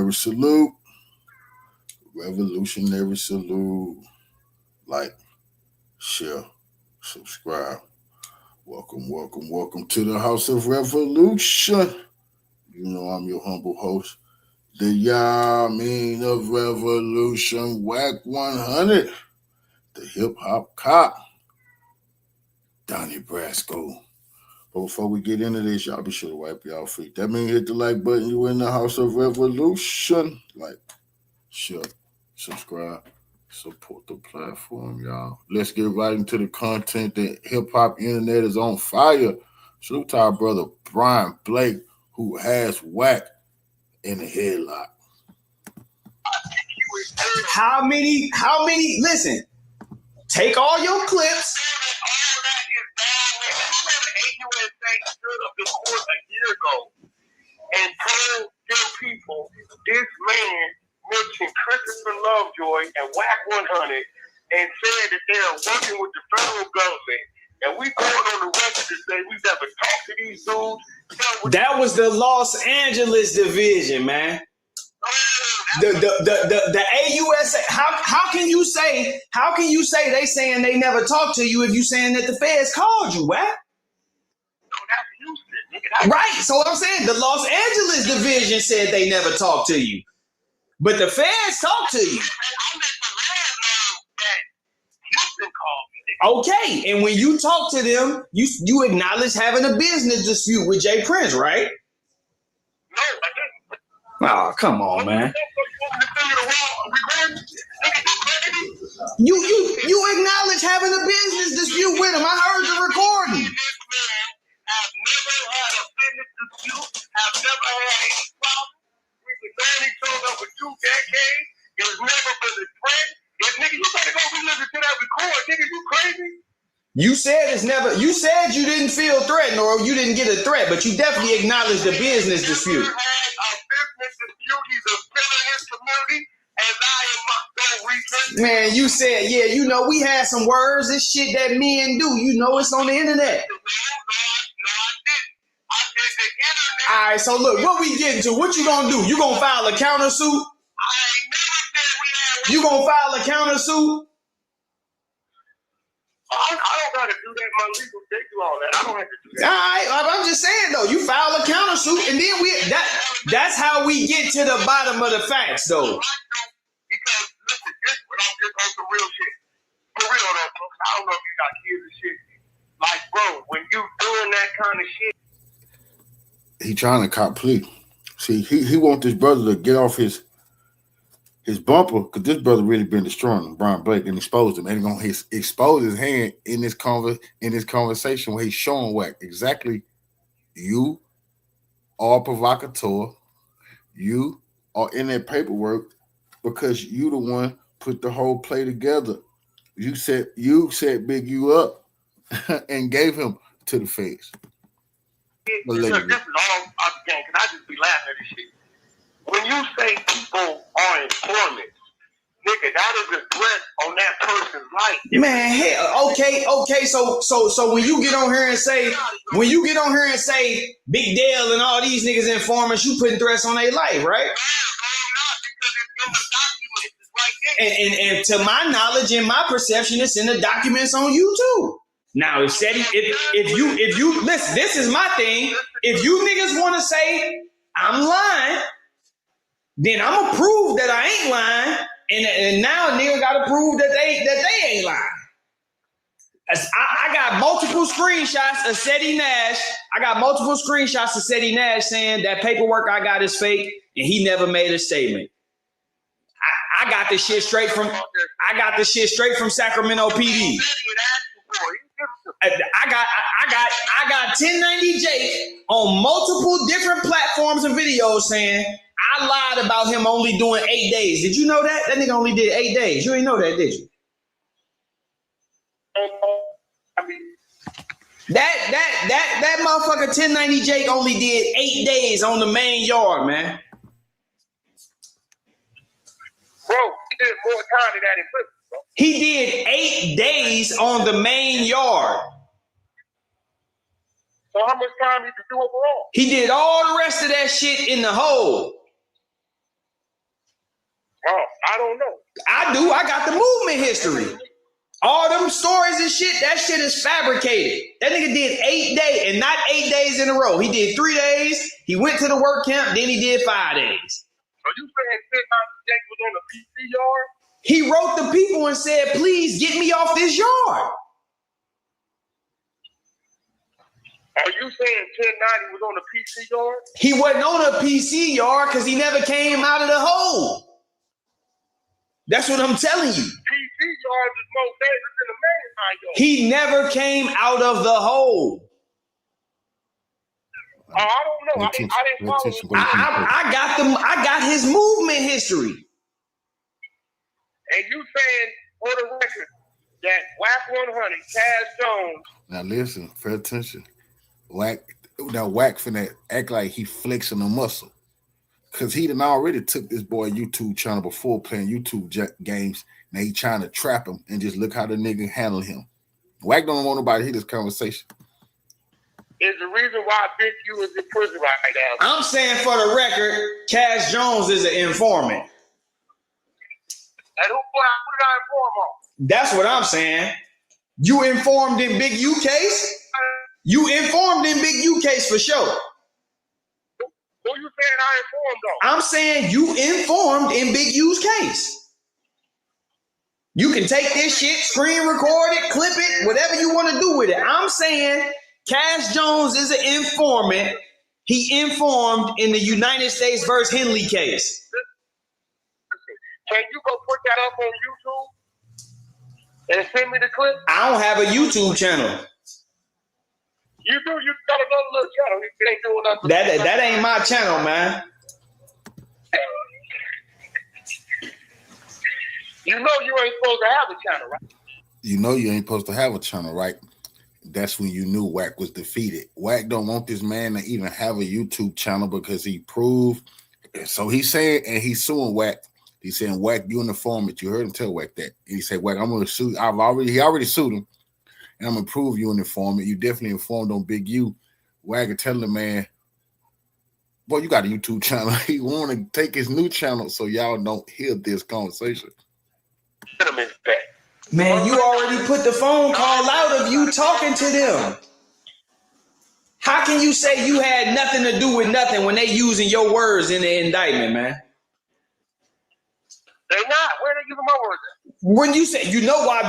Revolutionary salute. Revolutionary salute. Like, share, subscribe. Welcome, welcome, welcome to the House of Revolution. You know I'm your humble host, the Yamin of Revolution, Wack 100, the hip hop cop, Donnie Brasco. But before we get into this, y'all be sure to wipe y'all feet. That means hit the like button. You in the House of Revolution. Like, share, subscribe, support the platform, y'all. Let's get right into the content. The hip hop internet is on fire. Salute to our brother Brian Blake, who has Wack in the headlock. How many, listen, take all your clips. Stood up in court a year ago and told their people this man mentioned Christopher Lovejoy and Wack 100 and said that they are working with the federal government. And we going on the record to say we never talked to these dudes. That was the Los Angeles division, man. The AUSA. How can you say they saying they never talked to you if you saying that the feds called you, Wack? Right, so what I'm saying, the Los Angeles division said they never talked to you, but the feds talked to you. Okay, and when you talk to them, you acknowledge having a business dispute with Jay Prince, right? No, I didn't. Oh, come on, man. You acknowledge having a business dispute with him. I heard the recording. I've never had a business dispute. I've never had any problem. We've been knowing each other for 2 decades. There's never been a threat. If nigga, you better go re-listen to that record. Nigga, you crazy? You said you didn't feel threatened or you didn't get a threat, but you definitely acknowledged the business dispute. Had a business dispute. He's a pillar in his community, as I am my own research. Man, you said, yeah, you know, we had some words and shit that men do. You know, it's on the internet. All right, so look, what we getting to? What you gonna do? You gonna file a countersuit? I ain't never said we had. You gonna file a countersuit? I don't gotta do that. My legal, they do all that. I don't have to do that. All right, I'm just saying though, you file a countersuit, and then that's how we get to the bottom of the facts, though. Because listen, this what I'm just on some real shit. For real though, folks. I don't know if you got kids and shit. Like, bro, when you doing that kind of shit. He trying to cop plea. See, he want this brother to get off his bumper because this brother really been destroying him, Brian Blake, and exposed him. And he's gonna expose his hand in this conversation where he's showing Wack exactly you are a provocateur. You are in that paperwork because you the one put the whole play together. You set Big U up and gave him to the face. Look, this is all I'm saying, because I just be laughing at this shit. When you say people are informants, nigga, that is a threat on that person's life. Man, hell, okay. So when you get on here and say, Big Dale and all these niggas informants, you putting threats on their life, right? And to my knowledge and my perception, it's in the documents on YouTube. Now, if you listen, this is my thing. If you niggas want to say I'm lying, then I'm gonna prove that I ain't lying, and now a nigga gotta prove that they ain't lying. I got multiple screenshots of Seti Nash. Saying that paperwork I got is fake, and he never made a statement. I got this shit straight from Sacramento PD. I got 1090J on multiple different platforms and videos saying I lied about him only doing 8 days. Did you know that? That nigga only did 8 days. You ain't know that, did you? I mean, that motherfucker 1090J only did 8 days on the main yard, man. Bro, he did more time than that in prison, bro. He did 8 days on the main yard. So how much time did you do overall? He did all the rest of that shit in the hole. Oh, I don't know. I do. I got the movement history. All them stories and shit, that shit is fabricated. That nigga did 8 days, and not 8 days in a row. He did 3 days. He went to the work camp, then he did 5 days. So you saying 1098 was on the PC yard? He wrote the people and said, please get me off this yard. Are you saying 1090 was on the PC yard? He wasn't on a PC yard because he never came out of the hole. That's what I'm telling you. PC yard is more dangerous than the mainline yard. He never came out of the hole. I don't know. I didn't follow. I got his movement history. And you saying for the record that Wack 100, Cash Jones. Now listen, pay attention. Wack finna act like he flexing a muscle. Cause he done already took this boy YouTube channel before playing YouTube games. Now he trying to trap him and just look how the nigga handle him. Wack don't want nobody to hear this conversation. Is the reason why Big U is in prison right now. I'm saying for the record, Cash Jones is an informant. And who did I inform on? That's what I'm saying. You informed in Big U case? You informed in Big U case for sure. Who you saying I informed on? I'm saying you informed in Big U's case. You can take this shit, screen record it, clip it, whatever you want to do with it. I'm saying Cash Jones is an informant. He informed in the United States versus Henley case. Can you go put that up on YouTube and send me the clip? I don't have a YouTube channel. You do. You got another little channel. You ain't doing nothing. That ain't my channel, man. You know you ain't supposed to have a channel, right? You know you ain't supposed to have a channel, right? That's when you knew Wack was defeated. Wack don't want this man to even have a YouTube channel because he proved. So he's saying, and he's suing Wack. He's saying, Wack, you an informant. You heard him tell Wack that. And he said, Wack, I'm gonna sue. He already sued him. And I'm gonna prove you an informant. You definitely informed on Big U. Wack and tell the man, boy, you got a YouTube channel. He want to take his new channel so y'all don't hear this conversation. Man, you already put the phone call out of you talking to them. How can you say you had nothing to do with nothing when they using your words in the indictment, man? They not. Where they giving my words at? When you say, you know why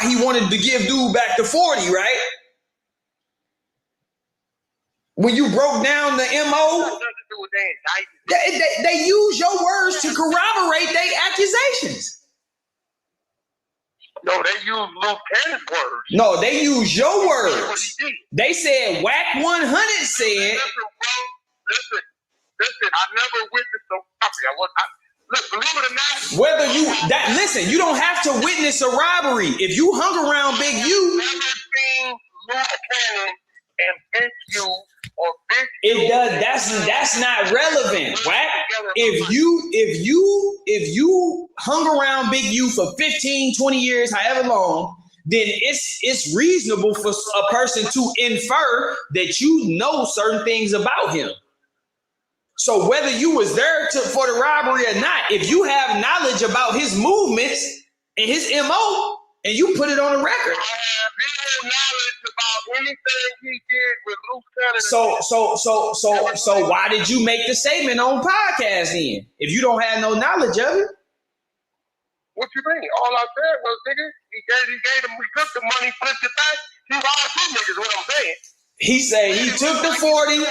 he wanted to give dude back to 40, right? When you broke down the MO, they use your words to corroborate their accusations. No, they use Luke Cannon's words. No, they use your words. They said Wack 100 said. Listen, I never witnessed no robbery. Look, believe it or not. Listen, you don't have to witness a robbery. If you hung around Big U. I've never seen Luke Cannon and Big U or Big It does. That's not relevant, Wack. If you hung around Big U for 15, 20 years, however long, then it's reasonable for a person to infer that you know certain things about him. So whether you was there for the robbery or not, if you have knowledge about his movements and his MO, and you put it on the record. I have zero knowledge about anything he did with Luke Cannon. So why did you make the statement on podcast then? If you don't have no knowledge of it? What you mean? All I said was, nigga, he took the money, flipped it back. He robbed two niggas, what I'm saying. He said he took the 40.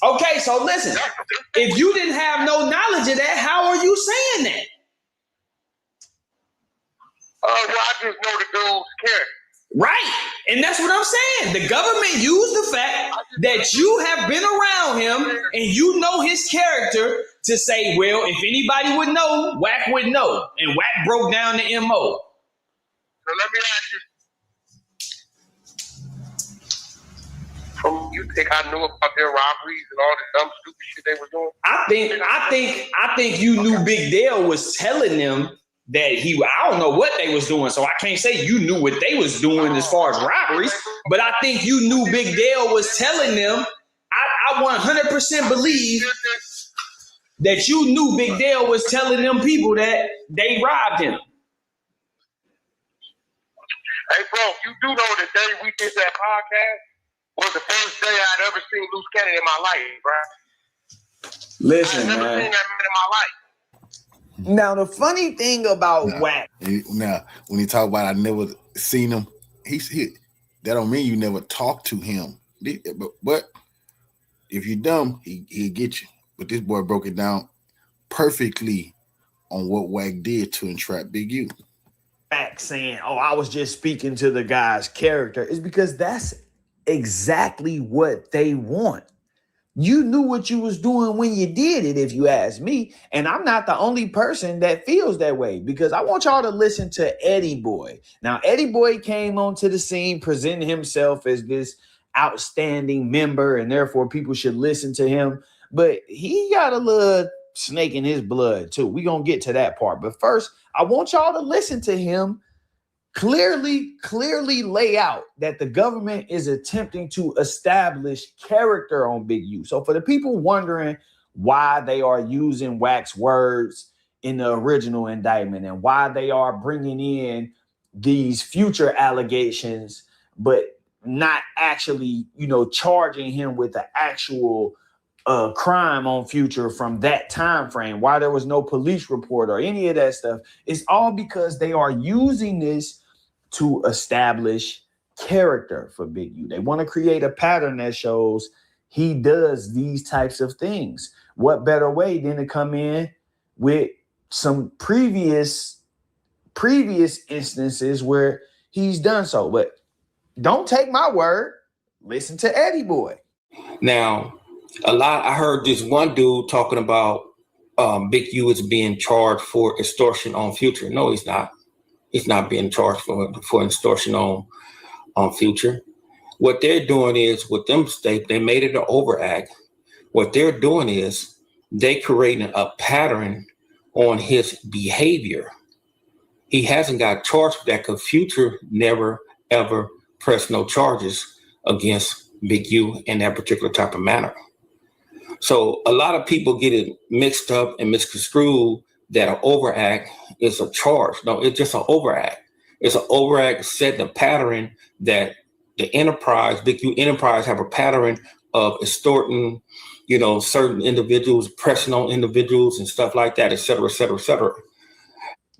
Okay, so listen. If you didn't have no knowledge of that, how are you saying that? Well, I just know the dude's character. Right. And that's what I'm saying. The government used the fact that you have been around him and you know his character to say, well, if anybody would know, Wack would know. And Wack broke down the MO. So let me ask you. You think I knew about their robberies and all the dumb, stupid shit they were doing? I think you knew Big Dale was telling them that I don't know what they was doing, so I can't say you knew what they was doing as far as robberies, but I think you knew Big Dale was telling them. I 100% believe that you knew Big Dale was telling them people that they robbed him. Hey, bro, you do know the day we did that podcast was the first day I'd ever seen Loose Cannon in my life, bro. Listen, I've never man. seen that man in my life. Now, the funny thing about Wack. Now, when he talk about I never seen him, he that don't mean you never talked to him. But if you dumb, he'll get you. But this boy broke it down perfectly on what Wack did to entrap Big U. Wack saying, "Oh, I was just speaking to the guy's character," is because that's exactly what they want. You knew what you was doing when you did it, if you ask me. And I'm not the only person that feels that way, because I want y'all to listen to Eddie Boy. Now, Eddie Boy came onto the scene presenting himself as this outstanding member, and therefore people should listen to him. But he got a little snake in his blood too. We're going to get to that part. But first, I want y'all to listen to him clearly lay out that the government is attempting to establish character on Big U. So for the people wondering why they are using Wack's words in the original indictment and why they are bringing in these future allegations, but not actually, charging him with the actual crime on future from that time frame, why there was no police report or any of that stuff, it's all because they are using this to establish character for Big U. They want to create a pattern that shows he does these types of things. What better way than to come in with some previous instances where he's done so? But don't take my word. Listen to Eddie Boy. Now, I heard this one dude talking about Big U is being charged for extortion on future. No, he's not. He's not being charged for extortion on future. What they're doing is, with them state, they made it an overact. What they're doing is they creating a pattern on his behavior. He hasn't got charged for that because future never, ever pressed no charges against Big U in that particular type of manner. So a lot of people get it mixed up and misconstrued that an overact is a charge. No, it's just an overact. It's an overact setting a pattern that the enterprise, Big U enterprise, have a pattern of extorting, certain individuals, pressing on individuals and stuff like that, et cetera, et cetera, et cetera.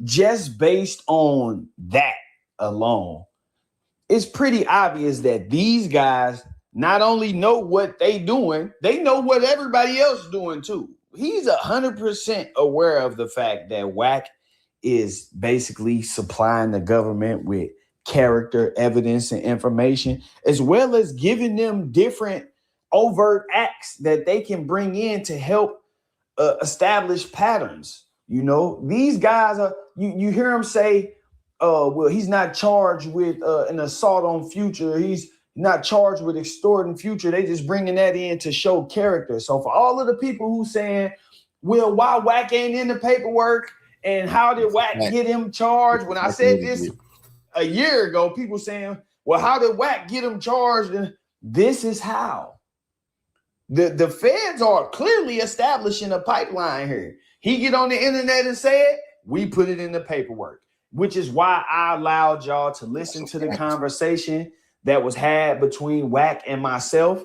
Just based on that alone, it's pretty obvious that these guys not only know what they doing, they know what everybody else doing too. He's 100% aware of the fact that Wack is basically supplying the government with character, evidence, and information, as well as giving them different overt acts that they can bring in to help establish patterns. These guys are, you hear them say, well, he's not charged with an assault on future. He's not charged with extorting future. They just bringing that in to show character. So for all of the people who saying, well, why Wack ain't in the paperwork and how did Wack get him charged? When I said this a year ago, people saying, well, how did Wack get him charged? And this is how. The feds are clearly establishing a pipeline here. He get on the internet and say it, we put it in the paperwork, which is why I allowed y'all to listen to the conversation that was had between Wack and myself,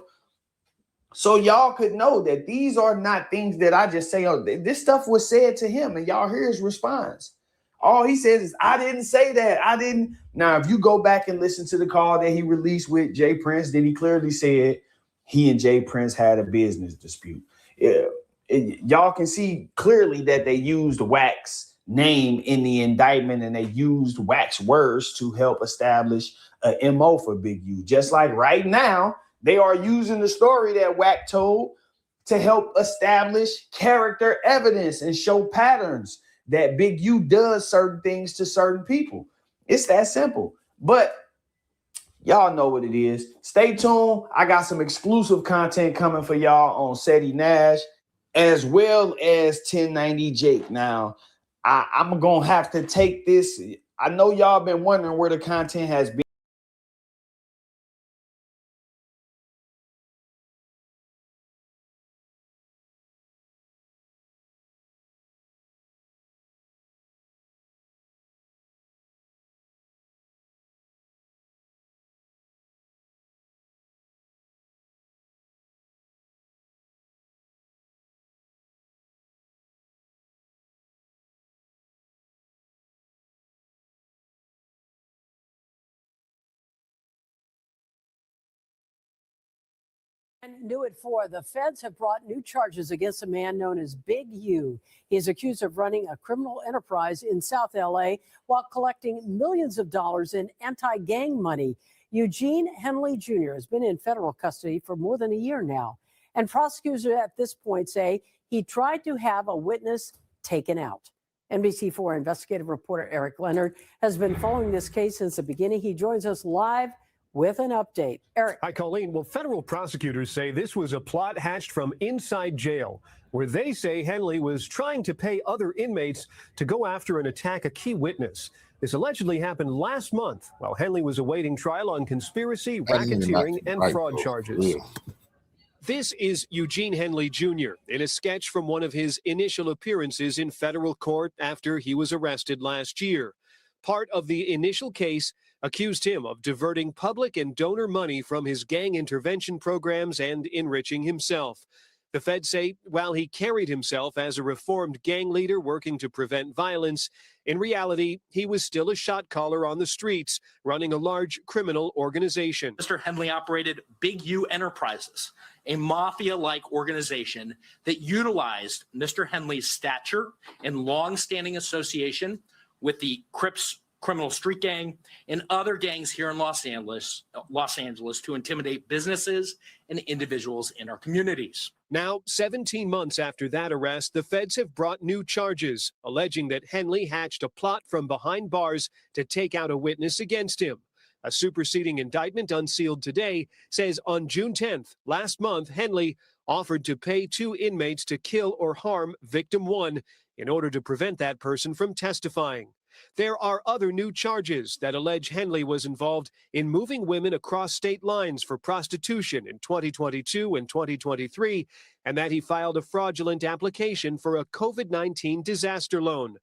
so y'all could know that these are not things that I just say. Oh, this stuff was said to him, and y'all hear his response. All he says is, I didn't say that. I didn't. Now, if you go back and listen to the call that he released with Jay Prince, then he clearly said he and Jay Prince had a business dispute. Y'all can see clearly that they used Wack's name in the indictment, and they used Wack's words to help establish a MO for Big U. Just like right now, they are using the story that Wack told to help establish character evidence and show patterns that Big U does certain things to certain people. It's that simple. But y'all know what it is. Stay tuned. I got some exclusive content coming for y'all on Seti Nash, as well as 1090 Jake. Now, I'm going to have to take this. I know y'all been wondering where the content has been. New at 4, the feds have brought new charges against a man known as Big U. He is accused of running a criminal enterprise in South LA while collecting millions of dollars in anti-gang money. Eugene Henley Jr. has been in federal custody for more than a year now. And prosecutors at this point say he tried to have a witness taken out. NBC4 investigative reporter Eric Leonard has been following this case since the beginning. He joins us live with an update. Eric. Hi, Colleen. Well, federal prosecutors say this was a plot hatched from inside jail, where they say Henley was trying to pay other inmates to go after and attack a key witness. This allegedly happened last month while Henley was awaiting trial on conspiracy, racketeering, and fraud charges. This is Eugene Henley Jr. in a sketch from one of his initial appearances in federal court after he was arrested last year. Part of the initial case accused him of diverting public and donor money from his gang intervention programs and enriching himself. The feds say while he carried himself as a reformed gang leader working to prevent violence, in reality, he was still a shot caller on the streets, running a large criminal organization. Mr. Henley operated Big U Enterprises, a mafia-like organization that utilized Mr. Henley's stature and long-standing association with the Crips criminal street gang and other gangs here in Los Angeles to intimidate businesses and individuals in our communities. Now, 17 months after that arrest, the feds have brought new charges, alleging that Henley hatched a plot from behind bars to take out a witness against him. A superseding indictment unsealed today says on June 10th, last month, Henley offered to pay 2 inmates to kill or harm victim 1 in order to prevent that person from testifying. There are other new charges that allege Henley was involved in moving women across state lines for prostitution in 2022 and 2023, and that he filed a fraudulent application for a COVID-19 disaster loan.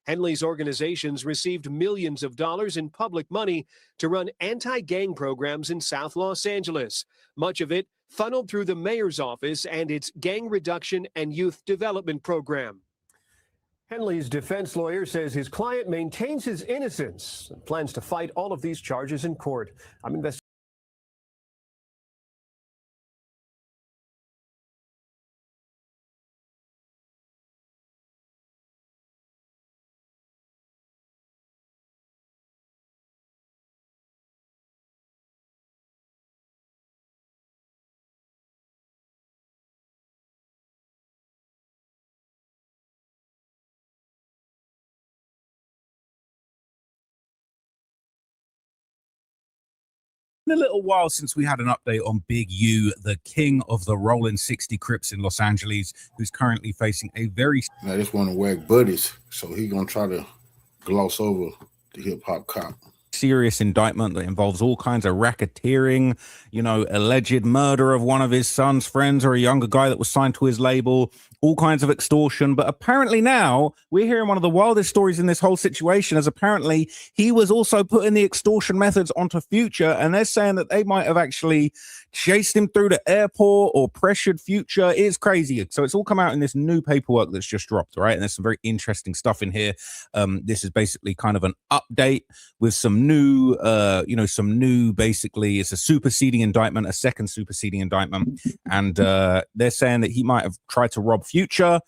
Henley's organizations received millions of dollars in public money to run anti-gang programs in South Los Angeles, much of it funneled through the mayor's office and its gang reduction and youth development program. Henley's defense lawyer says his client maintains his innocence and plans to fight all of these charges in court. I'm investigating. A little while since we had an update on Big U, the king of the Rolling 60 Crips in Los Angeles, who's currently facing a very... Now, this one of Wack buddies, so he gonna try to gloss over the hip-hop cop. Serious indictment that involves all kinds of racketeering, alleged murder of one of his son's friends or a younger guy that was signed to his label, all kinds of extortion. But apparently now we're hearing one of the wildest stories in this whole situation, as apparently he was also putting the extortion methods onto Future, and they're saying that they might have actually chased him through the airport or pressured Future. It's crazy. So it's all come out in this new paperwork that's just dropped, right? And there's some very interesting stuff in here. This is basically kind of an update with some new, basically it's a superseding indictment, a second superseding indictment. And they're saying that he might have tried to rob Future,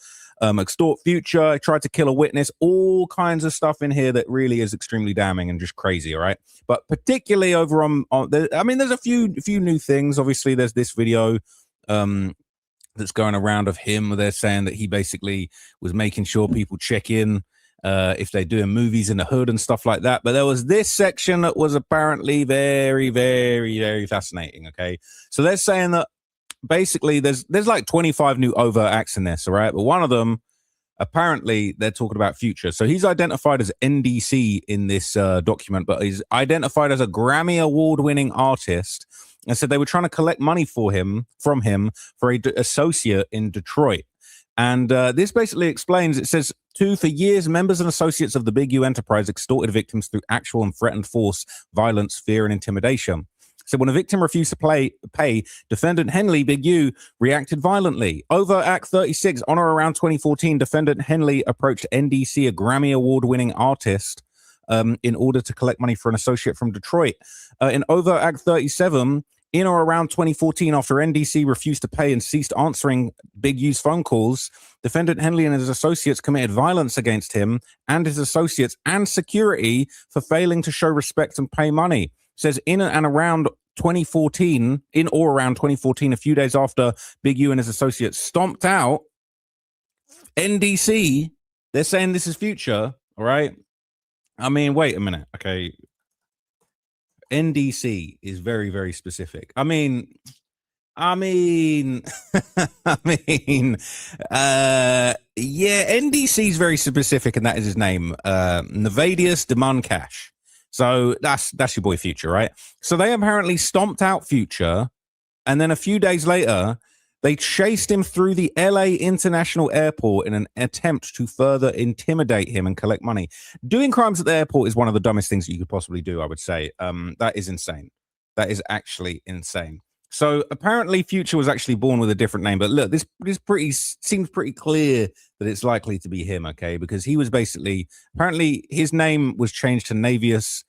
extort Future, tried to kill a witness, all kinds of stuff in here that really is extremely damning and just crazy, all right? But particularly over there's a few new things. Obviously, there's this video that's going around of him. They're saying that he basically was making sure people check in if they're doing movies in the hood and stuff like that. But there was this section that was apparently very, very, very fascinating, okay? So they're saying that basically there's like 25 new overt acts in this, all right? But one of them, apparently they're talking about Future. So he's identified as NDC in this document, but he's identified as a Grammy award-winning artist, and said they were trying to collect money from him for a associate in Detroit. And this basically explains, it says, for years, members and associates of the Big U enterprise extorted victims through actual and threatened force, violence, fear, and intimidation. So when a victim refused to pay, defendant Henley, Big U, reacted violently. Over Act 36, on or around 2014, defendant Henley approached NDC, a Grammy award-winning artist, in order to collect money for an associate from Detroit. In Over Act 37, In or around 2014, after NDC refused to pay and ceased answering Big U's phone calls, defendant Henley and his associates committed violence against him and his associates and security for failing to show respect and pay money. It says in and around 2014, in or around 2014, a few days after Big U and his associates stomped out, NDC, they're saying this is Future, all right? I mean, wait a minute, okay? NDC is very, very specific. I mean, yeah, NDC is very specific, and that is his name, Nevadius Demon Cash. So that's your boy Future, right? So they apparently stomped out Future, and then a few days later, they chased him through the LA International Airport in an attempt to further intimidate him and collect money. Doing crimes at the airport is one of the dumbest things that you could possibly do, I would say. That is insane. That is actually insane. So apparently Future was actually born with a different name. But look, this seems pretty clear that it's likely to be him, okay? Because he was basically, apparently his name was changed to Nevadius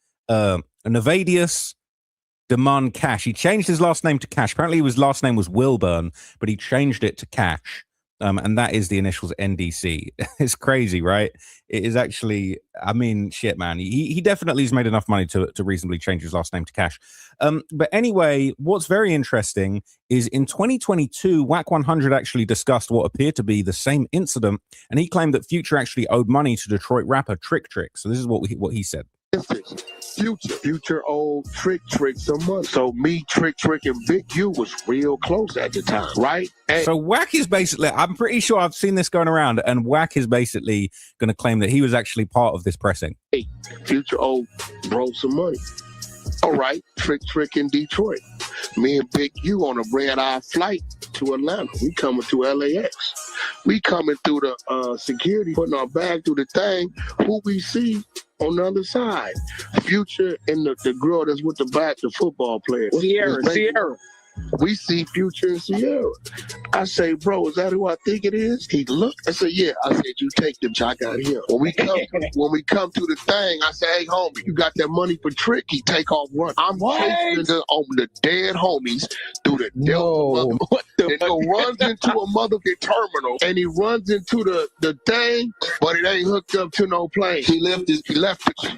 Demon Cash. He changed his last name to Cash. Apparently his last name was Wilburn, but he changed it to Cash. And that is the initials NDC. It's crazy, right? It is actually, I mean, shit, man. He definitely has made enough money to reasonably change his last name to Cash. But anyway, what's very interesting is in 2022, Wack 100 actually discussed what appeared to be the same incident, and he claimed that Future actually owed money to Detroit rapper Trick Trick. So this is what he said. Future owed Trick some money. So me, Trick and Big U was real close at the time, right? And so Wack is basically, I'm pretty sure I've seen this going around, and Wack is basically going to claim that he was actually part of this pressing. Hey, Future owed bro some money. All right, Trick in Detroit. Me and Big U on a red-eye flight to Atlanta. We coming to LAX. We coming through the security, putting our bag through the thing. Who we see on the other side? Future and the girl that's with the football player. Sierra. We see Future and Sierra. I say, bro, is that who I think it is? He looked. I said, yeah. I said, you take them. I got him. When we come to the thing, I say, hey, homie, you got that money for Trick? He take off run. I'm chasing the dead homies through the Delta. What the fuck? Runs into a motherfucking terminal, and he runs into the thing, but it ain't hooked up to no plane. He left it.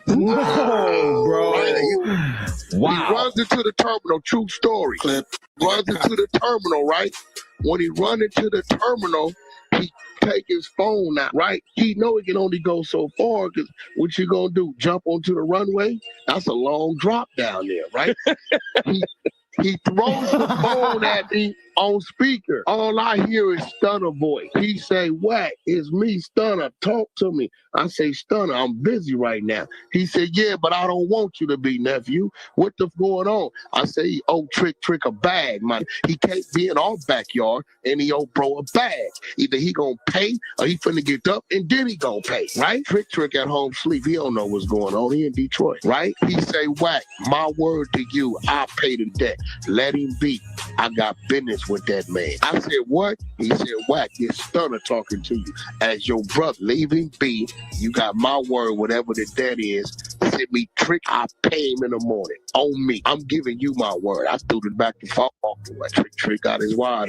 Whoa, bro. Wow. He runs into the terminal. True story. Runs into the terminal, right? When he run into the terminal, he take his phone out, right? He know he can only go so far, because what you gonna do, jump onto the runway? That's a long drop down there, right? He throws the phone at me on speaker. All I hear is Stunner voice. He say, Wack, it's me, Stunner. Talk to me. I say, Stunner, I'm busy right now. He said, yeah, but I don't want you to be, nephew. What the going on? I say, oh, Trick a bag, man. He can't be in our backyard and he owe bro a bag. Either he gonna pay or he finna get up and then he gonna pay, right? Trick at home sleep. He don't know what's going on. He in Detroit, right? He say, Wack, my word to you, I pay the debt. Let him be. I got business with that man. I said, what? He said, Wack, it's Stunner talking to you. As your brother, leave him be. You got my word, whatever the debt is. Send me Trick, I pay him in the morning. On me. I'm giving you my word. I threw it back to fall. Trick got his wire.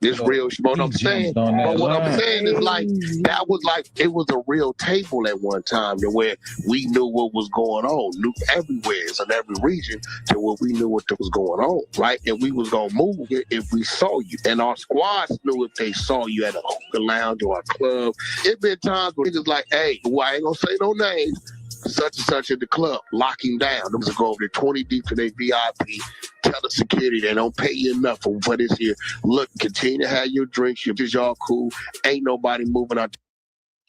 This real shit. What I'm saying, but what I'm saying is like, that was like, it was a real table at one time to where we knew what was going on, knew everywhere in every region to where we knew what was going on, right? And we was going to move if we saw you. And our squads knew if they saw you at a hookah lounge or a club. It been times where niggas like, hey, well, I ain't going to say no names. Such and such at the club, lock him down. Them go over there 20 deep to their VIP. Tell the security they don't pay you enough for what is here. Look, continue to have your drinks. Y'all cool. Ain't nobody moving out.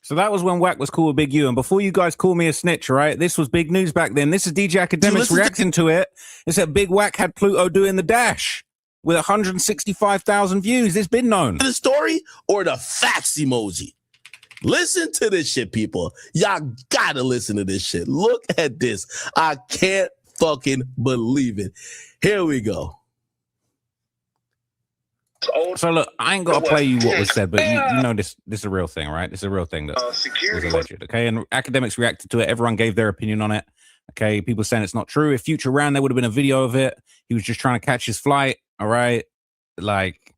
So that was when Wack was cool with Big U. And before you guys call me a snitch, right? This was big news back then. This is DJ Academics reacting to it. It said Big Wack had Pluto doing the dash with 165,000 views. It's been known. The story or the facts emoji? Listen to this shit, people. Y'all gotta listen to this shit. Look at this. I can't fucking believe it. Here we go. So look, I ain't got to play you what was said, but you know this is a real thing, right? This is a real thing that was alleged, okay? And Academics reacted to it. Everyone gave their opinion on it. Okay, people saying it's not true. If Future ran, there would have been a video of it. He was just trying to catch his flight. All right, like,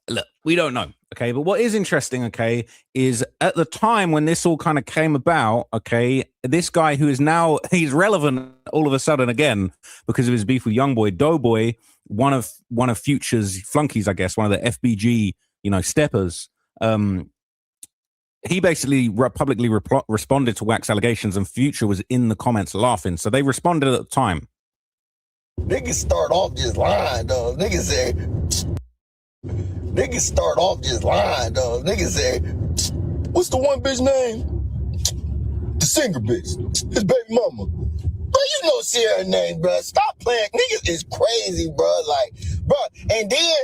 look, we don't know. Okay, but what is interesting, okay, is at the time when this all kind of came about, okay, this guy who is now, he's relevant all of a sudden again because of his beef with Youngboy, Doughboy, one of Future's flunkies, I guess, one of the FBG, steppers. He basically publicly responded to Wack's allegations, and Future was in the comments laughing. So they responded at the time. Niggas start off just lying, though. Niggas say, what's the one bitch name? The singer bitch. His baby mama. Bro, you know Sierra name, bro. Stop playing. Niggas is crazy, bro. Like, bro. And then,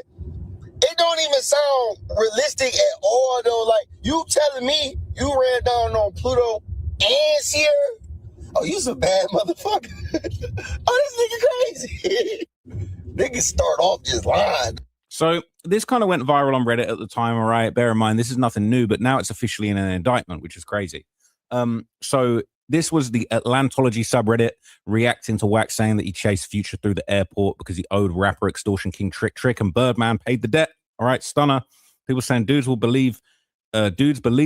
it don't even sound realistic at all, though. Like, you telling me you ran down on Pluto and Sierra? Oh, you's a bad motherfucker. Oh, this nigga crazy. Niggas start off just lying. So this kind of went viral on Reddit at the time, all right? Bear in mind, this is nothing new, but now it's officially in an indictment, which is crazy. So this was the Atlantology subreddit reacting to Wack saying that he chased Future through the airport because he owed rapper extortion king Trick and Birdman paid the debt. All right, stunner. People saying dudes believe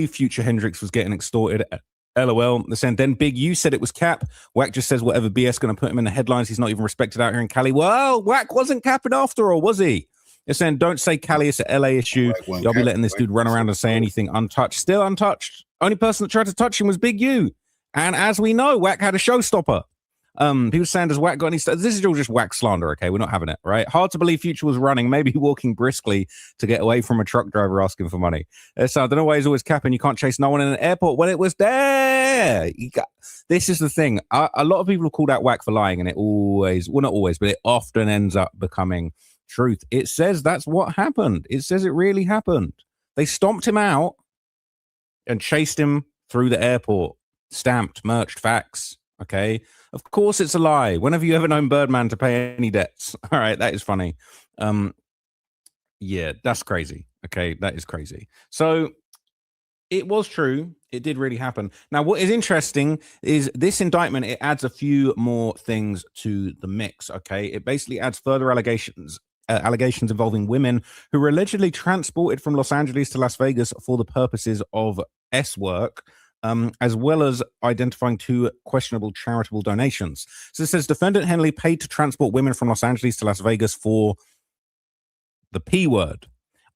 Future Hendrix was getting extorted. LOL. They're saying then Big U said it was cap. Wack just says whatever BS going to put him in the headlines. He's not even respected out here in Cali. Well, Wack wasn't capping after all, was he? They're saying don't say Cali, it's an LA issue. Y'all be letting this dude run around and say anything untouched. Still untouched. Only person that tried to touch him was Big U. And as we know, Wack had a showstopper. People saying, does Wack got any stuff? This is all just Wack slander, okay? We're not having it, right? Hard to believe Future was running, maybe walking briskly to get away from a truck driver asking for money. So I don't know why he's always capping. You can't chase no one in an airport when it was there. This is the thing. A lot of people have called out Wack for lying, and it always, well, not always, but it often ends up becoming truth. It says that's what happened. It says it really happened. They stomped him out and chased him through the airport. Stamped, merched, facts. Okay. Of course it's a lie. When have you ever known Birdman to pay any debts? All right, that is funny. Yeah, that's crazy. Okay, that is crazy. So it was true. It did really happen. Now, what is interesting is this indictment, it adds a few more things to the mix. Okay. It basically adds further allegations involving women who were allegedly transported from Los Angeles to Las Vegas for the purposes of S work. As well as identifying two questionable charitable donations. So it says defendant Henley paid to transport women from Los Angeles to Las Vegas for the P word.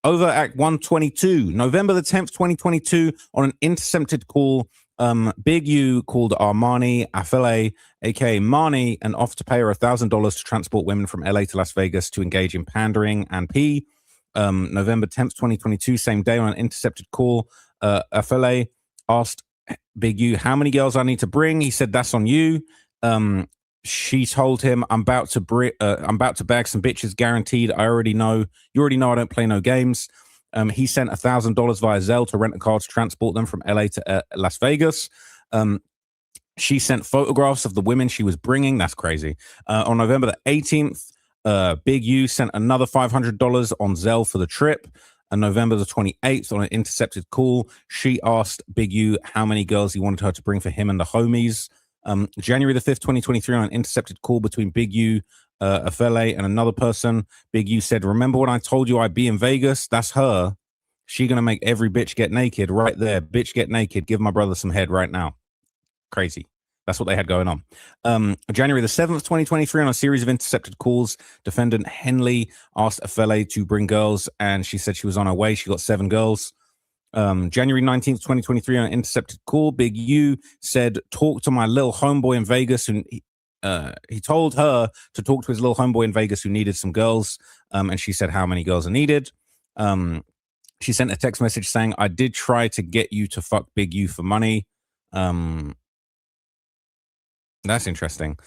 Over Act 122, November the 10th, 2022, on an intercepted call, Big U called Armani Afele, aka Marnie, and offered to pay her $1,000 to transport women from LA to Las Vegas to engage in pandering and P. November 10th, 2022, same day on an intercepted call, Afele asked Big U how many girls I need to bring. He said that's on you. She told him I'm about to bag some bitches guaranteed. You already know I don't play no games. He sent $1,000 via Zelle to rent a car to transport them from LA to Las Vegas. She sent photographs of the women she was bringing. That's crazy. On November the 18th, Big U sent another $500 on Zelle for the trip. On November the 28th, on an intercepted call, she asked Big U how many girls he wanted her to bring for him and the homies. January the 5th, 2023, on an intercepted call between Big U, Afele, and another person, Big U said, remember when I told you I'd be in Vegas? That's her. She gonna make every bitch get naked right there. Bitch, get naked. Give my brother some head right now. Crazy. That's what they had going on. January the 7th, 2023, on a series of intercepted calls, defendant Henley asked Afele to bring girls, and she said she was on her way. She got 7 girls. January 19th, 2023, on an intercepted call, Big U said, talk to my little homeboy in Vegas. And he told her to talk to his little homeboy in Vegas who needed some girls. And she said how many girls are needed. She sent a text message saying, I did try to get you to fuck Big U for money. That's interesting.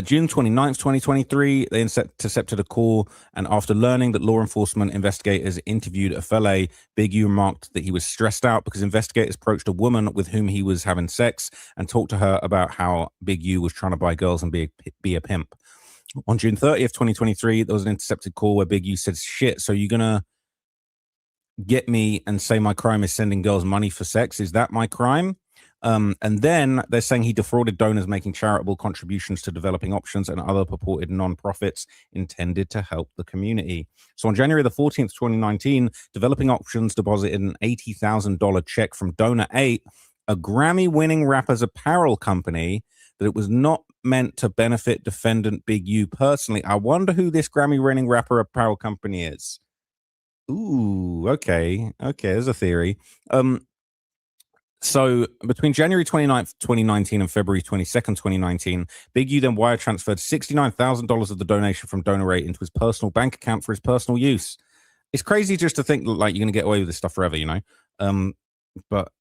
June 29th, 2023, they intercepted a call, and after learning that law enforcement investigators interviewed Afele, Big U remarked that he was stressed out because investigators approached a woman with whom he was having sex and talked to her about how Big U was trying to buy girls and be a pimp. On June 30th, 2023, there was an intercepted call where Big U said, shit, so you're gonna get me and say my crime is sending girls money for sex? Is that my crime? And then they're saying he defrauded donors making charitable contributions to Developing Options and other purported non-profits intended to help the community. So on January the 14th, 2019, Developing Options deposited an $80,000 check from Donor 8, a Grammy-winning rapper's apparel company, that it was not meant to benefit defendant Big U personally. I wonder who this Grammy-winning rapper apparel company is. Ooh, okay, there's a theory. So between January 29th, 2019 and February 22nd, 2019, Big U then wire transferred $69,000 of the donation from Donor 8 into his personal bank account for his personal use. It's crazy just to think like you're going to get away with this stuff forever, you know? But,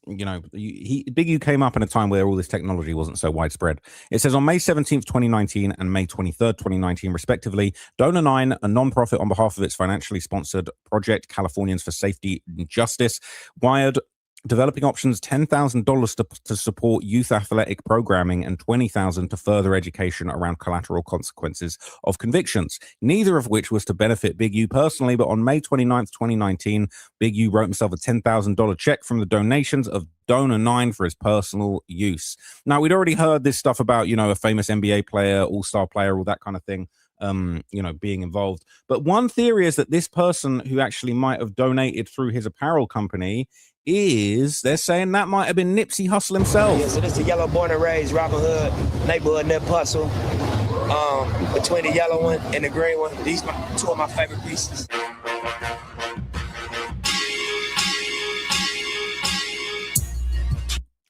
you know, Big U came up in a time where all this technology wasn't so widespread. It says on May 17th, 2019 and May 23rd, 2019, respectively, Donor 9, a non-profit on behalf of its financially sponsored project, Californians for Safety and Justice, wired Developing Options $10,000 to support youth athletic programming and $20,000 to further education around collateral consequences of convictions, neither of which was to benefit Big U personally. But on May 29th, 2019, Big U wrote himself a $10,000 check from the donations of Donor 9 for his personal use. Now, we'd already heard this stuff about, you know, a famous NBA player, all-star player, all that kind of thing, you know, being involved. But one theory is that this person who actually might have donated through his apparel company they're saying that might have been Nipsey Hussle himself. Yeah, so this is the yellow born and raised Robin Hood neighborhood Nip Hustle. Between the yellow one and the green one, these are two of my favorite pieces.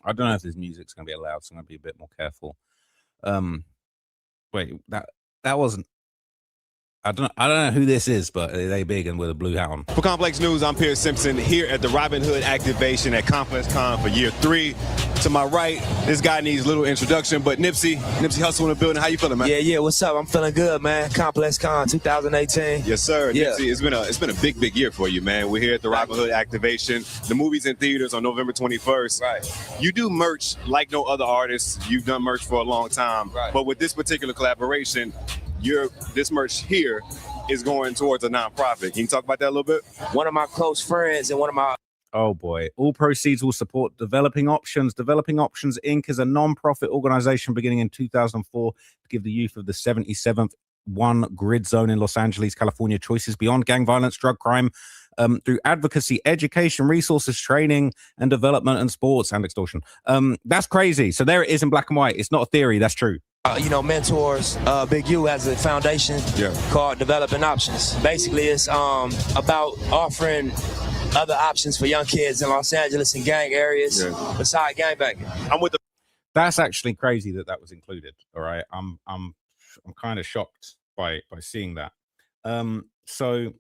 I don't know if this music's going to be allowed, so I'm going to be a bit more careful. Wait, that wasn't. I don't know who this is, but they big and with a blue hat on. For Complex News, I'm Pierce Simpson here at the Robin Hood activation at Complex Con for year 3. To my right, this guy needs a little introduction, but Nipsey Hussle in the building. How you feeling, man? Yeah, what's up? I'm feeling good, man. Complex Con 2018. Yes, sir. Yeah. Nipsey, it's been a big year for you, man. We're here at the Robin Hood activation. The movie's in theaters on November 21st. Right. You do merch like no other artist. You've done merch for a long time. Right. But with this particular collaboration, this merch here is going towards a nonprofit. Can you talk about that a little bit? One of my close friends and one of my... Oh boy. All proceeds will support Developing Options. Developing Options Inc. is a non-profit organization beginning in 2004 to give the youth of the 77th grid zone in Los Angeles, California, choices beyond gang violence, drug crime, through advocacy, education, resources, training, and development, and sports, and extortion. That's crazy. So there it is in black and white. It's not a theory. That's true. Mentors. Big U has a foundation called Developing Options. Basically, it's about offering other options for young kids in Los Angeles and gang areas beside gangbanging. That's actually crazy that was included. All right, I'm kind of shocked by seeing that. So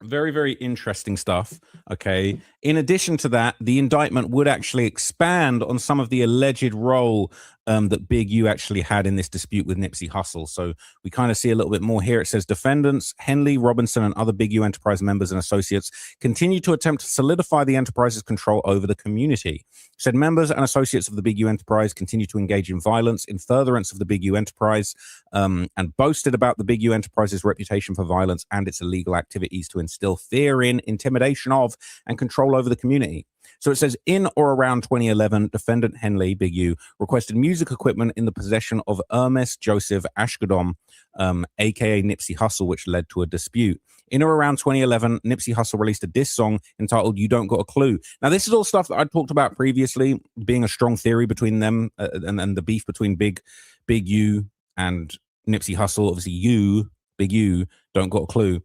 very, very interesting stuff. Okay. In addition to that, the indictment would actually expand on some of the alleged role that Big U actually had in this dispute with Nipsey Hussle. So we kind of see a little bit more here. It says defendants Henley, Robinson, and other Big U Enterprise members and associates continue to attempt to solidify the enterprise's control over the community. Said members and associates of the Big U Enterprise continue to engage in violence in furtherance of the Big U Enterprise, and boasted about the Big U Enterprise's reputation for violence and its illegal activities to instill fear in, intimidation of, and control over the community. So it says, in or around 2011, defendant Henley, Big U, requested music equipment in the possession of Hermes Joseph Ashkodom, aka Nipsey Hussle, which led to a dispute. In or around 2011, Nipsey Hussle released a diss song entitled You Don't Got a Clue. Now, this is all stuff that I talked about previously, being a strong theory between them and the beef between Big U and Nipsey Hussle. Obviously, Big U, don't got a clue.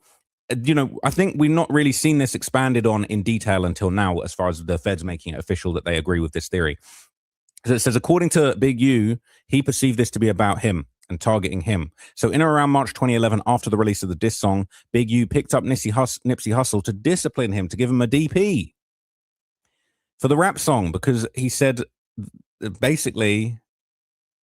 I think we've not really seen this expanded on in detail until now, as far as the feds making it official that they agree with this theory. So it says, according to Big U, he perceived this to be about him and targeting him. So in or around March 2011, after the release of the diss song, Big U picked up Nipsey Hussle to discipline him, to give him a DP for the rap song, because he said, basically,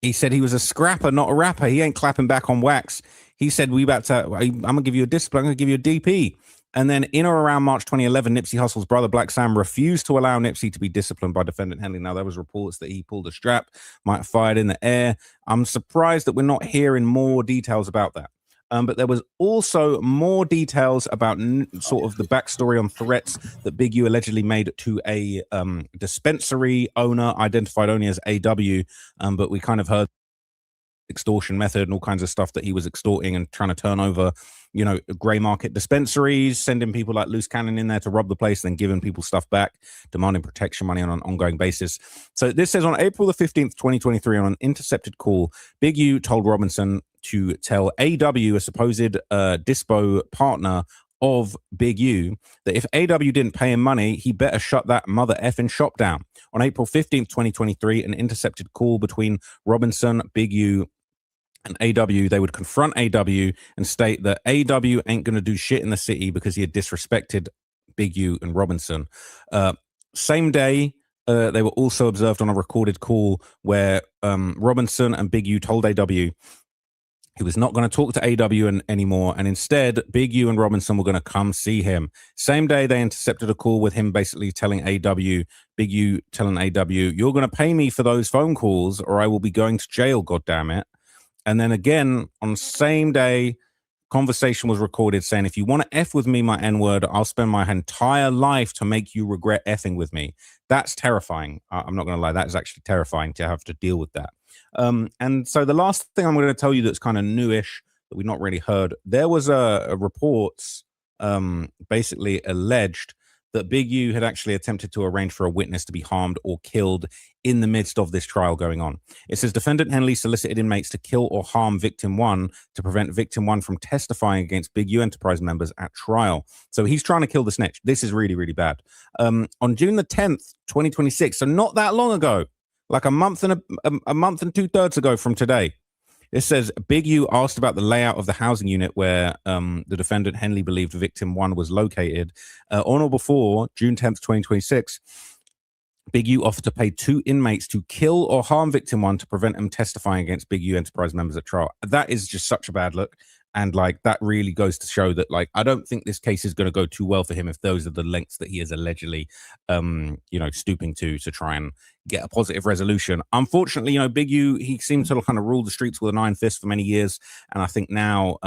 he said he was a scrapper, not a rapper. He ain't clapping back on Wax. He said, I'm going to give you a discipline. I'm going to give you a DP. And then in or around March 2011, Nipsey Hussle's brother, Black Sam, refused to allow Nipsey to be disciplined by defendant Henley. Now, there was reports that he pulled a strap, might have fired in the air. I'm surprised that we're not hearing more details about that. But there was also more details about sort of the backstory on threats that Big U allegedly made to a dispensary owner identified only as AW. But we kind of heard extortion method and all kinds of stuff that he was extorting and trying to turn over, you know, gray market dispensaries, sending people like Loose Cannon in there to rob the place, then giving people stuff back, demanding protection money on an ongoing basis. So this says on April the 15th, 2023, on an intercepted call, Big U told Robinson to tell AW, a supposed dispo partner of Big U, that if AW didn't pay him money, he better shut that mother effing shop down. On April 15th, 2023, an intercepted call between Robinson, Big U, and AW, they would confront AW and state that AW ain't going to do shit in the city because he had disrespected Big U and Robinson. Same day, they were also observed on a recorded call where Robinson and Big U told AW he was not going to talk to AW anymore, and instead, Big U and Robinson were going to come see him. Same day, they intercepted a call with him basically telling AW, Big U telling AW, you're going to pay me for those phone calls or I will be going to jail, goddammit. And then again, on the same day, conversation was recorded saying, if you want to F with me, my N-word, I'll spend my entire life to make you regret effing with me. That's terrifying. I'm not going to lie. That is actually terrifying to have to deal with that. And so the last thing I'm going to tell you that's kind of newish that we've not really heard, there was a reports basically alleged that Big U had actually attempted to arrange for a witness to be harmed or killed in the midst of this trial going on. It says defendant Henley solicited inmates to kill or harm victim one to prevent victim one from testifying against Big U Enterprise members at trial. So he's trying to kill the snitch. This is really, really bad. On June the 10th, 2026, so not that long ago, like a month and 2/3 ago from today, it says Big U asked about the layout of the housing unit where the defendant Henley believed victim one was located. On or before June 10th, 2026, Big U offered to pay 2 inmates to kill or harm victim one to prevent him testifying against Big U Enterprise members at trial. That is just such a bad look. And like that really goes to show that like I don't think this case is going to go too well for him if those are the lengths that he is allegedly stooping to try and get a positive resolution. Unfortunately, Big U, he seemed to kind of rule the streets with an iron fist for many years, and I think now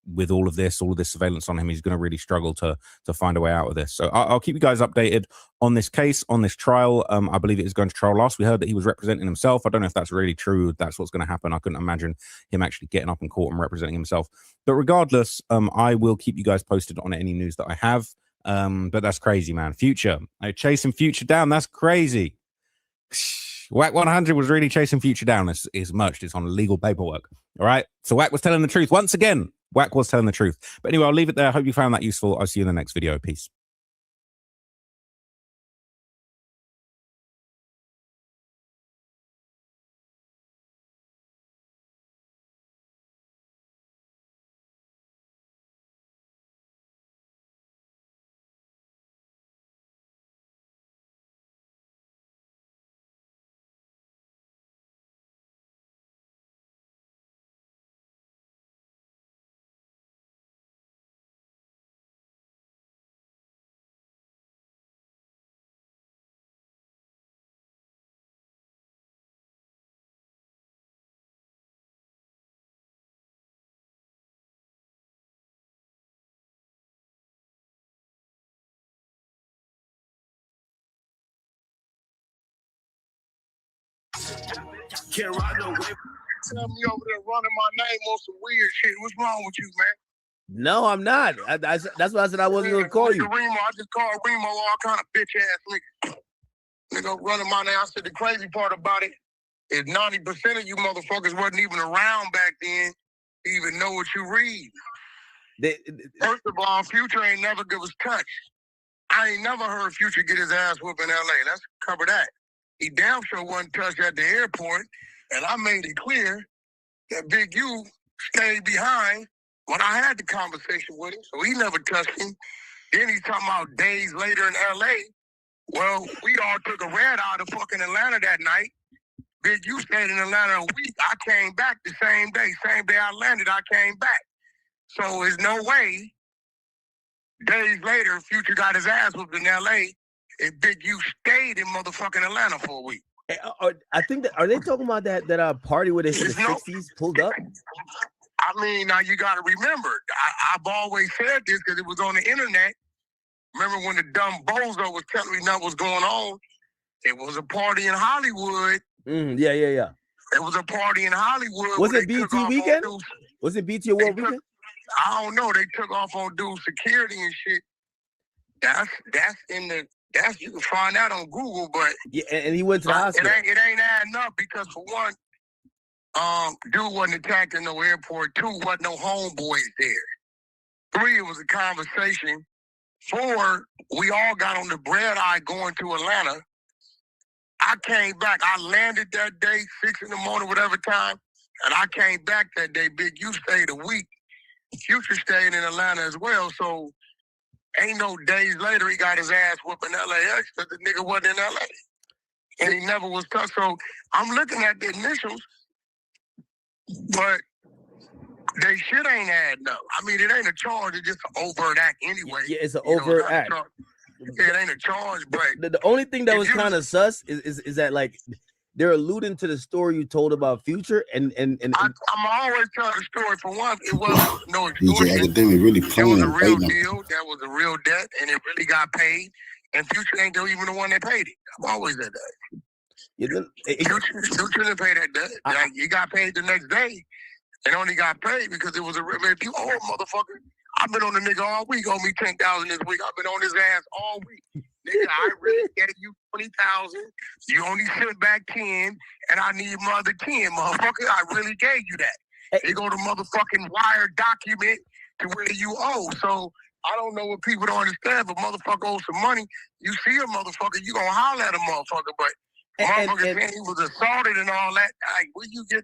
with all of this surveillance on him, he's going to really struggle to find a way out of this. So I'll keep you guys updated on this case, on this trial. I believe it is going to trial last. We heard that he was representing himself. I don't know if that's really true. That's what's going to happen. I couldn't imagine him actually getting up in court and representing himself. But regardless, I will keep you guys posted on any news that I have. But that's crazy, man. Future, chasing Future down. That's crazy. Wack 100 was really chasing Future down. It's merged. It's on legal paperwork. All right. So Wack was telling the truth once again. Wack was telling the truth. But anyway, I'll leave it there. I hope you found that useful. I'll see you in the next video. Peace. Can't ride no way. Tell me over there running my name on some weird shit. What's wrong with you, man? No, I'm not. That's why I said I wasn't going to call you. Remo, I just called Remo all kind of bitch-ass niggas. Nigga running my name. I said the crazy part about it is 90% of you motherfuckers wasn't even around back then to even know what you read. First of all, Future ain't never give us touch. I ain't never heard Future get his ass whooped in L.A. Let's cover that. He damn sure wasn't touched at the airport, and I made it clear that Big U stayed behind when I had the conversation with him, so he never touched him. Then he's talking about days later in L.A. Well, we all took a red out of fucking Atlanta that night. Big U stayed in Atlanta a week. I came back the same day. Same day I landed, I came back. So there's no way days later Future got his ass whooped in L.A. if Big U stayed in motherfucking Atlanta for a week. I think that, are they talking about that party where they said the 60s pulled up? I mean, now you got to remember, I've always said this because it was on the internet. Remember when the dumb bozo was telling me nothing was going on? It was a party in Hollywood. Yeah. It was a party in Hollywood. Was it BT weekend? Was it BT Award weekend? I don't know. They took off on dude security and shit. That's you can find that on Google, but yeah, and he went to the hospital. It ain't adding up because for one, dude wasn't attacked in no airport. 2, wasn't no homeboys there. 3, it was a conversation. 4, we all got on the bread eye going to Atlanta. I came back. I landed that day, 6 in the morning, whatever time, and I came back that day. Big U stayed a week. Future stayed in Atlanta as well, so ain't no days later he got his ass whooped in LAX because the nigga wasn't in LA. And he never was touched. So I'm looking at the initials, but they shit ain't adding up. I mean, it ain't a charge, it's just an overt act anyway. Yeah, it's an overt act. It ain't a charge, but the only thing that was kind of sus is that like they're alluding to the story you told about Future, and I'm always telling the story. For one, it wasn't no DJ extortion. Academic really playing. It was a real deal. That was a real debt, and it really got paid. And Future ain't even the one that paid it. I've always said that. Future didn't pay that debt. Like, he got paid the next day, and only got paid because it was a real. If you owe a motherfucker, I've been on the nigga all week. Owe me $10,000 this week. I've been on his ass all week. Nigga, I really gave you $20,000. You only sent back 10, and I need my other 10, motherfucker. I really gave you that. They go to motherfucking wire document to where you owe. So I don't know what people don't understand. If a motherfucker owes some money, you see a motherfucker, you gonna holler at a motherfucker. But motherfucker saying he was assaulted and all that, like, where you get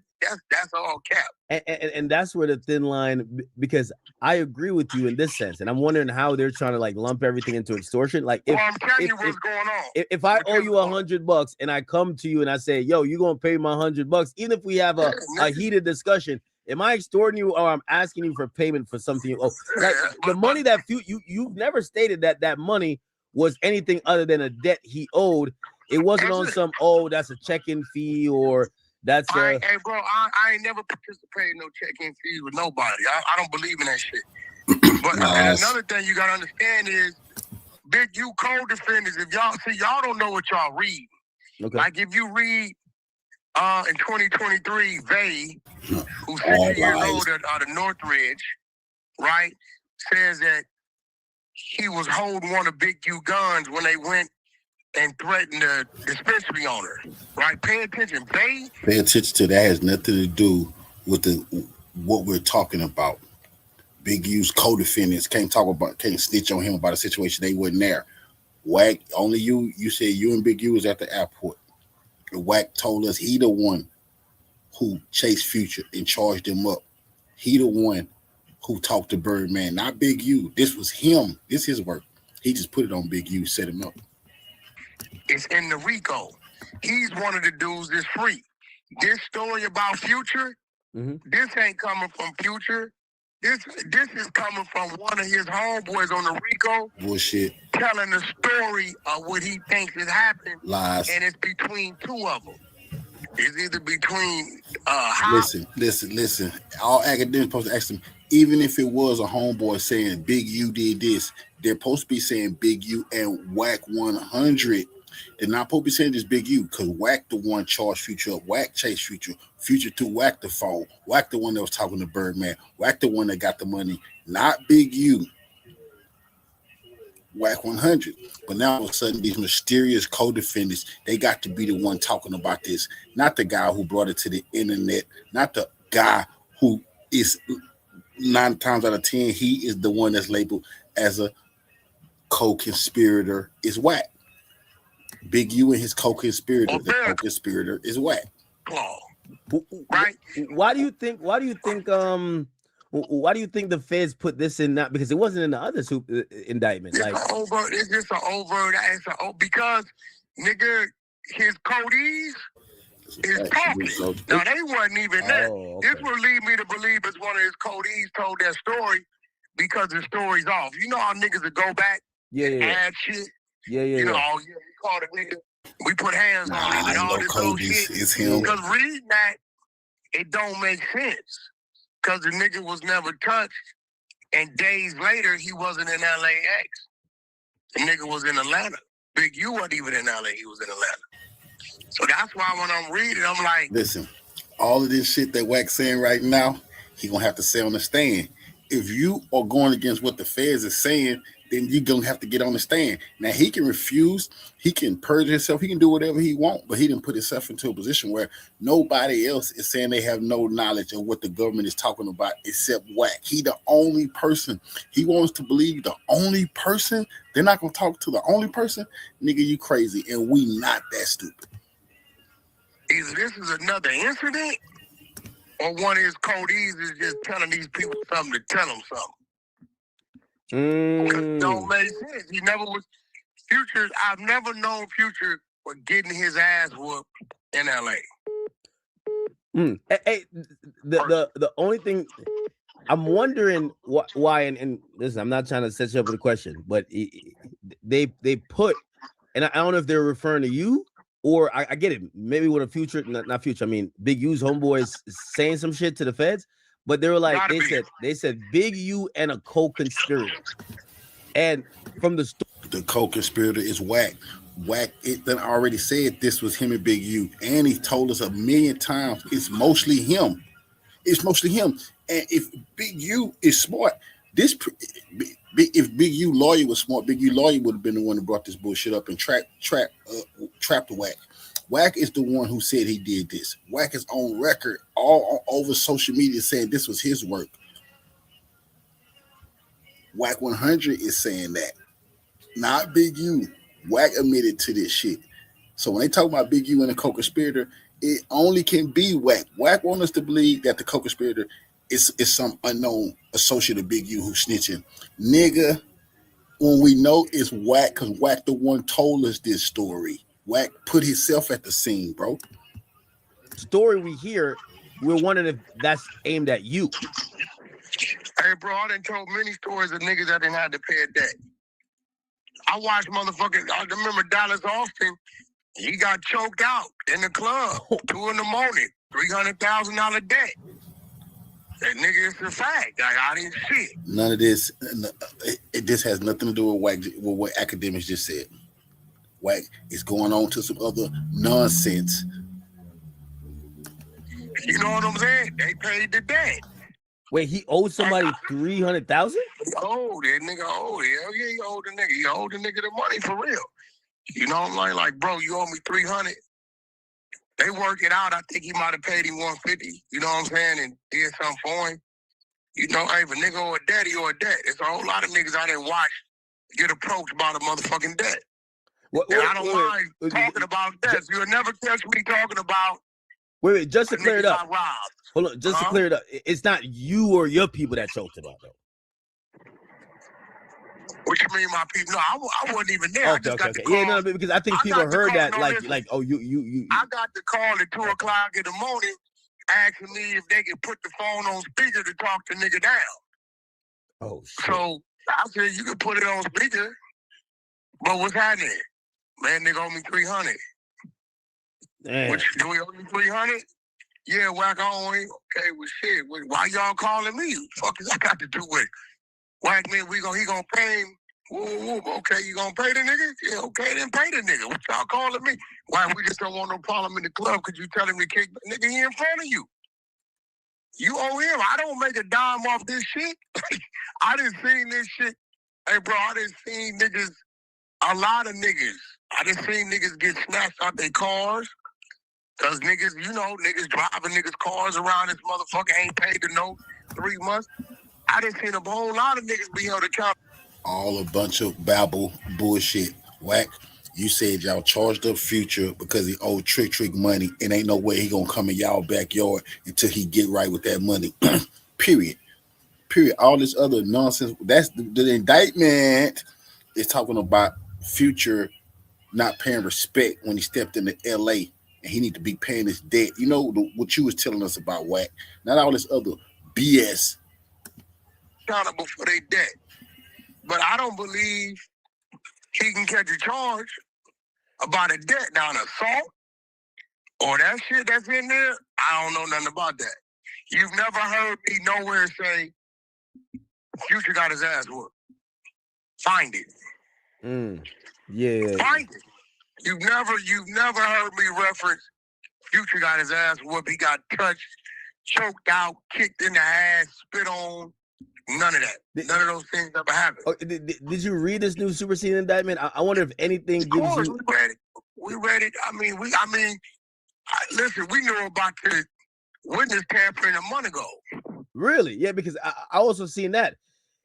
that's all cap. And that's where the thin line, because I agree with you in this sense, and I'm wondering how they're trying to like lump everything into extortion. Like, I'm telling you what's going on. If I owe you $100 and I come to you and I say, "Yo, you gonna pay my $100," even if we have a heated discussion, am I extorting you or I'm asking you for payment for something you owe? Like the money that you've never stated that money was anything other than a debt he owed. It wasn't on some, that's a check-in fee or that's hey, bro, I ain't never participated in no check-in fees with nobody. I don't believe in that shit. But another thing you gotta understand is Big U co-defendants, if y'all don't know what y'all read. Okay. Like if you read in 2023, Vay, who's 60 years old out of Northridge, right, says that he was holding one of Big U guns when they went and threatened the dispensary owner, right? Pay attention. Pay attention to that. Has nothing to do with what we're talking about. Big U's co-defendants can't snitch on him about a situation they wasn't there. Wack, only you said you and Big U was at the airport. Wack told us he the one who chased Future and charged him up. He the one who talked to Birdman, not Big U. This was him. This is his work. He just put it on Big U, set him up. It's in the RICO. He's one of the dudes that's free. This story about Future, this ain't coming from Future. This is coming from one of his homeboys on the RICO. Bullshit. Telling the story of what he thinks is happening. Lies. And it's between 2 of them. It's either between Listen. All academics supposed to ask them, even if it was a homeboy saying Big U did this, they're supposed to be saying Big U and Wack 100. They're not supposed to be saying this Big U because Wack the one charged Future up. Wack chased Future. Future to Wack the phone. Wack the one that was talking to Birdman. Wack the one that got the money. Not Big U. Wack 100. But now all of a sudden, these mysterious co-defendants, they got to be the one talking about this. Not the guy who brought it to the internet. Not the guy who is 9 times out of 10, he is the one that's labeled as a co-conspirator. Is Wack. Big U and his co-conspirator. The co-conspirator is Wack. Right? Why do you think the feds put this in? Not because it wasn't in the other indictment. It's just an overt answer. Because nigga, his codees is talking. Now they wasn't even there. Okay. This would lead me to believe it's one of his codees told that story because the story's off. You know how niggas would go back and add shit. You know, you call the nigga. We put hands on him and all this old shit. It's him. Because reading that, it don't make sense. because the nigga was never touched. And days later, he wasn't in LAX. The nigga was in Atlanta. Big U wasn't even in LA. He was in Atlanta. So that's why when I'm reading, I'm like, listen, all of this shit that Wack's saying right now, he gonna have to say on the stand. If you are going against what the feds is saying, then you're gonna have to get on the stand. Now he can refuse, he can purge himself, he can do whatever he wants, but he didn't put himself into a position where nobody else is saying they have no knowledge of what the government is talking about except Wack. He the only person. He wants to believe the only person. They're not gonna talk to the only person. Nigga, you crazy, and we not that stupid. either this is another incident, or one of his codees is just telling these people something to tell them something. Because it don't make sense. He never was Future. I've never known Future for getting his ass whooped in LA. Hey, the only thing I'm wondering why, and listen, I'm not trying to set you up with a question, but they put, and I don't know if they're referring to you. Or I get it, maybe with a Future, not Future. I mean, Big U's homeboys saying some shit to the feds, but they were like, they said Big U and a co-conspirator, and from the co-conspirator is Wack. Wack, it done already said this was him and Big U, and he told us a million times it's mostly him. It's mostly him. And if Big U is smart, if Big U lawyer was smart, Big U lawyer would have been the one who brought this bullshit up and trapped Wack. Wack is the one who said he did this. Wack is on record all over social media saying this was his work. Wack 100 is saying that, not Big U. Wack admitted to this shit. So when they talk about Big U and the co-conspirator, it only can be Wack. Wack wants us to believe that the co-conspirator is some unknown associate of Big U who's snitching. Nigga, when we know it's Wack, because Wack the one told us this story. Wack put himself at the scene, bro. Story we hear, we're wondering if that's aimed at you. Hey, bro, I done told many stories of niggas that didn't have to pay a debt. I watched motherfuckers, I remember Dallas Austin, he got choked out in the club, 2 in the morning, $300,000 debt. That nigga is a fact. Like, I didn't see it. None of this, this has nothing to do with Wack, with what academics just said. Wack is going on to some other nonsense. You know what I'm saying? They paid the debt. Wait, he owed somebody $300,000? Oh, that nigga owed. Hell yeah, he owed the nigga. He owed the nigga the money for real. You know, I'm like, bro, you owe me $300. They work it out. I think he might have paid him $150. You know what I'm saying? And did something for him. You know, hey, if a nigga owe a debt, he owe a debt. There's a whole lot of niggas I didn't watch get approached about a motherfucking debt. And I don't mind talking about debts. You'll never catch me talking about. Wait, just to clear it up. Hold on, just to clear it up. It's not you or your people that choked him out, though. What you mean, my people? No, I wasn't even there. Okay, I just got the call. Yeah, no, because I think people heard that, like, oh, you. I got the call at 2:00 in the morning, asking me if they could put the phone on speaker to talk the nigga down. Oh shit. So I said you can put it on speaker, but what's happening? Man, nigga owe me $300. Damn. Do we owe you $300? Yeah, Wack on him. Okay, well shit. Why y'all calling me? Fuck is I got to do with it? Wack man, he gonna pay him. Woo. Okay, you gonna pay the nigga? Yeah, okay, then pay the nigga. What y'all calling me? Why we just don't want no problem in the club? Could you tell him to kick? Nigga, he in front of you. You owe him. I don't make a dime off this shit. I done seen this shit. Hey, bro, I done seen niggas, a lot of niggas. I done seen niggas get snatched out their cars. Cause niggas, you know, niggas driving niggas' cars around this motherfucker ain't paid the note 3 months. I done seen a whole lot of niggas be held accountable. All a bunch of babble bullshit. Wack, you said y'all charged up Future because he owed Trick money, and ain't no way he gonna come in y'all backyard until he get right with that money. Period. All this other nonsense. That's the indictment is talking about Future not paying respect when he stepped into LA, and he need to be paying his debt. You know what you was telling us about Wack. Not all this other BS. Accountable for their debt. But I don't believe he can catch a charge about a debt down assault or that shit that's in there. I don't know nothing about that. You've never heard me nowhere say Future got his ass whooped. Find it. Yeah. Find it. You've never heard me reference Future got his ass whooped. He got touched, choked out, kicked in the ass, spit on. None of that. None of those things ever happened. Oh, did you read this new superseding indictment? I wonder if anything gives Of course, you. we read it. Listen, we knew about the witness tampering a month ago. Really? Yeah, because I also seen that.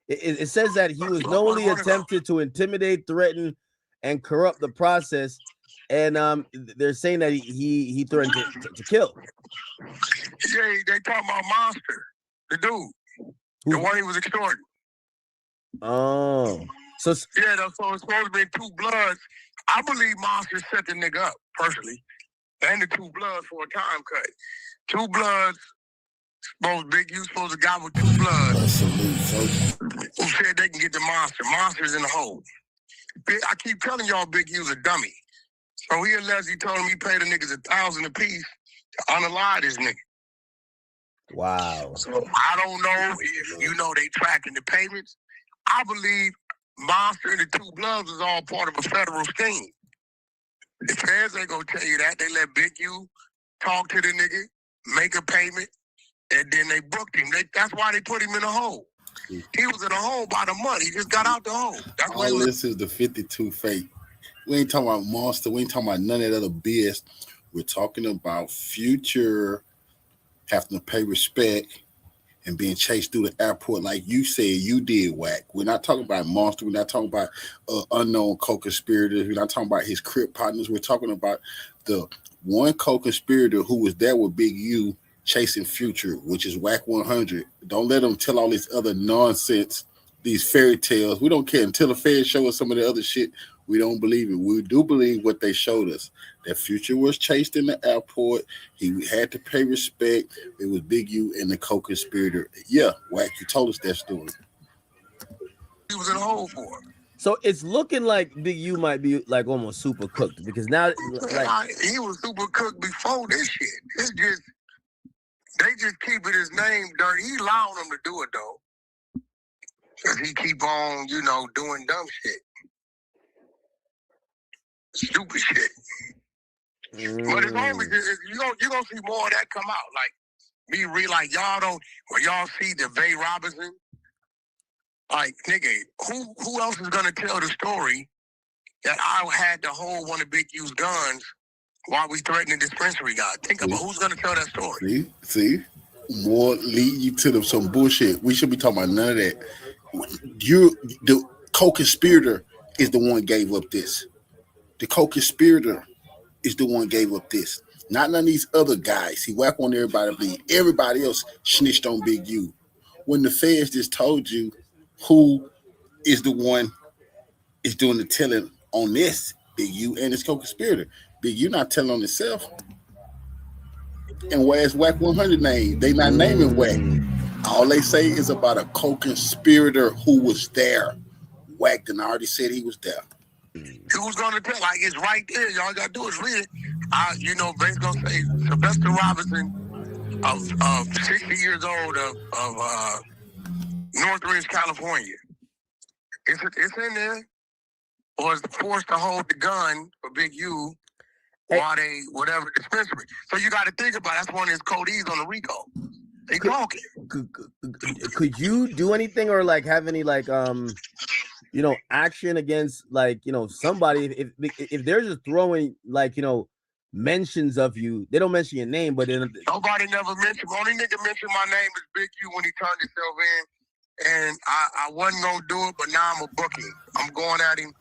It says that he was knowingly attempted to intimidate, threaten, and corrupt the process, and they're saying that he threatened to kill. Yeah, they talking about Monster, the dude, the one he was extorting. Oh, so yeah, so it's supposed to be 2 Bloods. I believe Monster set the nigga up personally, and the 2 Bloods for a time cut. 2 Bloods. Big U supposed to got with 2 Bloods. Who said they can get the Monster? Monster's in the hole. I keep telling y'all Big U's a dummy. So he allegedly told him he paid the niggas $1,000 apiece to unalive this nigga. Wow. So I don't know if they tracking the payments. I believe Monster and the 2 Bloods is all part of a federal scheme. The feds ain't gonna tell you that. They let Big U talk to the nigga, make a payment, and then they booked him. That's why they put him in a hole. He was in a hole by the month. He just got out the hole. That's why this is the 52 fake. We ain't talking about Monster. We ain't talking about none of that other BS. We're talking about Future having to pay respect and being chased through the airport like you said you did, Wack. We're not talking about Monster. We're not talking about unknown co-conspirators. We're not talking about his crip partners. We're talking about the one co-conspirator who was there with Big U chasing Future, which is Wack 100. Don't let them tell all this other nonsense, these fairy tales. We don't care until the feds show us some of the other shit. We don't believe it. We do believe what they showed us. That Future was chased in the airport. He had to pay respect. It was Big U and the co-conspirator. Yeah, Wack, you told us that story. He was in a hole for him. So it's looking like Big U might be like almost super cooked because now he was super cooked before this shit. It's just they just keeping his name dirty. He allowing them to do it though, because he keep on, doing dumb shit, stupid shit. But it's only you gonna see more of that come out. Like y'all see the Vay Robinson. Like nigga, who else is gonna tell the story that I had to hold one of Big U's guns while we threatened the dispensary guy? Think about who's gonna tell that story. See, more lead you to some bullshit. We should be talking about none of that. The co-conspirator is the one gave up this. The co-conspirator is the one gave up this. Not none of these other guys. He whacked on everybody. Bleed. Everybody else snitched on Big U. When the feds just told you who is the one is doing the telling on this, Big U and his co-conspirator. Big U not telling on himself. And where's Wack 100 name? They not naming Wack. All they say is about a co-conspirator who was there. Wack done already said he was there. Who's gonna tell? Like it's right there. Y'all gotta do is read it. Bates gonna say Sylvester Robinson of 60 years old of Northridge, California. It's in there. Was forced to hold the gun for Big U while they whatever dispensary. So you got to think about it. That's one of his codees on the RICO. They talking. Could you do anything or like have any like action against like somebody if they're just throwing like mentions of you? They don't mention your name, but then nobody never mentioned. Only nigga mentioned my name is Big U when he turned himself in, and I wasn't gonna do it, but now I'm a bookie. I'm going at him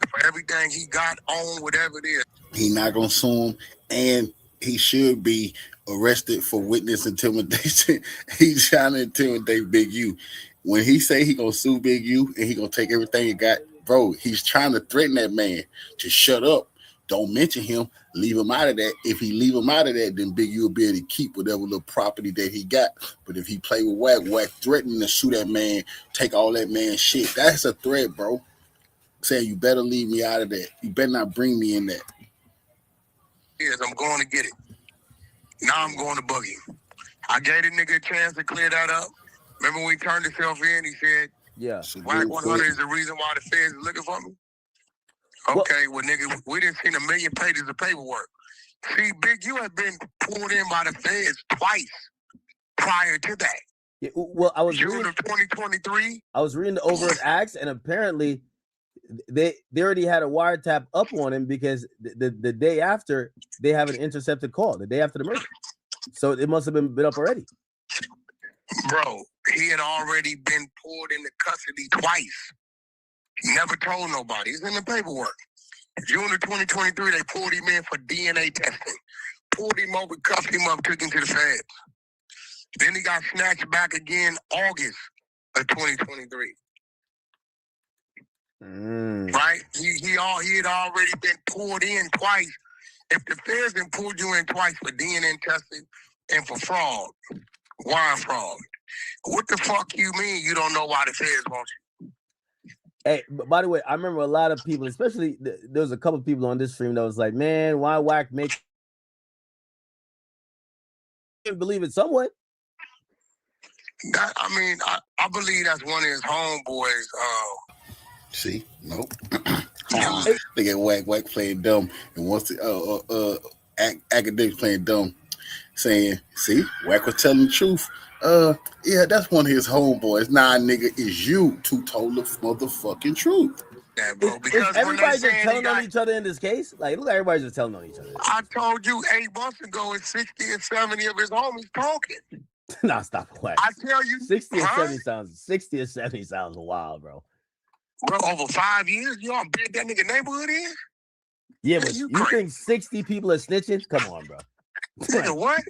for everything he got on, whatever it is. He not gonna sue him, and he should be arrested for witness intimidation. He's trying to intimidate Big U. When he say he gonna sue Big U and he gonna take everything he got, bro, he's trying to threaten that man to shut up. Don't mention him. Leave him out of that. If he leave him out of that, then Big U will be able to keep whatever little property that he got. But if he play with Wack threatening to sue that man, take all that man's shit, that's a threat, bro. Saying you better leave me out of that. You better not bring me in that. Yes, I'm going to get it. Now I'm going to boogie. I gave the nigga a chance to clear that up. Remember when he turned himself in, he said, yeah, Wack 100 is the reason why the feds is looking for me? Okay, well, nigga, we didn't see a million pages of paperwork. See, Big U had been pulled in by the feds twice prior to that. Yeah, well, I was June of 2023. I was reading the overt acts, and apparently they already had a wiretap up on him because the day after they have an intercepted call, the day after the murder. So it must have been up already. Bro, he had already been pulled into custody twice. He never told nobody. It's in the paperwork. June of 2023, they pulled him in for DNA testing. Pulled him over, cuffed him up, took him to the feds. Then he got snatched back again August of 2023. Right? He had already been pulled in twice. If the feds didn't pull you in twice for DNA testing and for fraud, wire fraud, what the fuck you mean you don't know why the feds want you? Hey, but by the way, I remember a lot of people, especially there was a couple of people on this stream that was like, man, why Wack make you believe it somewhat? I mean, I believe that's one of his homeboys. See, nope. They get Wack playing dumb, and once the academics playing dumb, saying, "See, Wack was telling the truth." Yeah, that's one of his homeboys. Nah, nigga, is you who told the motherfucking truth. Yeah, bro. Is everybody just telling on each other in this case? Like, look, everybody's just telling on each other. I told you 8 months ago, it's 60 and 70 of his homies talking. Nah, stop Wack. I tell you, 60 or 70 sounds wild, bro. Bro, over 5 years, you know how big that nigga neighborhood is? Yeah, but you think 60 people are snitching? Come on, bro. Nigga, what?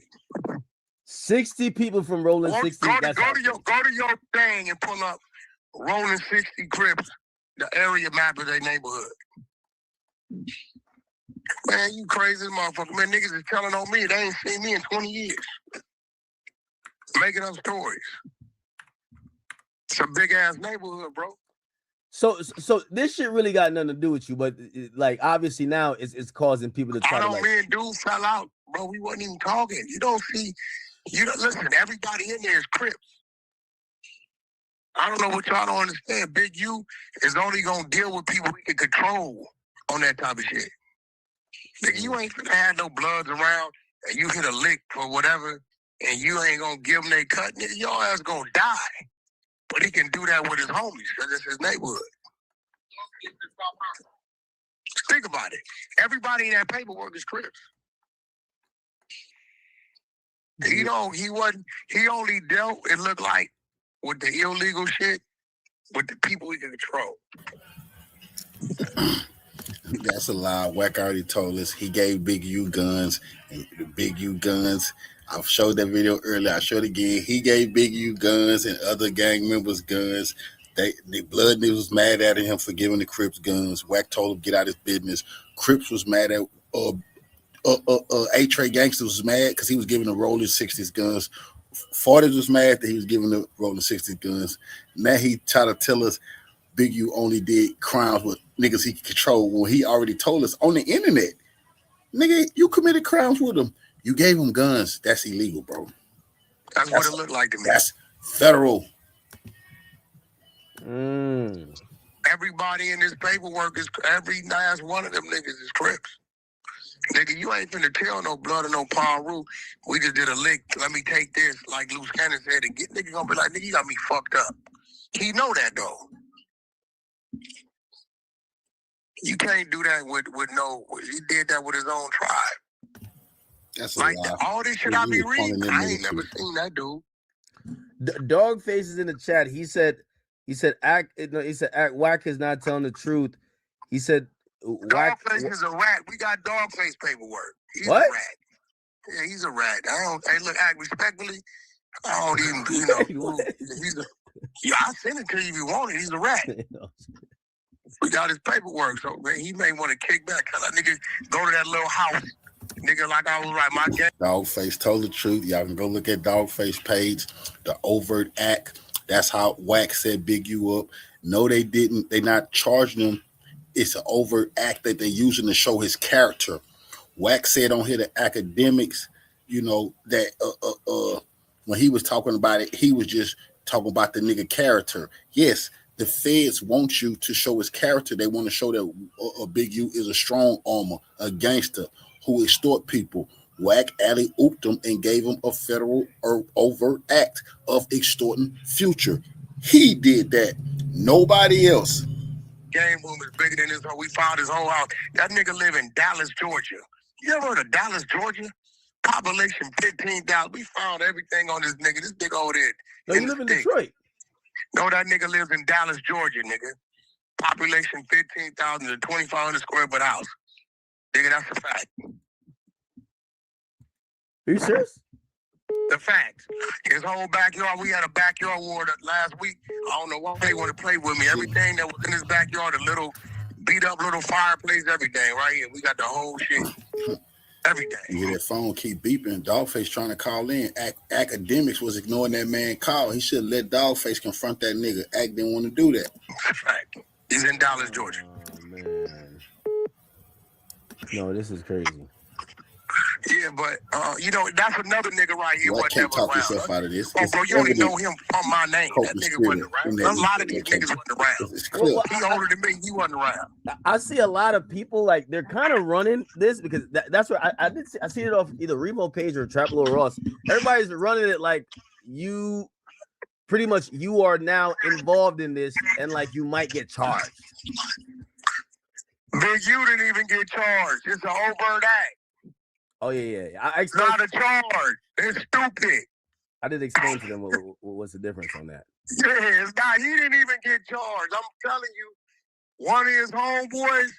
60 people from Rolling 60. Go to your thing and pull up Rolling 60 Crips, the area map of their neighborhood. Man, you crazy motherfucker. Man, niggas is telling on me. They ain't seen me in 20 years. Making up stories. It's a big ass neighborhood, bro. So this shit really got nothing to do with you, but like obviously now it's causing people to try to like. Me and dude fell out, bro. We wasn't even talking. You don't listen. Everybody in there is Crips. I don't know what y'all don't understand. Big U is only gonna deal with people we can control on that type of shit. Nigga, you ain't gonna have no bloods around and you hit a lick or whatever, and you ain't gonna give them their cut. Nigga, your ass gonna die. But he can do that with his homies because it's his neighborhood. Think about it. Everybody in that paperwork is Crips. He only dealt, it looked like, with the illegal shit with the people he can control. That's a lie. Wack already told us he gave Big U guns, and the Big U guns. I've showed that video earlier. I showed it again. He gave Big U guns and other gang members guns. The Blood Niggas was mad at him for giving the Crips guns. Wack told him get out of his business. Crips was mad at A-Trey Gangster was mad because he was giving the Rolling 60s guns. 40s was mad that he was giving the Rolling 60s guns. Now he tried to tell us Big U only did crimes with niggas he could control when he already told us on the internet. Nigga, you committed crimes with him. You gave him guns. That's illegal, bro. That's what it looked like to me. That's federal. Everybody in this paperwork is, every last one of them niggas is Crips. Nigga, you ain't finna tell no blood or no Paul Rue. We just did a lick. Let me take this, like Loose Cannon said, and get nigga gonna be like, nigga, you got me fucked up. He know that though. You can't do that with no. He did that with his own tribe. That's like all this shit I be reading. I ain't never seen that dude. Dogface is in the chat. He said, Wack is not telling the truth. He said, Dogface is a rat. We got Dogface paperwork. He's what? A rat. Yeah, he's a rat. Hey, look, act respectfully. I don't even, yeah, I'll send it to you if you want it. He's a rat. We got his paperwork, so man, he may want to kick back. Cause that nigga go to that little house, nigga, like I was right. My gang. Dogface told the truth. Y'all can go look at Dogface page, the overt act. That's how Wack set Big U up. No, they didn't. They not charging him. It's an overt act that they're using to show his character. Wack said on here the academics, that when he was talking about it, he was just talking about the nigga character. Yes, the feds want you to show his character. They want to show that a Big U is a strong armor, a gangster who extort people. Wack alley ooped him and gave him a federal overt act of extorting Future. He did that. Nobody else. Game room is bigger than this. We found his whole house. That nigga live in Dallas, Georgia. You ever heard of Dallas, Georgia? Population 15,000. We found everything on this nigga. This big old head. No, you live in Detroit. No, that nigga lives in Dallas, Georgia, nigga. Population 15,000 to 2,500 square foot house. Nigga, that's a fact. Are you serious? The fact. His whole backyard, we had a backyard war last week. I don't know why they want to play with me. Everything that was in his backyard, a little beat up little fireplace, everything right here. We got the whole shit. Everything. You hear that phone keep beeping. Dogface trying to call in. Academics was ignoring that man call. He should have let Dogface confront that nigga. Act didn't want to do that. Fact. He's in Dallas, Georgia. Oh, man. No, this is crazy. Yeah, but you know, that's another nigga right here. Well, I can't talk around. yourself out of this. Oh, bro, you only know him from my name. That nigga wasn't around. A lot of these niggas wasn't around. He older than me. He wasn't around. I see a lot of people like they're kind of running this because that's what I see it off either Remo Page or Traplo Ross. Everybody's running it like you pretty much you are now involved in this and like you might get charged. Big U didn't even get charged. It's an overt act. Oh yeah. It's not a charge. It's stupid. I did explain to them what's the difference on that. Yeah, it's not. He didn't even get charged. I'm telling you, one of his homeboys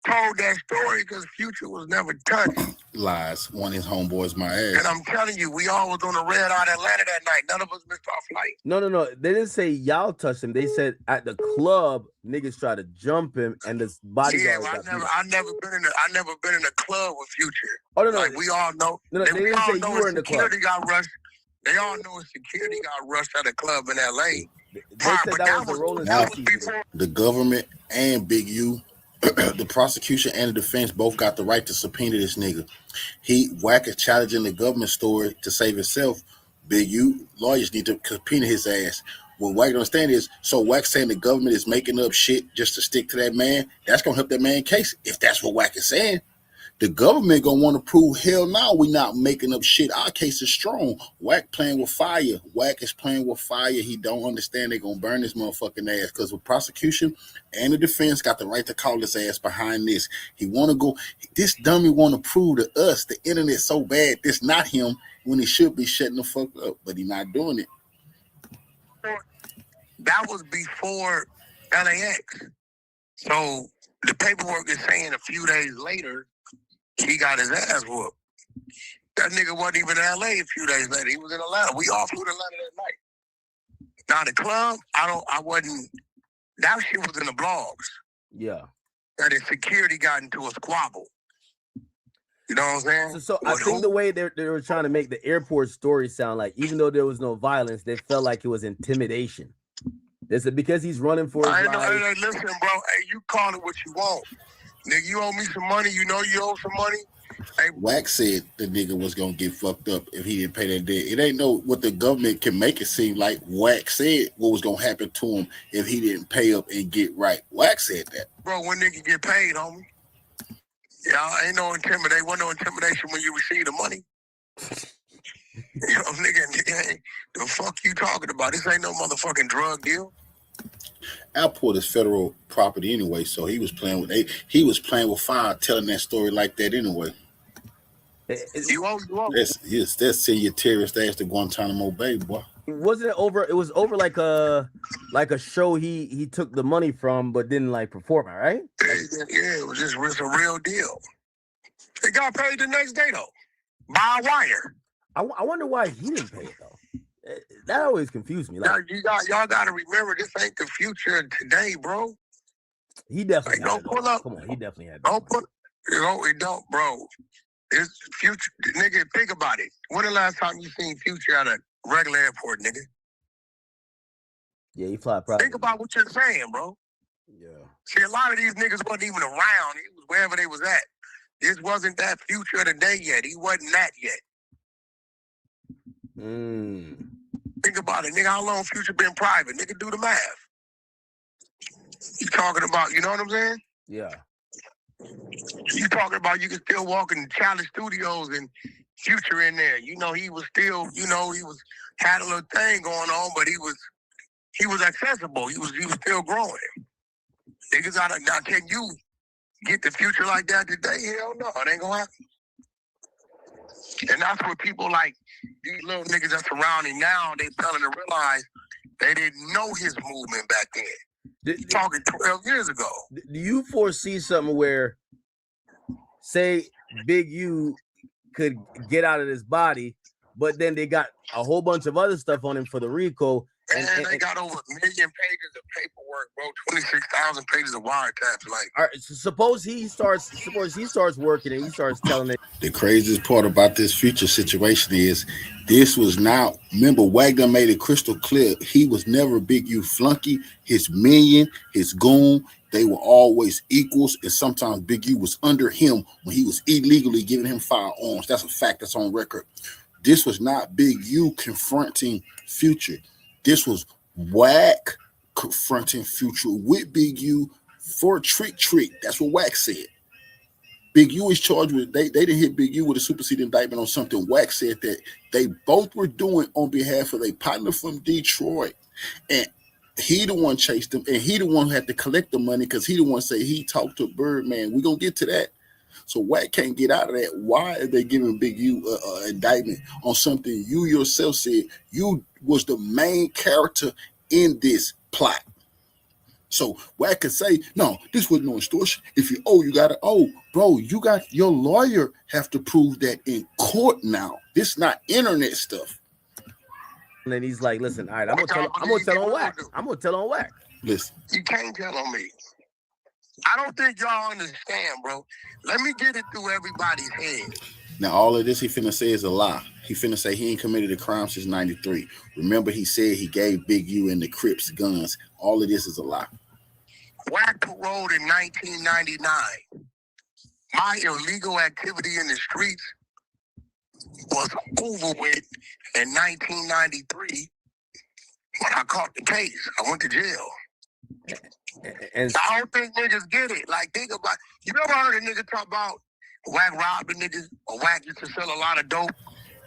told that story because Future was never touched. Lies. One of his homeboys, my ass. And I'm telling you, we all was on the red eye Atlanta that night. None of us missed our flight. No. They didn't say y'all touched him. They said at the club, niggas tried to jump him and this bodyguard. Yeah, I never been in a club with Future. Oh no, like we all know. No, they didn't say you were in the club. Security got rushed. They all know security got rushed at a club in LA. They said that was the Rolling Stones. The government and Big U, the prosecution and the defense both got the right to subpoena this nigga. Wack is challenging the government story to save himself. Big U lawyers need to subpoena his ass. What Wack don't understand is, so Wack saying the government is making up shit just to stick to that man, that's gonna help that man case. If that's what Wack is saying, the government gonna want to prove hell no, we not making up shit. Our case is strong. Wack playing with fire. Wack is playing with fire. He don't understand they gonna burn this motherfucking ass because the prosecution and the defense got the right to call his ass behind this. He want to go. This dummy want to prove to us the internet so bad this not him when he should be shutting the fuck up, but he not doing it. That was before LAX. So the paperwork is saying a few days later he got his ass whooped. That nigga wasn't even in LA a few days later. He was in Atlanta. We all flew to Atlanta that night. Now the club, I wasn't. That shit was in the blogs. Yeah. That his security got into a squabble. You know what I'm saying? So I think the way they were trying to make the airport story sound like, even though there was no violence, they felt like it was intimidation. They said because he's running for his life. Listen, bro. Hey, you call it what you want. Nigga, you owe me some money. You know you owe some money. Hey, Wack said the nigga was gonna get fucked up if he didn't pay that debt. It ain't no what the government can make it seem like. Wack said what was gonna happen to him if he didn't pay up and get right. Wack said that. Bro, when nigga get paid, homie. Yeah, ain't no intimidation. Wasn't no intimidation when you receive the money. You know, nigga, the fuck you talking about? This ain't no motherfucking drug deal. Airport is federal property anyway, so he was playing with fire, telling that story like that anyway. You owe. That's send your terrorist ass to Guantanamo Bay, boy. Wasn't it over? It was over like a show he took the money from, but didn't like perform it, right? Yeah, it was just a real deal. They got paid the next day though, by wire. I wonder why he didn't pay it though. That always confused me. Like, y'all got to remember, this ain't the future today, bro. He definitely don't pull up. Come on, he definitely had. Don't put. It don't, bro. It's future, nigga. Think about it. When the last time you seen Future at a regular airport, nigga? Yeah, he fly private. Think about what you're saying, bro. Yeah. See, a lot of these niggas wasn't even around. He was wherever they was at. This wasn't that Future of the day yet. He wasn't that yet. Think about it, nigga. How long Future been private? Nigga, do the math. You talking about, you know what I'm saying? Yeah. You talking about you can still walk in Challenge Studios and Future in there. You know, he was still, you know, had a little thing going on, but he was accessible. He was still growing. Niggas out of now, can you get the Future like that today? Hell no, it ain't gonna happen. And that's what people like these little niggas that's around him now, they failing to realize they didn't know his movement back then. Talking 12 years ago. Do you foresee something where, say, Big U could get out of this body, but then they got a whole bunch of other stuff on him for the RICO? And they got over 1 million pages of paperwork, bro. 26,000 pages of wiretaps. Like, all right, so suppose he starts working and he starts telling it. The craziest part about this Future situation is this was now, remember, Wagner made it crystal clear he was never Big U flunky. His minion, his goon, they were always equals, and sometimes Big U was under him when he was illegally giving him firearms. That's a fact that's on record. This was not Big U confronting Future. This was Wack confronting Future with Big U for a trick. That's what Wack said. Big U is charged with, they didn't hit Big U with a superseded indictment on something Wack said that they both were doing on behalf of their partner from Detroit. And he the one chased them, and he the one who had to collect the money because he the one say he talked to Birdman. We're going to get to that. So Wack can't get out of that. Why are they giving Big U an indictment on something you yourself said you was the main character in this plot? So Wack could say, no, this was no extortion. If you owe, you got to owe. Bro, you got your lawyer have to prove that in court now. This not internet stuff. And then he's like, listen, all right, I'm gonna tell on Wack. I'm gonna tell on Wack. Listen. You can't tell on me. I don't think y'all understand, bro. Let me get it through everybody's head. Now, all of this he finna say is a lie. He finna say he ain't committed a crime since 93. Remember, he said he gave Big U and the Crips guns. All of this is a lie. Wack paroled in 1999. My illegal activity in the streets was over with in 1993 when I caught the case. I went to jail. And I don't think niggas get it. Like, think about, you ever heard a nigga talk about Wack robbed the niggas or Wack used to sell a lot of dope?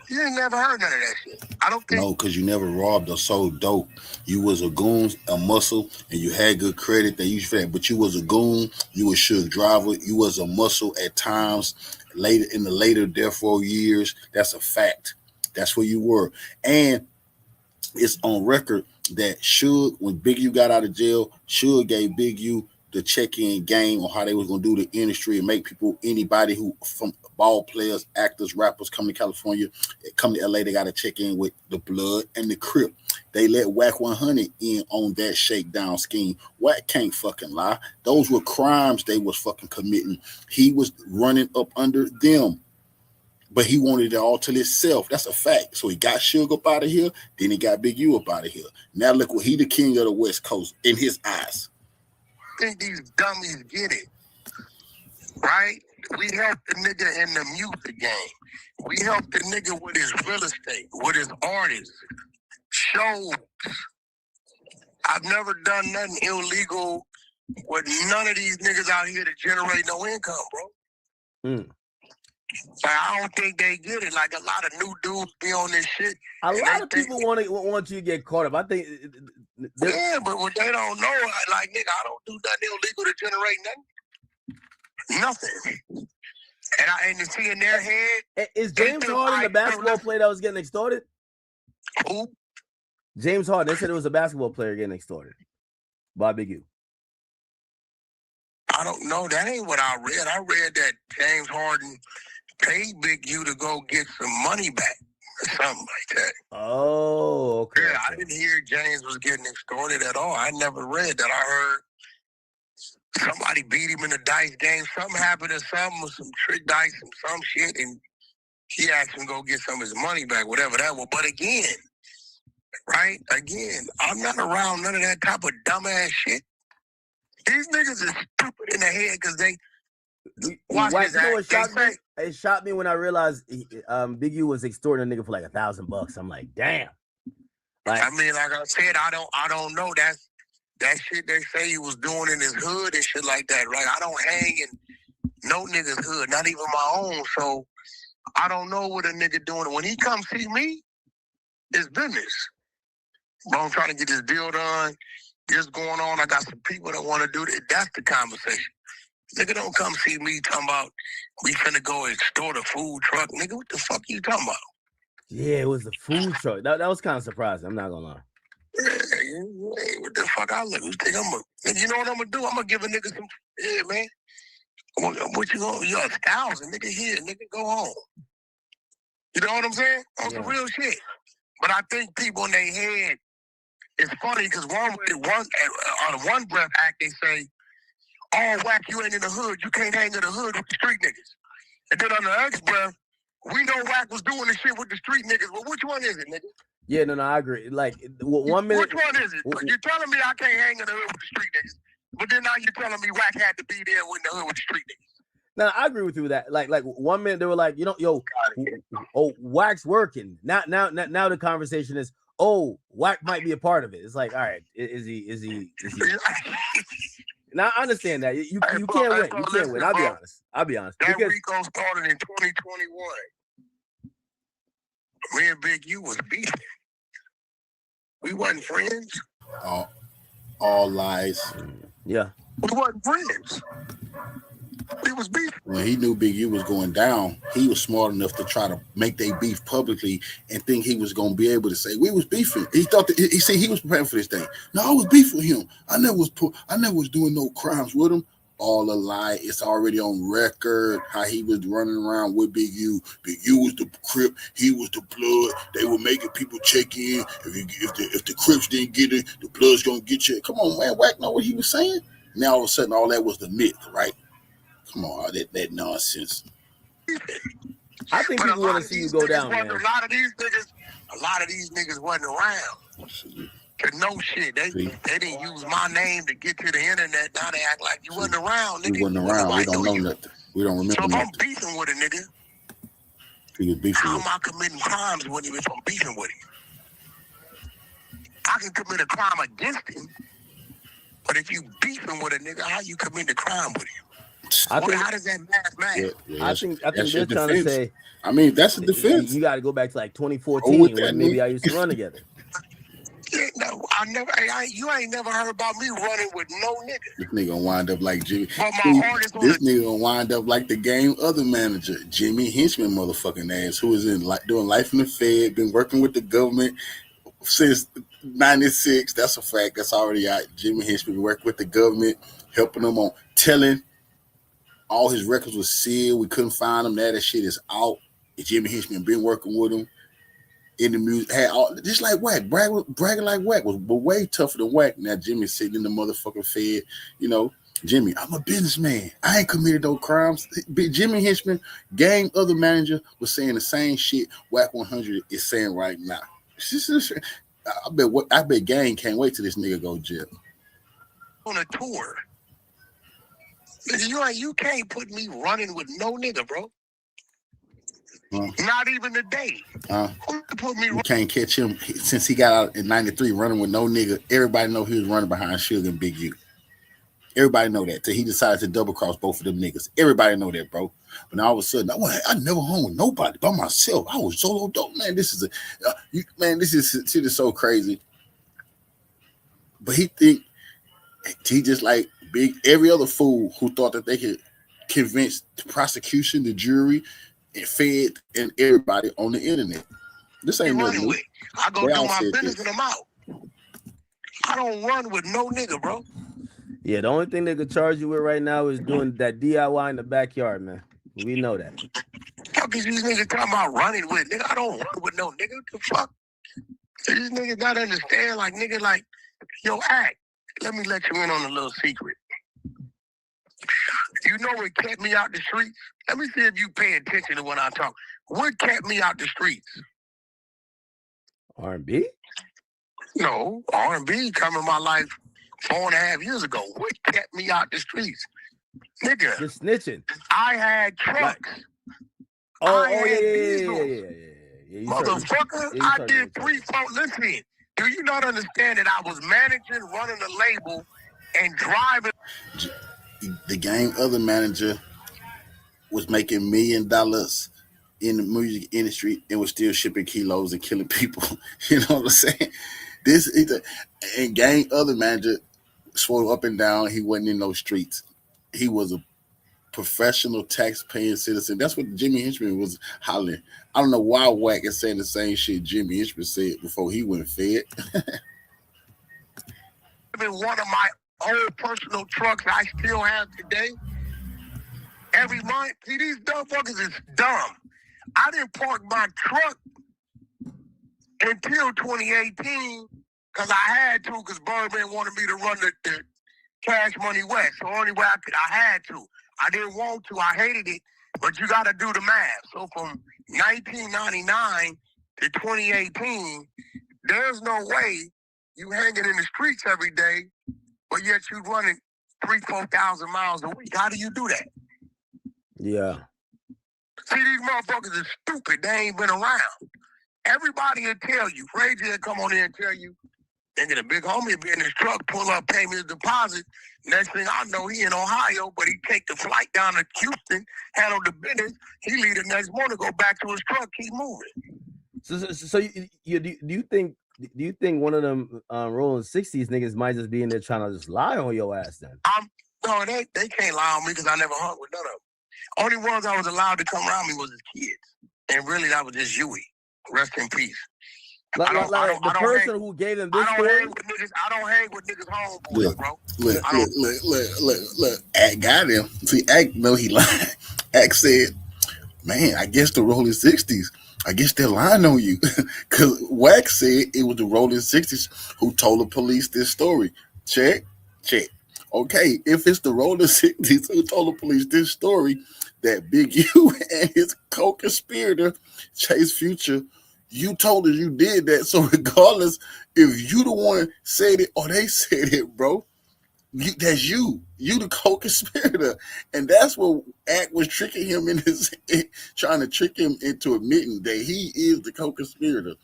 You ain't never heard none of that shit. I don't think. No, because you never robbed or sold dope. You was a goon, a muscle, and you had good credit. They used for that. But you was a goon. You was Suge Driver. You was a muscle at times. Later in the later therefore years, that's a fact. That's where you were. And it's on record that Suge, when Big U got out of jail, Suge gave Big U the check-in game on how they was going to do the industry and make people, anybody who from ball players, actors, rappers come to California, come to LA, they got to check in with the Blood and the Crip. They let Wack 100 in on that shakedown scheme. Wack can't fucking lie. Those were crimes they was fucking committing. He was running up under them, but he wanted it all to himself. That's a fact. So he got Suge up out of here, then he got Big U up out of here. Now look what he the king of the West Coast in his eyes. I think these dummies get it, right? We helped the nigga in the music game. We helped the nigga with his real estate, with his artists, shows. I've never done nothing illegal with none of these niggas out here to generate no income, bro. Like, I don't think they get it. Like, a lot of new dudes be on this shit. A lot of people want you to get caught up. I think. Yeah, but what they don't know, like, nigga, I don't do nothing illegal to generate nothing. And to see in their head. Is James Harden the basketball player that was getting extorted? Who? James Harden. They said it was a basketball player getting extorted by Big U. I don't know. That ain't what I read. I read that James Harden paid Big U to go get some money back or something like that. Oh, okay. Yeah, I didn't hear James was getting extorted at all. I never read that. I heard somebody beat him in a dice game. Something happened to some trick dice and some shit, and he asked him to go get some of his money back, whatever that was. But again, right? Again, I'm not around none of that type of dumbass shit. These niggas are stupid in the head because they watch this. it shocked me when I realized Big U was extorting a nigga for like $1,000. I'm like, damn. Like I said, I don't know. That shit they say he was doing in his hood and shit like that, right? I don't hang in no nigga's hood, not even my own. So I don't know what a nigga doing. When he come see me, it's business. But I'm trying to get this deal done. This going on. I got some people that want to do that. That's the conversation. Nigga don't come see me talking about we finna go extort a food truck. Nigga, what the fuck you talking about? Yeah, it was the food truck. That was kind of surprising. I'm not gonna lie. Hey, what the fuck I look? You know what I'm gonna do? I'm gonna give a nigga some. Yeah, man. What you gonna? You're 1,000, nigga. Here, nigga, go home. You know what I'm saying? On some real shit. But I think people in their head, it's funny because on the One Breath Act they say, "Oh, Wack, you ain't in the hood. You can't hang in the hood with the street niggas." And then on the X Breath, we know Wack was doing the shit with the street niggas. But which one is it, nigga? Yeah, no, I agree. Like 1 minute. Which one is it? You're telling me I can't hang in the hood with the street niggas, but then now you're telling me Wack had to be there in the hood with the street niggas. No, I agree with you with that. Like 1 minute they were like, Wack's working. Now the conversation is, Wack might be a part of it. It's like, all right, is he? Now I understand that you can't win. You can't win. I'll be honest. That Rico started in 2021. Me and Big U was beefing. We wasn't friends. All lies. Yeah. We wasn't friends. We was beefing. When he knew Big U was going down, he was smart enough to try to make their beef publicly and think he was going to be able to say, we was beefing. He thought that he was preparing for this thing. No, I was beefing with him. I never was doing no crimes with him. All a lie. It's already on record how he was running around with Big U. Big U was the Crip. He was the Blood. They were making people check in. If the Crips didn't get it, the Blood's gonna get you. Come on, man. Wack know what he was saying. Now all of a sudden, all that was the myth, right? Come on, that nonsense. I think people want to see you go down, man. A lot of these niggas wasn't around. No shit. They didn't use my name to get to the internet. Now they act like you wasn't around, nigga. We wasn't around. We don't know nothing. We don't remember nothing. So if I'm beefing with a nigga, he was beefing how with am I committing crimes with him if I'm beefing with him? I can commit a crime against him, but if you beefing with a nigga, how you commit a crime with him? How does that matter? I think they're trying to say. I mean, that's a defense. You got to go back to like 2014 when maybe I used to run together. No, you ain't never heard about me running with no nigga. This nigga gonna wind up like Jimmy. But my heart is on this nigga gonna wind up like the game other manager, Jimmy Henchman motherfucking ass, who is doing life in the Fed, been working with the government since 96. That's a fact. That's already out. Jimmy Henchman worked with the government, helping them on telling. All his records was sealed. We couldn't find him. Now that shit is out. Jimmy Henchman been working with him. In the music, had all just like Wack, bragging like Wack was way tougher than Wack. Now Jimmy's sitting in the motherfucking Fed, Jimmy, I'm a businessman. I ain't committed no crimes. Jimmy Henchman, gang other manager, was saying the same shit Wack 100 is saying right now. I bet gang can't wait till this nigga go to jail. On a tour, you can't put me running with no nigga, bro. Not even a day. You can't catch him since he got out in 93 running with no nigga. Everybody know he was running behind Suge and Big U. Everybody know that till he decided to double cross both of them niggas. Everybody know that, bro. But now all of a sudden, I never hung with nobody by myself. I was solo dope, man. This is shit is so crazy. But he just like every other fool who thought that they could convince the prosecution, the jury, and Fed and everybody on the internet. This ain't nothing new. I go do my business and I'm out. I don't run with no nigga, bro. Yeah, the only thing they could charge you with right now is doing that DIY in the backyard, man. We know that. How can these niggas talking about running with? Nigga, I don't run with no nigga. What the fuck? These niggas gotta understand, like, nigga, like, yo, act. Let me let you in on a little secret. You know what kept me out the streets? Let me see if you pay attention to when I talk. What kept me out the streets? R&B? No, R&B come in my life 4.5 years ago. What kept me out the streets? Nigga. You're snitching. I had trucks. Motherfucker, I did 3, 4. Listen, do you not understand that I was managing, running the label, and driving? The Gang other manager was making $1 million in the music industry and was still shipping kilos and killing people. You know what I'm saying? This is and Gang other manager swore up and down he wasn't in those streets. He was a professional tax-paying citizen. That's what Jimmy Henchman was hollering. I don't know why Wack is saying the same shit Jimmy Henchman said before he went fed. In one of my old personal trucks I still have today. Every month, see, these motherfuckers is dumb. I didn't park my truck until 2018 because I had to, because Birdman wanted me to run the Cash Money West. So only way I had to. I didn't want to. I hated it, but you got to do the math. So from 1999 to 2018, there's no way you hanging in the streets every day, but yet you running 3,000-4,000 miles a week. How do you do that? Yeah. See, these motherfuckers are stupid. They ain't been around. Everybody will tell you. Crazy will come on here and tell you, nigga, the big homie will be in his truck, pull up, pay me the deposit. Next thing I know, he in Ohio, but he take the flight down to Houston, handle the business. He leave the next morning, go back to his truck, keep moving. So do you think one of them rolling 60s niggas might just be in there trying to just lie on your ass then? No, they can't lie on me because I never hung with none of them. Only ones I was allowed to come around me was his kids. And really, that was just Huey. Rest in peace. The person who gave them this story. I don't hang with niggas homeboys, bro. Look. Ack got him. See, Ack know he lied. Ack said, man, I guess the Rolling 60s. I guess they're lying on you. Because Wack said it was the Rolling 60s who told the police this story. Check. Okay, if it's the Rolling 60s who told the police this story, that Big U and his co-conspirator, Chase Future, you told us you did that. So regardless if you the one said it or they said it, bro, that's you. You the co-conspirator. And that's what Ack was tricking him trying to trick him into admitting that he is the co-conspirator.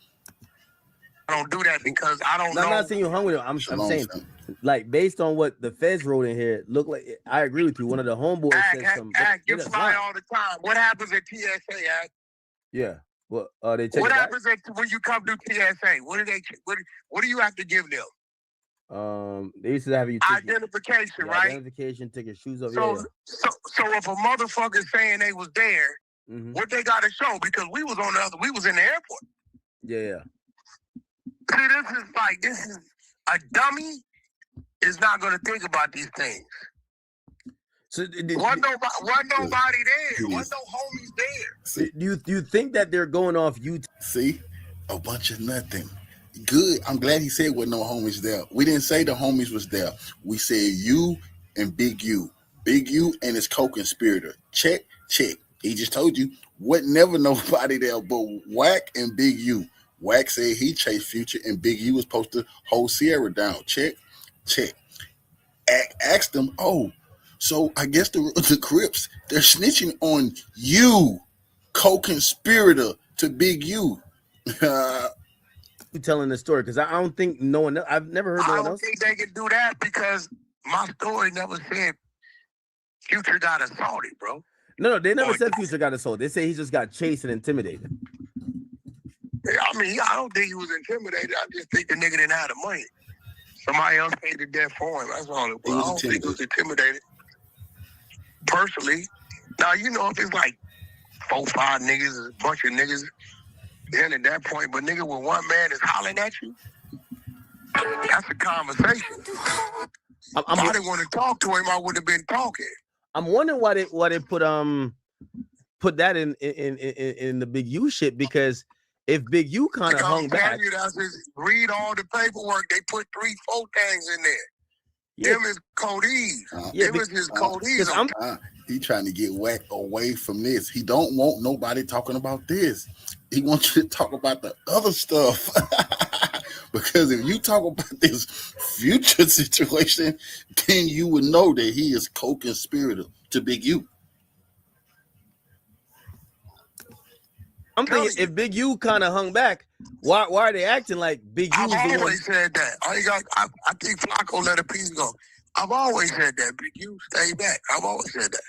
I don't do that because I don't know. I'm not saying you hung with him. I'm saying, like, based on what the feds wrote in here, look like I agree with you. One of the homeboys said some. You fly all the time. What happens at TSA, Ack? Yeah. Well, they take what happens when you come to TSA? What do you have to give them? They used to have you identification, right? Identification, take your shoes off. So if a motherfucker saying they was there, what they got to show? Because we was in the airport. Yeah. See, this is a dummy is not going to think about these things. So wasn't nobody there. Wasn't no homies there. See, do you think that they're going off YouTube? See, a bunch of nothing. Good. I'm glad he said wasn't no homies there. We didn't say the homies was there. We said you and Big U. Big U and his co-conspirator. Check. He just told you wasn't never nobody there but Wack and Big U. Wack said he chased Future and Big U was supposed to hold Sierra down. Check. Asked them, so I guess the Crips, they're snitching on you, co-conspirator to Big U. You telling the story because I don't think no one else, I've never heard no one else. I don't think they can do that because my story never said Future got assaulted, bro. No, they never said Future got assaulted. They say he just got chased and intimidated. I mean, I don't think he was intimidated. I just think the nigga didn't have the money. Somebody else paid the debt for him. That's all it was. I don't think he was intimidated. Personally. Now, you know, if it's like 4, 5 niggas, a bunch of niggas, then at that point, but nigga, when one man is hollering at you, that's a conversation. If I didn't want to talk to him, I would have been talking. I'm wondering why they put that in the Big U shit, because if Big U kind of hung back, read all the paperwork. They put 3, 4 things in there. Yeah. Them is codees. Them is his codees. He trying to get Wack away from this. He don't want nobody talking about this. He wants you to talk about the other stuff. Because if you talk about this Future situation, then you would know that he is co-conspirator to Big U. I'm thinking if Big U kind of hung back, why are they acting like Big U? I've always said that. I think Flacco let a piece go. I've always said that. Big U, stay back. I've always said that.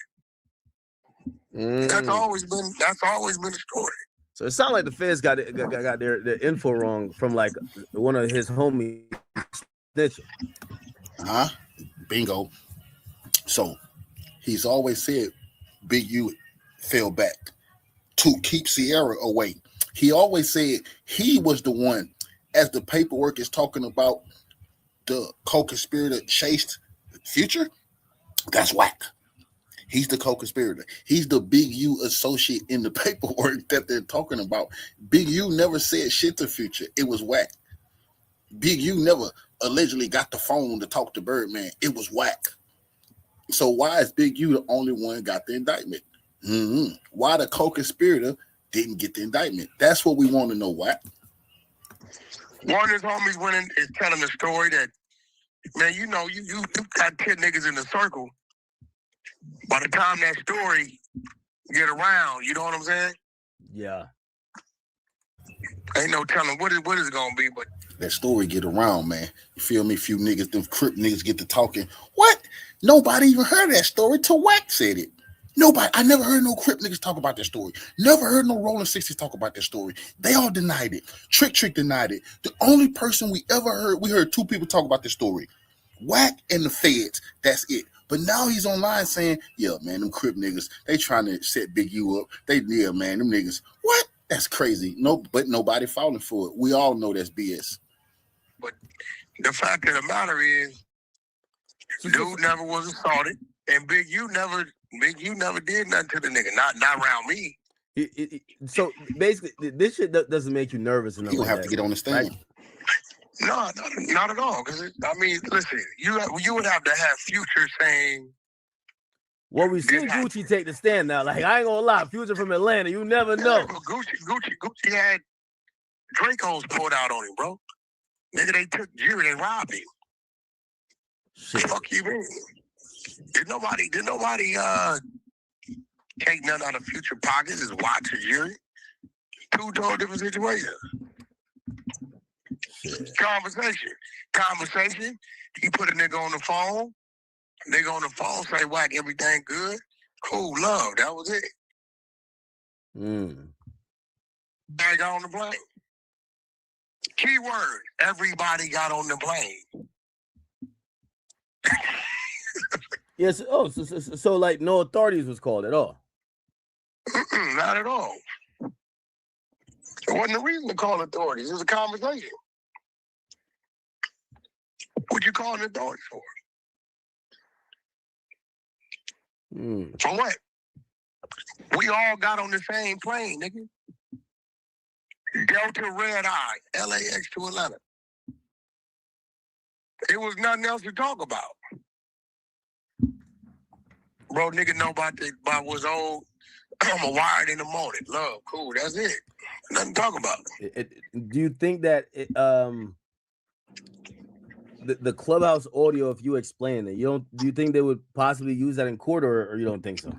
That's always been the story. So it sounds like the feds got their info wrong from like one of his homies. Bingo. So he's always said Big U fell back to keep Sierra away. He always said he was the one, as the paperwork is talking about the co-conspirator chased Future. That's Wack. He's the co-conspirator. He's the Big U associate in the paperwork that they're talking about. Big U never said shit to Future. It was Wack. Big U never allegedly got the phone to talk to Birdman. It was Wack. So why is Big U the only one got the indictment? Why the co-conspirator didn't get the indictment? That's what we want to know, Wack. One of his homies went in is telling the story that, man, you know, you got 10 niggas in the circle. By the time that story get around, you know what I'm saying? Yeah. Ain't no telling what is it gonna be, but that story get around, man. You feel me? Few niggas, them Crip niggas get to talking. What? Nobody even heard that story till Wack said it. Nobody. I never heard no Crip niggas talk about that story. Never heard no Rolling 60s talk about that story. They all denied it. Trick denied it. The only person we heard two people talk about this story. Wack and the feds. That's it. But now he's online saying, yeah, man, them Crip niggas, they trying to set Big U up. Man, them niggas. What? That's crazy. No, but nobody falling for it. We all know that's BS. But the fact of the matter is, dude never was assaulted, and Big U never did nothing to the nigga. Not around me. So basically, this shit doesn't make you nervous enough. You don't have to get on the stand. Right? No, not at all. Because listen, you would have to have Future saying. Well, we seen Gucci take the stand now. Like, I ain't gonna lie, Future from Atlanta, you never know. Yeah, Gucci had Dracos pulled out on him, bro. Nigga, they took Jerry, they robbed him. Shit. Fuck you, man. Did nobody take nothing out of Future pockets? Is watch or Jerry? Two totally different situations. Shit. Conversation. He put a nigga on the phone. Nigga on the phone say, Wack, everything good? Cool, love. That was it. Everybody got on the plane. Keyword, everybody got on the plane. Yes. Oh, so like no authorities was called at all? Not at all. There wasn't a reason to call authorities. It was a conversation. What you calling authorities for? For what? We all got on the same plane, nigga. Delta Red Eye, LAX to Atlanta. It was nothing else to talk about. Bro, nigga know about what's old. I'm a wired in the morning. Love, cool, that's it. Nothing to talk about. Do you think that the Clubhouse audio, if you explain it, do you think they would possibly use that in court, or you don't think so?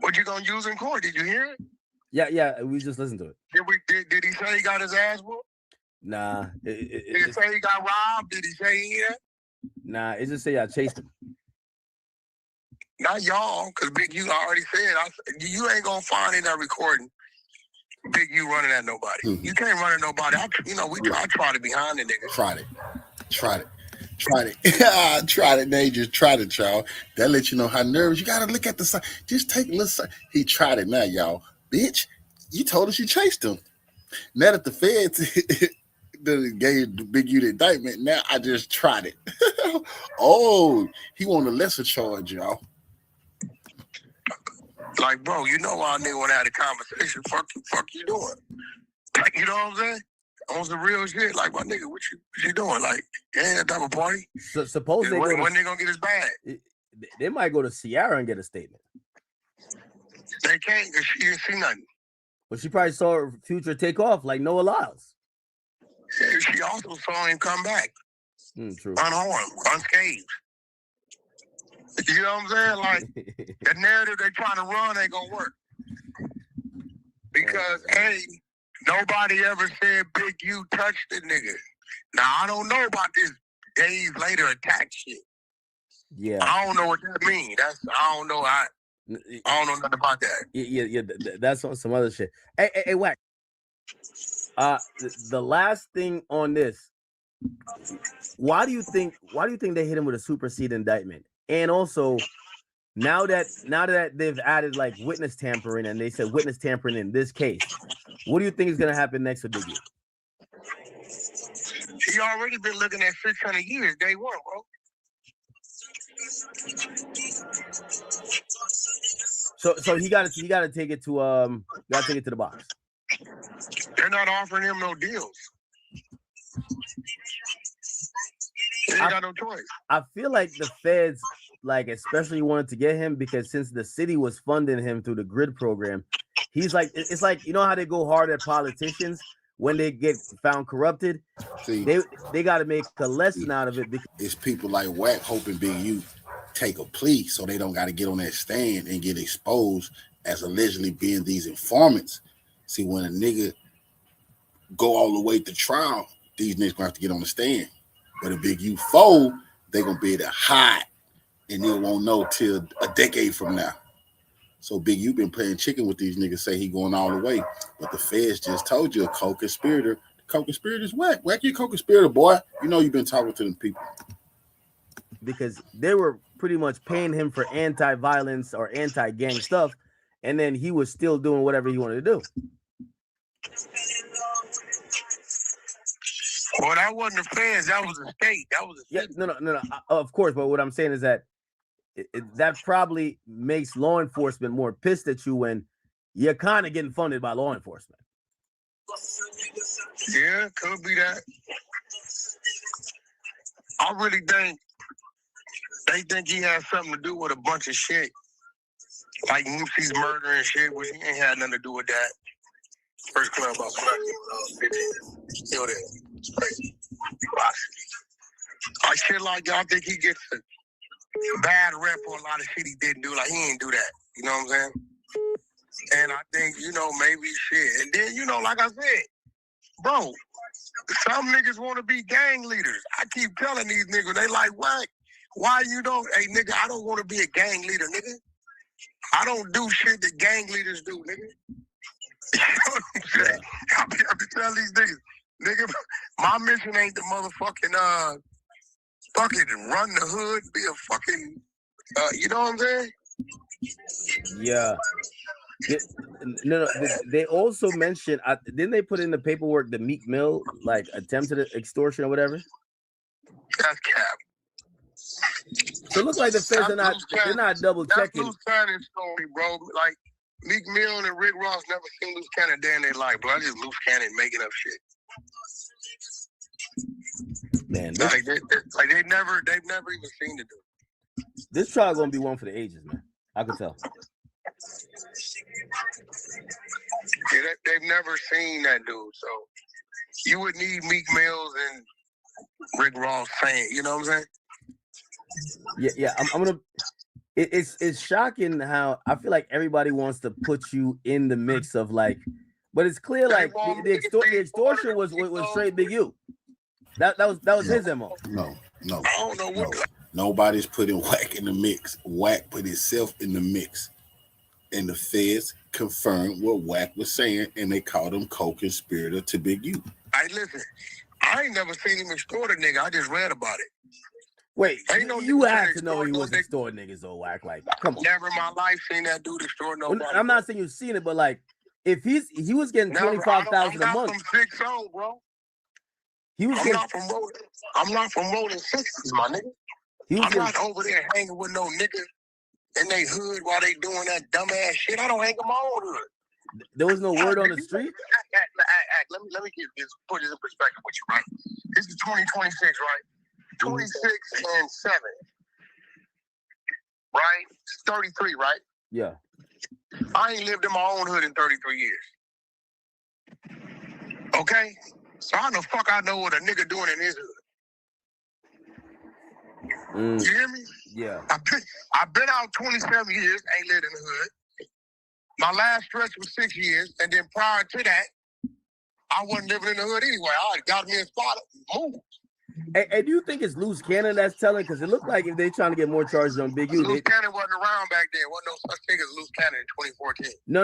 What you gonna use in court? Did you hear it? Yeah, we just listened to it. Did he say he got his ass whooped? Nah. Did he say he got robbed? Did he say he did? Nah, it just say I chased him. Not y'all, because Big U already said, you ain't gonna find in that recording Big U running at nobody. You can't run at nobody. I tried it behind the nigga. Tried it. I tried it. They just tried it, y'all. That let you know how nervous. You gotta look at the side. Just take a little. He tried it now, y'all. Bitch, you told us you chased him. Now that the feds gave the Big U the indictment, now I just tried it. Oh, he want a lesser charge, y'all. Like, bro, you know our nigga want to have a conversation. Fuck you doing? You know what I'm saying? On some real shit. Like, my nigga, what you doing? Like, ain't a double party. So suppose when they gonna get his bag? They might go to Sierra and get a statement. They can't because she didn't see nothing. But she probably saw her Future take off like Noah Lyles. She also saw him come back. True. Unharmed, unscathed. You know what I'm saying? Like, the narrative they trying to run ain't gonna work. Because, A, nobody ever said Big U touched the nigga. Now, I don't know about this days later attack shit. Yeah. I don't know what that means. I don't know. I don't know nothing about that. Yeah. That's on some other shit. Hey, Wack. The last thing on this. Why do you think they hit him with a supersede indictment? And also, now that they've added like witness tampering, and they said witness tampering in this case, what do you think is gonna happen next with Big U? He already been looking at 600 years, day one, bro. So he got to take it to the box. They're not offering him no deals. He ain't got no choice. I feel like the feds, like, especially wanted to get him because since the city was funding him through the GRID program, he's like, it's like, you know how they go hard at politicians when they get found corrupted? See, they got to make a lesson out of it. Because it's people like Wack hoping Big U take a plea so they don't got to get on that stand and get exposed as allegedly being these informants. See, when a nigga go all the way to trial, these niggas gonna have to get on the stand. But if Big U fold, they gonna be able to hide, and they won't know till a decade from now. So Big U been playing chicken with these niggas, say he going all the way, but the feds just told you a co-conspirator. The co-conspirator is Wack. Wack, you co-conspirator, boy. You know you've been talking to them people. Because they were pretty much paying him for anti-violence or anti-gang stuff, and then he was still doing whatever he wanted to do. Well, that wasn't the feds. That was the state. That was the city. No. Of course, but what I'm saying is that that probably makes law enforcement more pissed at you when you're kind of getting funded by law enforcement. Yeah, could be that. I really think they think he has something to do with a bunch of shit. Like Nipsey's murder and shit, which he ain't had nothing to do with that. First club I was when I was 15. Still there. It's crazy. Like shit like that, I think he gets a bad rep for a lot of shit he didn't do. Like, he ain't do that. You know what I'm saying? And I think, maybe shit. And then, like I said, bro, some niggas want to be gang leaders. I keep telling these niggas, they like, why you don't? Hey, nigga, I don't want to be a gang leader, nigga. I don't do shit that gang leaders do, nigga. You know what I'm saying? I be telling these niggas, nigga, my mission ain't the motherfucking, fucking run the hood, be a fucking, you know what I'm saying? Yeah. No. They also mentioned, didn't they put in the paperwork the Meek Mill, like, attempted extortion or whatever? That's cap. So it looks like the feds they're not double checking. That's Loose Cannon story, bro. Like, Meek Mill and Rick Ross never seen Loose Cannon day in their life, bro. I just Loose Cannon making up shit. Man, they've never even seen the dude. This trial gonna be one for the ages, man. I can tell. Yeah, they've never seen that dude, so you would need Meek Mills and Rick Ross saying, you know what I'm saying? Yeah. I'm gonna. It's shocking how I feel like everybody wants to put you in the mix of like, but it's clear like the extortion was straight Big U. That was his MO. No. I don't know what. Nobody's putting Wack in the mix. Wack put himself in the mix. And the feds confirmed what Wack was saying, and they called him co-conspirator to Big U. Hey, listen, I ain't never seen him extort a nigga. I just read about it. Wait, you have to know he was extorting niggas though, Wack. Like, come on. Never in my life seen that dude extort nobody. I'm not saying you've seen it, but like, if he was getting 25,000 a month. I'm not from 6-0, bro. I'm not from rolling 60s, my nigga. I'm not over there hanging with no nigga in they hood while they doing that dumbass shit. I don't hang in my own hood. There was no word on the street? Let me put this in perspective with you, right? This is 2026, right? 26 and 7. Right? 33, right? Yeah. I ain't lived in my own hood in 33 years. Okay? So how the fuck I know what a nigga doing in his hood? You hear me? Yeah. I've been out 27 years, ain't lived in the hood. My last stretch was 6 years, and then prior to that, I wasn't living in the hood anyway. I got me a spot, moved. And do you think it's Loose Cannon that's telling? Because it looked like if they're trying to get more charges on Big U. Loose Cannon wasn't around back then. Wasn't no such thing as Loose Cannon in 2014. No.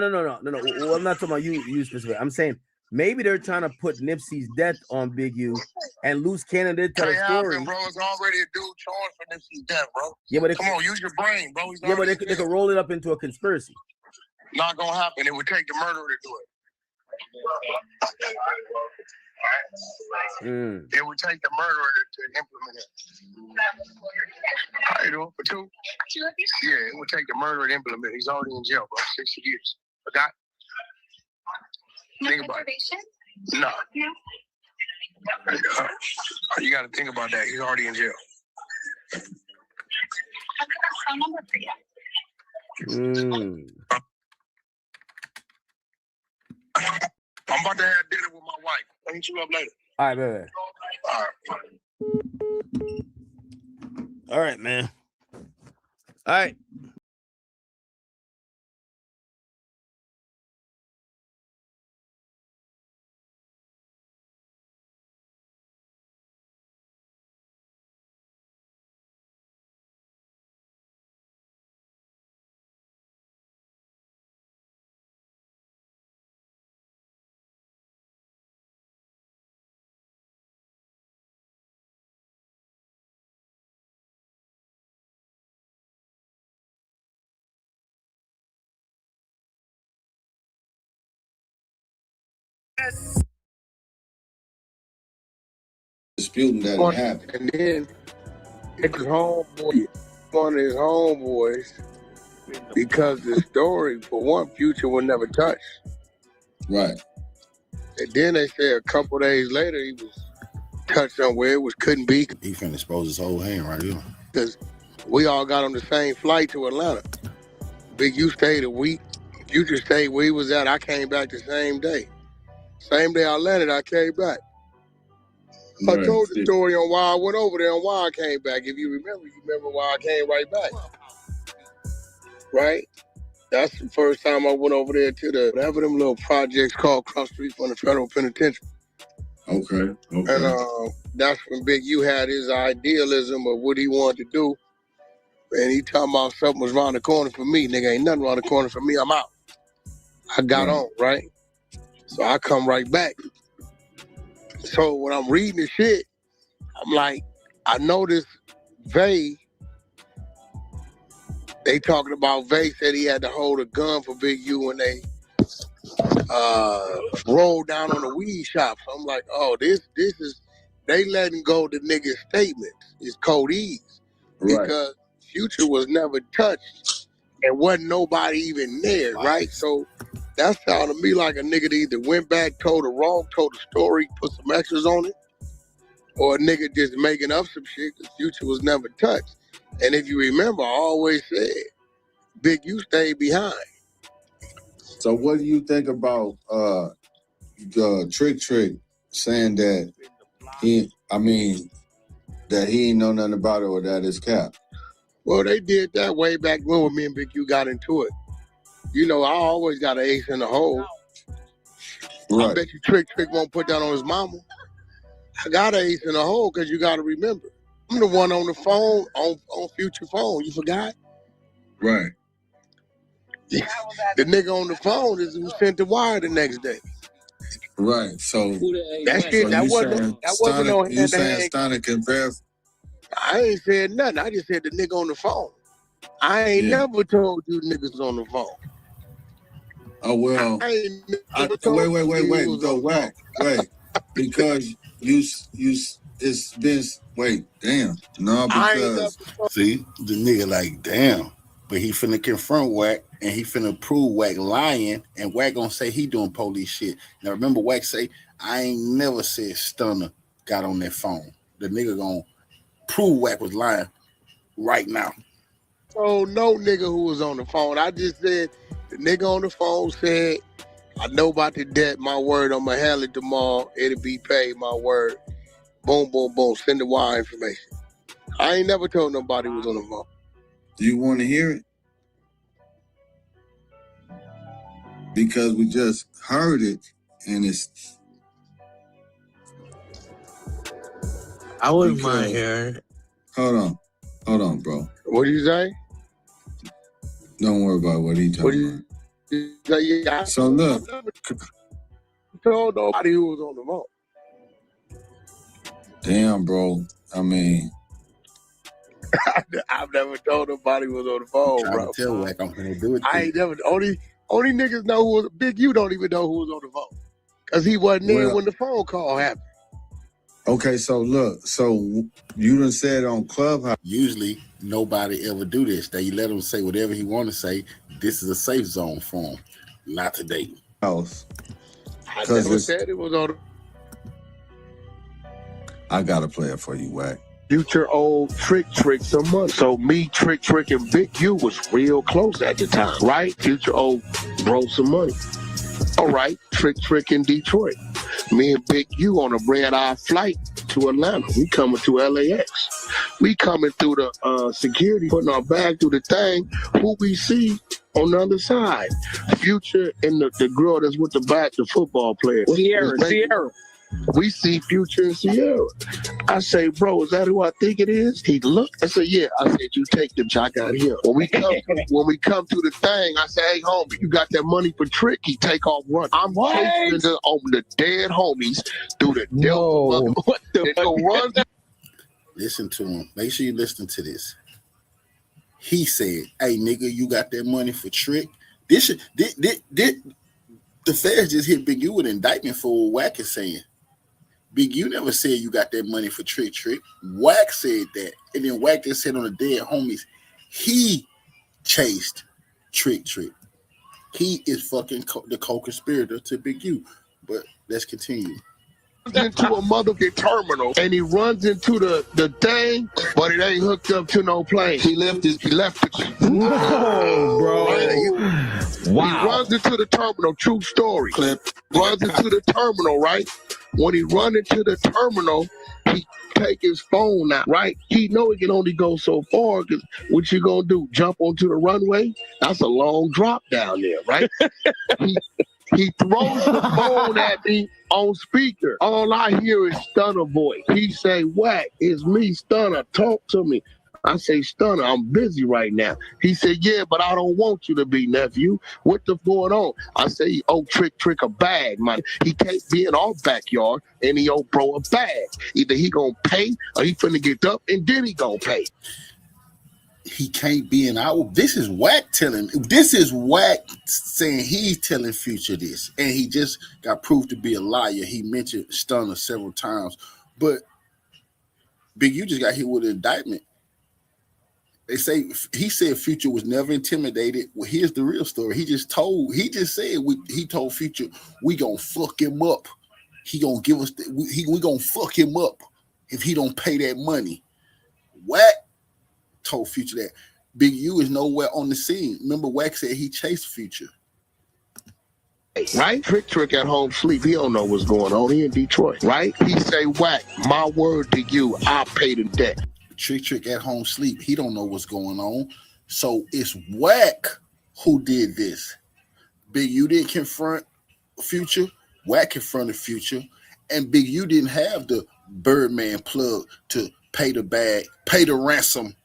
Well, I'm not talking about you specifically. I'm saying maybe they're trying to put Nipsey's death on Big U, and Loose Cannon did tell a story. Bro, it's already a dude charged for Nipsey's death, bro. Yeah, but come on, use your brain, bro. Yeah, but they could roll it up into a conspiracy. Not gonna happen. It would take the murderer to do it. It would take the murderer to implement it. How you doing? For 2? Yeah, it would take the murderer to implement it. He's already in jail, bro. 60 years. Forgot? Think about it. No. You got to think about that. He's already in jail. I'm about to have dinner with my wife. I'll hit you up later. All right, baby. All right, man. All right. Disputing that it happened. And then his homeboy, one of his homeboys, because the story, for one, Future will never touch. Right. And then they say a couple days later he was touched somewhere it couldn't be. He finna expose his whole hand right here. Because we all got on the same flight to Atlanta. Big U stayed a week. Future stayed where he was at. I came back the same day. Same day I landed, I came back. I told the story on why I went over there and why I came back. If you remember why I came right back. Right? That's the first time I went over there to whatever them little projects called cross street from the federal penitentiary. Okay. And that's when Big U had his idealism of what he wanted to do. And he talking about something was around the corner for me. Nigga, ain't nothing around the corner for me. I'm out. I got on, right? So I come right back. So when I'm reading the shit, I'm like, I noticed Vay, they talking about Vay said he had to hold a gun for Big U when they rolled down on the weed shop. So I'm like, oh, this is, they letting go the nigga's statements. It's Cody's. Right. Because Future was never touched and wasn't nobody even there, right? So that sounded to me like a nigga that either went back, told the story, put some extras on it, or a nigga just making up some shit because Future was never touched. And if you remember, I always said, Big U stayed behind. So what do you think about Trick saying that he ain't know nothing about it or that is cap? Well, they did that way back when me and Big U got into it. You know, I always got an ace in the hole. Right. I bet you Trick won't put that on his mama. I got an ace in the hole because you got to remember. I'm the one on the phone, on Future phone. You forgot? Right. The nigga on the phone is who sent the wire the next day. Right. So that shit, that wasn't no hand. You saying Stonic and Bev? I ain't said nothing. I just said the nigga on the phone. I ain't never told you niggas on the phone. Oh well. Wait. So Wack, wait, because you it's been damn. No, because see the nigga like damn, but he finna confront Wack and he finna prove Wack lying, and Wack gonna say he doing police shit. Now remember Wack say I ain't never said Stunner got on that phone. The nigga gonna prove Wack was lying right now. Oh, no nigga who was on the phone. I just said the nigga on the phone said, I know about the debt, my word, I'm gonna handle it tomorrow. It'll be paid, my word. Boom, boom, boom. Send the wire information. I ain't never told nobody who was on the phone. Do you want to hear it? because we just heard it and it's. I wouldn't mind hearing it. Hold on, bro. What do you say? Don't worry about what he talking about. Yeah, so look, told nobody who was on the phone. Damn, bro. I mean, I've never told nobody who was on the phone, bro. Tell Wack I'm gonna do it. I ain't never. Only niggas know who was Big U. Don't even know who was on the phone because he wasn't there when the phone call happened. Okay, so look, you done said on Clubhouse. Usually, nobody ever do this. They let him say whatever he want to say. This is a safe zone for him. Not today. House. I never said it was on. I gotta play it for you, Wack. Future old Trick some money. So me, Trick and Big U was real close at the time, right? Future old bro some money. All right, Trick in Detroit. Me and Big U on a red-eye flight to Atlanta. We coming to LAX. We coming through the security, putting our bag through the thing. Who we see on the other side? Future and the girl that's with the football player. Sierra. We see Future and Sierra. I say, bro, is that who I think it is? He looked. I said, yeah. I said, you take them. I got here. When we come to the thing, I say, hey, homie, you got that money for Trick? He take off running. I'm chasing the dead homies through the devil. What the fuck? Listen to him. Make sure you listen to this. He said, hey, nigga, you got that money for Trick? The feds just hit Big U with an indictment for what Wack is saying. Big U never said you got that money for Trick. Wack said that. And then Wack just said on the dead homies, he chased Trick. He is fucking the co-conspirator to Big U. But let's continue. Into a motherfucking terminal and he runs into the thing, but it ain't hooked up to no plane. He left it. Whoa, bro. Wow. He runs into the terminal, true story. Runs into the terminal, right? When he run into the terminal, he take his phone out, right? He know he can only go so far, because what you gonna do, jump onto the runway? That's a long drop down there, right? He throws the phone at me on speaker. All I hear is Stunner voice. He say, Wack, it's me, Stunner. Talk to me. I say, Stunner, I'm busy right now. He said, yeah, but I don't want you to be, nephew. What the going on? I say, oh, Trick a bag, man. He can't be in our backyard and he owe bro a bag. Either he gonna pay or he finna get up and then he gonna pay. He can't be in our. This is Wack telling. This is Wack saying he's telling Future this, and he just got proved to be a liar. He mentioned Stunner several times, but Big U just got hit with an indictment. They say he said Future was never intimidated. Well, here's the real story. He just said he told Future we gonna fuck him up. He gonna give us. We gonna fuck him up if he don't pay that money. Wack told Future that Big U is nowhere on the scene. Remember, Wack said he chased Future. Right? Trick at home sleep. He don't know what's going on. He in Detroit, right? He say, Wack, my word to you, I'll pay the debt. Trick at home sleep. He don't know what's going on. So it's Wack who did this. Big U didn't confront Future. Wack confronted Future. And Big U didn't have the Birdman plug to pay the bag, pay the ransom,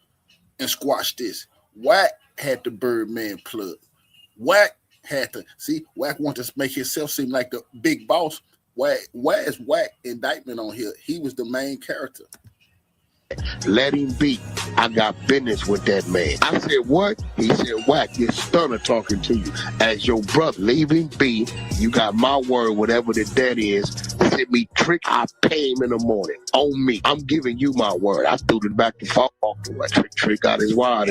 and squash this. Wack had the Birdman plug. Wack had to see. Wack wanted to make himself seem like the big boss. Where's Wack indictment on here? He was the main character. Let him be. I got business with that man. I said, what? He said, Wack, this Stunner talking to you. As your brother, leave him be. You got my word, whatever the debt is. Send me Trick, I pay him in the morning. On me. I'm giving you my word. I threw it back to fall off the way. Trick got his wire.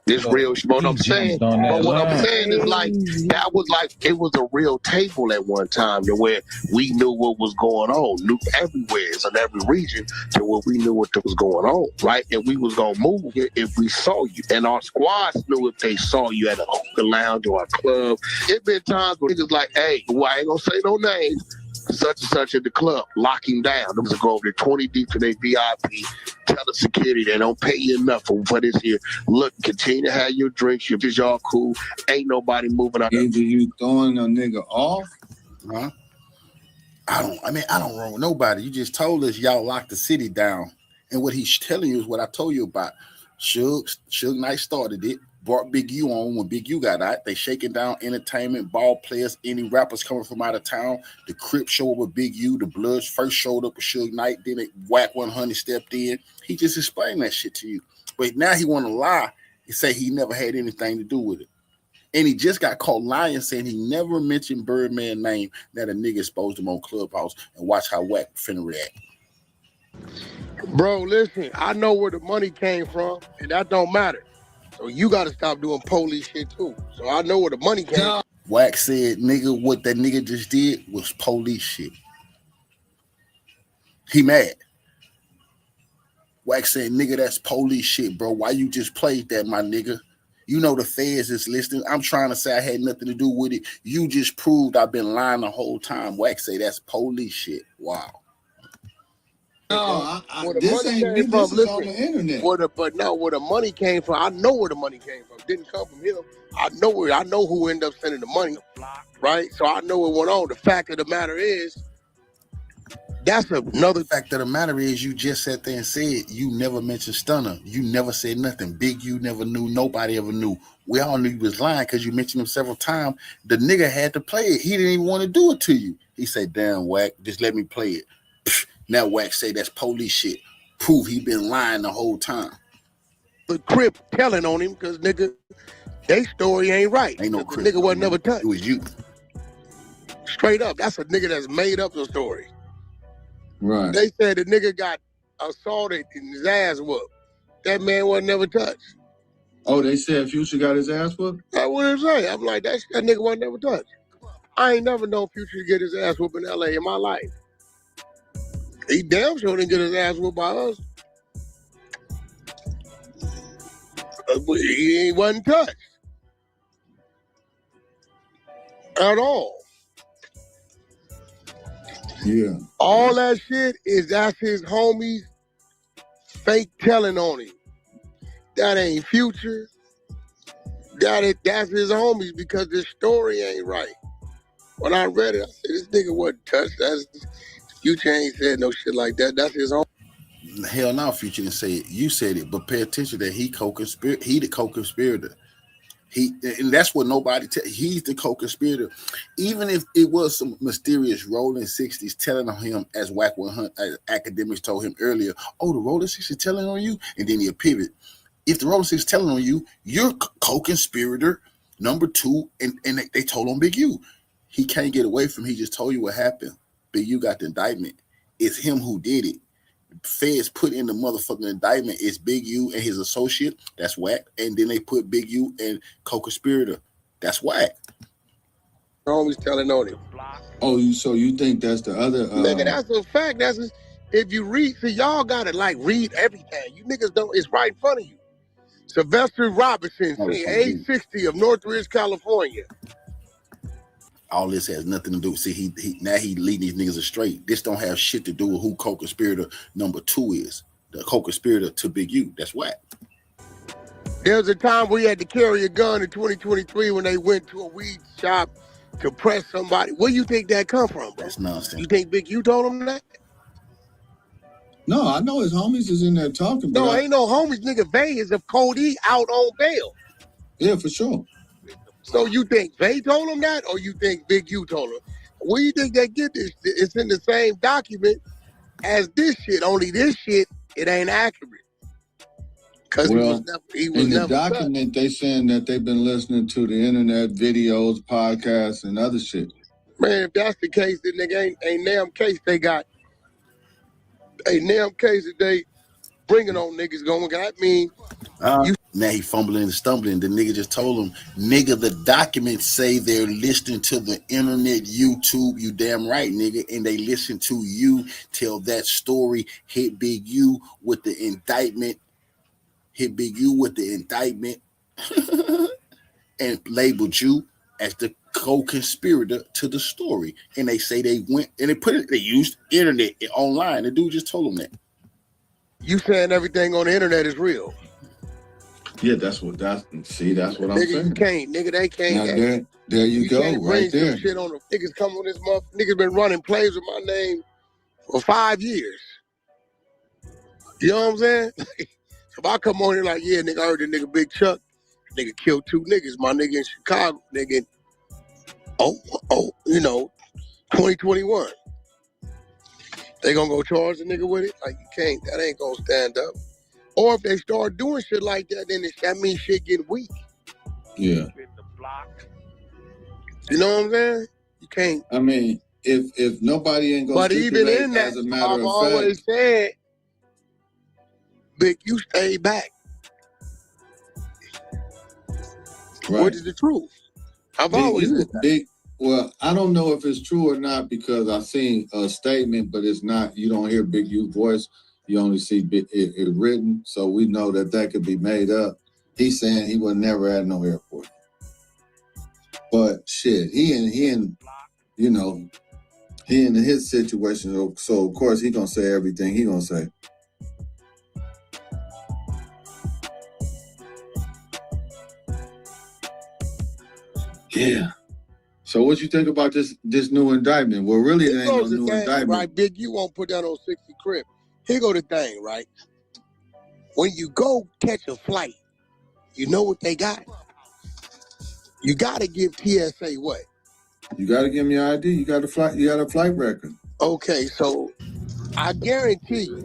This real shit. What I'm saying, but what I'm saying is like, that was like, it was a real table at one time to where we knew what was going on. Knew everywhere, in every region, to where we knew what was going on, right? And we was gonna move if we saw you. And our squads knew if they saw you at a hookah lounge or a club. It been times where niggas like, hey, well, I ain't gonna say no names, such and such at the club, lock him down. Them was go over there 20 deep to their VIP. tell the security they don't pay you enough for this here. Look, continue to have your drinks. Your bitch all cool. Ain't nobody moving out. Either you throwing a nigga off. Huh? I don't wrong with nobody. You just told us y'all locked the city down. And what he's telling you is what I told you about. Suge Knight started it, brought Big U on when Big U got out. They shaking down entertainment, ball players, any rappers coming from out of town. The Crip showed up with Big U. The Bloods first showed up with Suge Knight. Then Wack 100 stepped in. He just explained that shit to you. But now he want to lie and say he never had anything to do with it. And he just got caught lying, saying he never mentioned Birdman's name. That a nigga exposed him on Clubhouse, and watch how Wack finna react. Bro, listen, I know where the money came from, and that don't matter. So you got to stop doing police shit too. So I know where the money came from. Wack said, nigga, what that nigga just did was police shit. He mad. Wack said, nigga, that's police shit, bro. Why you just played that, my nigga? You know the feds is listening. I'm trying to say I had nothing to do with it. You just proved I've been lying the whole time. Wack say that's police shit. Wow. No, Where the this money ain't came me. from, This is on the listen, internet. where the money came from, I know where the money came from. It didn't come from him. I know who ended up sending the money, right? So I know what went on. The fact of the matter is, that's another fact of the matter is you just sat there and said you never mentioned Stunner. You never said nothing. Big you never knew. Nobody ever knew. We all knew you was lying because you mentioned him several times. The nigga had to play it. He didn't even want to do it to you. He said, damn, Wack, just let me play it. Pfft. Now Wack say that's police shit. Prove he been lying the whole time. The Crip telling on him because nigga, they story ain't right. Ain't no The Crip. nigga wasn't never touched. It was you. Straight up. That's a nigga that's made up the story. Right. They said the nigga got assaulted and his ass whooped. That man wasn't never touched. Oh, they said Future got his ass whooped? That's what I'm saying. I'm like, that nigga wasn't never touched. I ain't never known Future to get his ass whooped in LA in my life. He damn sure didn't get his ass whooped by us. He wasn't touched. At all. Yeah. All that shit that's his homies fake telling on him. That ain't Future. That's his homies because this story ain't right. When I read it, I said, this nigga wasn't touched. Future ain't said no shit like that. That's his own. Hell no, Future didn't say it. You said it, but pay attention that he the co-conspirator. And that's what nobody he's the co-conspirator. Even if it was some mysterious Rolling 60s telling on him, as Wack 100 as academics told him earlier, oh, the Rolling 60s telling on you, and then he'll pivot. If the Rolling 60s telling on you, you're co-conspirator number 2, and they told on Big U. He can't get away from. He just told you what happened. Big U got the indictment. It's him who did it. Feds put in the motherfucking indictment. It's Big U and his associate. That's Wack. And then they put Big U and co-conspirator. That's Wack. Homies telling on him. Oh, so you think that's the other? Nigga, that's a fact. If you read, see, y'all gotta read everything. You niggas don't. It's right in front of you. Sylvester Robinson, age 60 of Northridge, California. All this has nothing to do. See, he now he leading these niggas astray. This don't have shit to do with who co-conspirator number 2 is. The co-conspirator to Big U. That's Wack. There was a time we had to carry a gun in 2023 when they went to a weed shop to press somebody. Where you think that come from, bro? That's nonsense. You think Big U told him that? No, I know his homies is in there talking. No, ain't no homies. Nigga, Vay is of Cody out on bail. Yeah, for sure. So you think Vay told him that, or you think Big U told him? Where you think they get this? It's in the same document as this shit. Only this shit, it ain't accurate. Because he was in the never document, they saying that they've been listening to the internet, videos, podcasts, and other shit. Man, if that's the case, then nigga ain't damn case they got. A damn case that they bringing on niggas going. That mean now he fumbling and stumbling. The nigga just told him, nigga, the documents say they're listening to the internet, YouTube. You damn right, nigga. And they listen to you tell that story. Hit Big U with the indictment. Hit Big U with the indictment and labeled you as the co-conspirator to the story. And they say they went and they used internet online. The dude just told them that. You saying everything on the internet is real. Yeah, that's what I'm nigga, saying. You can't, nigga, they can't. Now, there you go, can't bring right there. some shit on the niggas come on this month. Niggas been running plays with my name for 5 years. You know what I'm saying? If I come on here like, yeah, nigga, I heard the nigga Big Chuck, nigga killed 2 niggas, my nigga in Chicago, nigga, 2021. They gonna go charge the nigga with it? Like, you can't, that ain't gonna stand up. Or if they start doing shit like that, then that means shit getting weak. Yeah. You know what I'm saying? You can't. I mean, if nobody ain't gonna stipulate even in that, as a matter I've of always fact, said, Big, you stay back. right. What is the truth? I've Big, always said that. Well, I don't know if it's true or not because I've seen a statement, but it's not. You don't hear Big U's voice. You only see it written, so we know that could be made up. He's saying he was never at no airport, but shit, he in his situation. So of course he gonna say everything he gonna say. Yeah. So what you think about this new indictment? Well, really, it ain't no new indictment. Right, Big, you won't put that on 60 Crib. Here go the thing, right? When you go catch a flight, you know what they got? You got to give TSA what? You got to give them your ID. You got a flight record. Okay, so I guarantee you.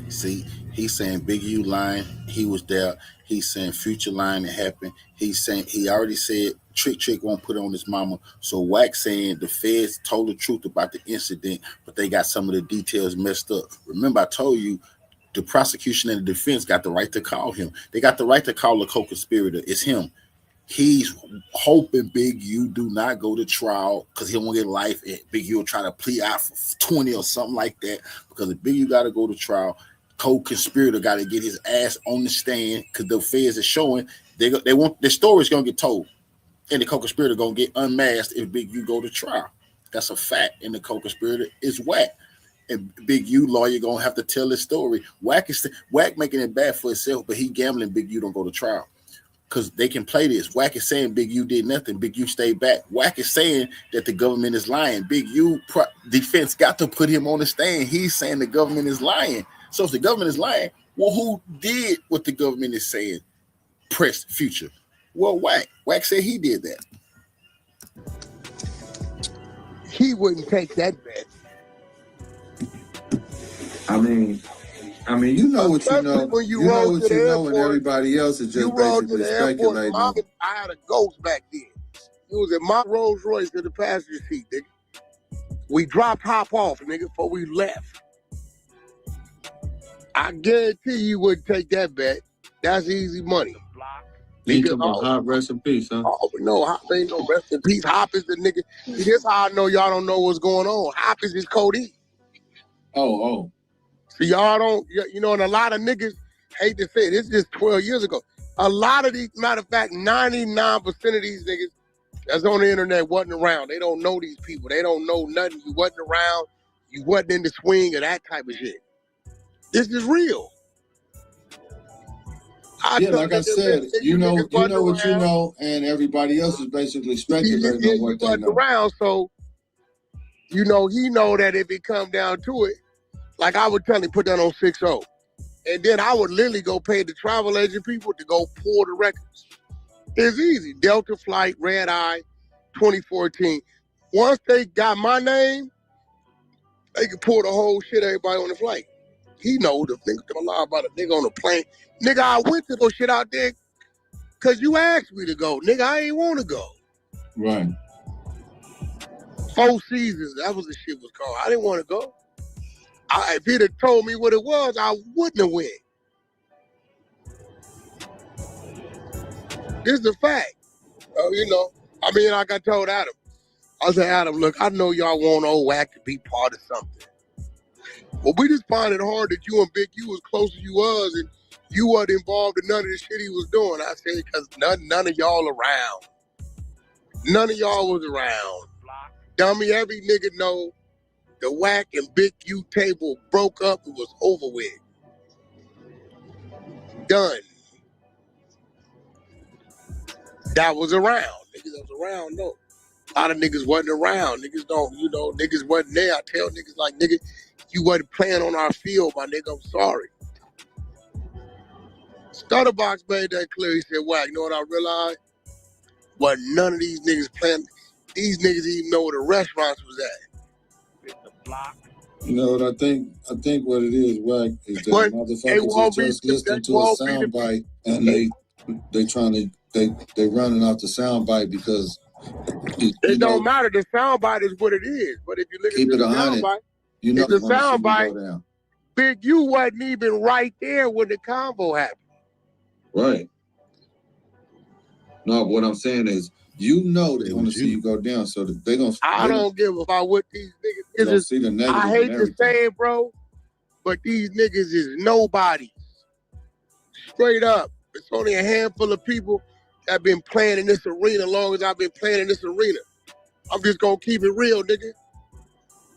See, he's saying Big U lying. He was there. He's saying Future lying it happened. He's saying he already said Trick won't put it on his mama. So Wack saying the feds told the truth about the incident, but they got some of the details messed up. Remember, I told you the prosecution and the defense got the right to call him. They got the right to call a co-conspirator. It's him. He's hoping Big U do not go to trial because he won't get life. And Big U will try to plea out for 20 or something like that. Because if Big U got to go to trial, co-conspirator got to get his ass on the stand because the feds are showing they want the story's gonna get told, and the co-conspirator gonna get unmasked if Big U go to trial. That's a fact. And the co-conspirator is Wack. And Big U lawyer gonna have to tell his story. Wack making it bad for himself, but he gambling Big U don't go to trial. Because they can play this. Wack is saying Big U did nothing. Big U stayed back. Wack is saying that the government is lying. Big U defense got to put him on the stand. He's saying the government is lying. So if the government is lying, well, who did what the government is saying? Press Future. Well, Wack. Wack said he did that. He wouldn't take that bet. I mean, you know what you know. You know what you know, and everybody else is just basically speculating. I had a Ghost back then. It was in my Rolls Royce in the passenger seat, nigga. We dropped Hop off, nigga, before we left. I guarantee you wouldn't take that bet. That's easy money. Hop, rest in peace, huh? Oh, no, Hop ain't no rest in peace. Hop is the nigga. See, this how I know y'all don't know what's going on. Hop is his Cody. Oh. So y'all don't, and a lot of niggas hate to say it. This is just 12 years ago. A lot of these, matter of fact, 99% of these niggas that's on the internet wasn't around. They don't know these people. They don't know nothing. You wasn't around. You wasn't in the swing of that type of shit. This is real. Like I said, you know what you know, and everybody else is basically speculating on what they know. Around, so, he know that if it come down to it, like I would tell him, put that on 6-0. And then I would literally go pay the travel agent people to go pull the records. It's easy. Delta flight, red eye, 2014. Once they got my name, they can pull the whole shit, everybody on the flight. He know the nigga gonna lie about a nigga on the plane. Nigga, I went to those shit out there because you asked me to go. Nigga, I ain't want to go. Right. 4 Seasons, that was the shit was called. I didn't want to go. If he'd have told me what it was, I wouldn't have went. This is a fact. Like I told Adam. I said, Adam, look, I know y'all want old Wack to be part of something. But we just find it hard that you and Big U as close as you was, and you wasn't involved in none of the shit he was doing. I said, because none of y'all around. None of y'all was around. Dummy, every nigga know the Wack and Big U table broke up. It was over with. Done. That was around. Niggas that was around, no. A lot of niggas wasn't around. Niggas don't, niggas wasn't there. I tell niggas like, nigga, you wasn't playing on our field, my nigga. I'm sorry. Stutterbox made that clear. He said, Wack, you know what I realized? But none of these niggas playing. These niggas even know where the restaurants was at. You know what I think? I think what it is, Wack, is that motherfuckers are just listening to a sound bite and they running off the sound bite because it don't matter. The sound bite is what it is. But if you look at the sound bite, it's a sound bite. Big U wasn't even right there when the combo happened. Right. No, what I'm saying is, they want to see you go down, so that they gonna. I don't give about what these niggas is. See the negative. I hate to say it, bro, but these niggas is nobody. Straight up, it's only a handful of people that been playing in this arena as long as I've been playing in this arena. I'm just gonna keep it real, nigga.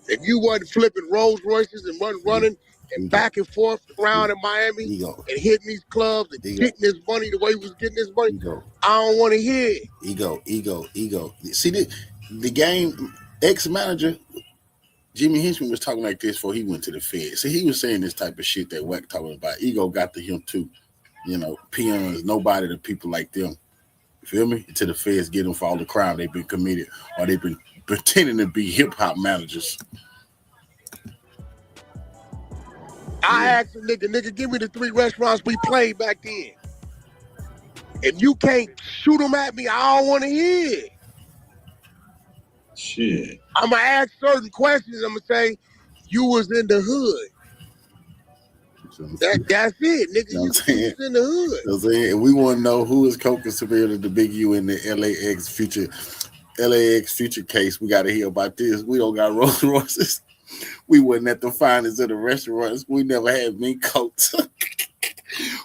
If you wasn't flipping Rolls Royces and running and back and forth around in Miami and hitting these clubs and getting this money the way he was getting this money, I don't want to hear it. Ego. See, the game ex-manager, Jimmy Henchman, was talking like this before he went to the Fed. See, he was saying this type of shit that Wack talking about. Ego got to him too. Peons, nobody to people like them. You feel me? Until the Feds get them for all the crime they've been committed or they've been pretending to be hip-hop managers. I asked a nigga, give me the 3 restaurants we played back then. If you can't shoot them at me, I don't want to hear it. Shit. I'm going to ask certain questions. I'm going to say, you was in the hood. That's it, nigga. You was in the hood. You know what I'm saying? We want to know who is co-conspirator to Big U in the LAX future case. We got to hear about this. We don't got Rolls Royces. We wasn't at the finest of the restaurants. We never had mink coats.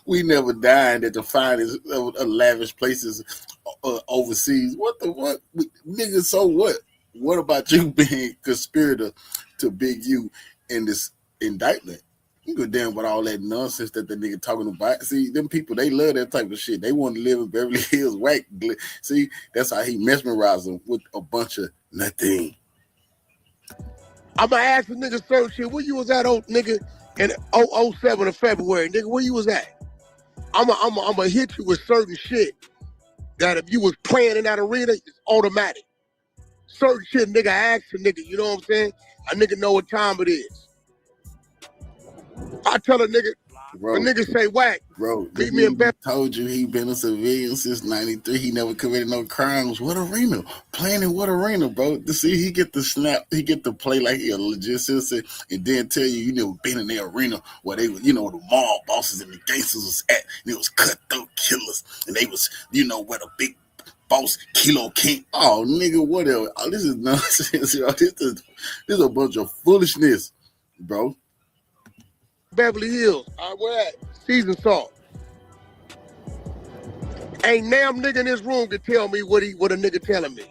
We never dined at the finest of lavish places overseas. What? Nigga, so what? What about you being conspirator to Big U in this indictment? You go down with all that nonsense that the nigga talking about. See, them people, they love that type of shit. They want to live in Beverly Hills. Wack. See, that's how he mesmerized them with a bunch of nothing. I'm going to ask the nigga certain shit. Where you was at, nigga, in 07 of February? Nigga, where you was at? I'm going to hit you with certain shit that if you was playing in that arena, it's automatic. Certain shit, nigga, ask a nigga, you know what I'm saying? A nigga know what time it is. I tell a nigga, a nigga say, Wack, meet me in bed. Told you he been a civilian since 93. He never committed no crimes. What arena? Playing in what arena, bro? To see he get the snap, he get to play like he a legit citizen and then tell you never been in their arena where they were, the mob bosses and the gangsters was at. And it was cutthroat killers. And they was, where the big boss Kilo King. Oh, nigga, whatever. Oh, this is nonsense, yo. This is a bunch of foolishness, bro. Beverly Hills. Where at? Season salt. Ain't damn nigga in this room can tell me what a nigga telling me.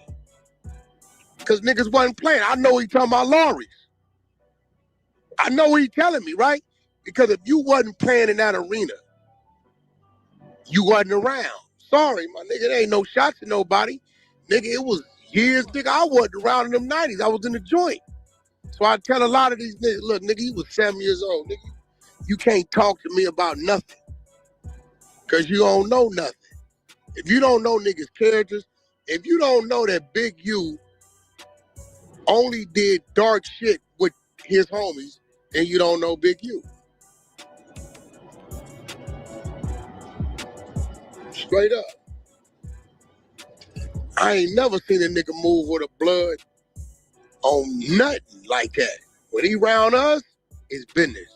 Cause niggas wasn't playing. I know he talking about lorries. I know what he telling me, right? Because if you wasn't playing in that arena, you wasn't around. Sorry, my nigga, there ain't no shots at nobody. Nigga, it was years, nigga. I wasn't around in them 90s. I was in the joint. So I tell a lot of these niggas, look, nigga, you was 7 years old, nigga. You can't talk to me about nothing because you don't know nothing. If you don't know niggas' characters, if you don't know that Big U only did dark shit with his homies, then you don't know Big U. Straight up. I ain't never seen a nigga move with a blood on nothing like that. When he round us, it's business.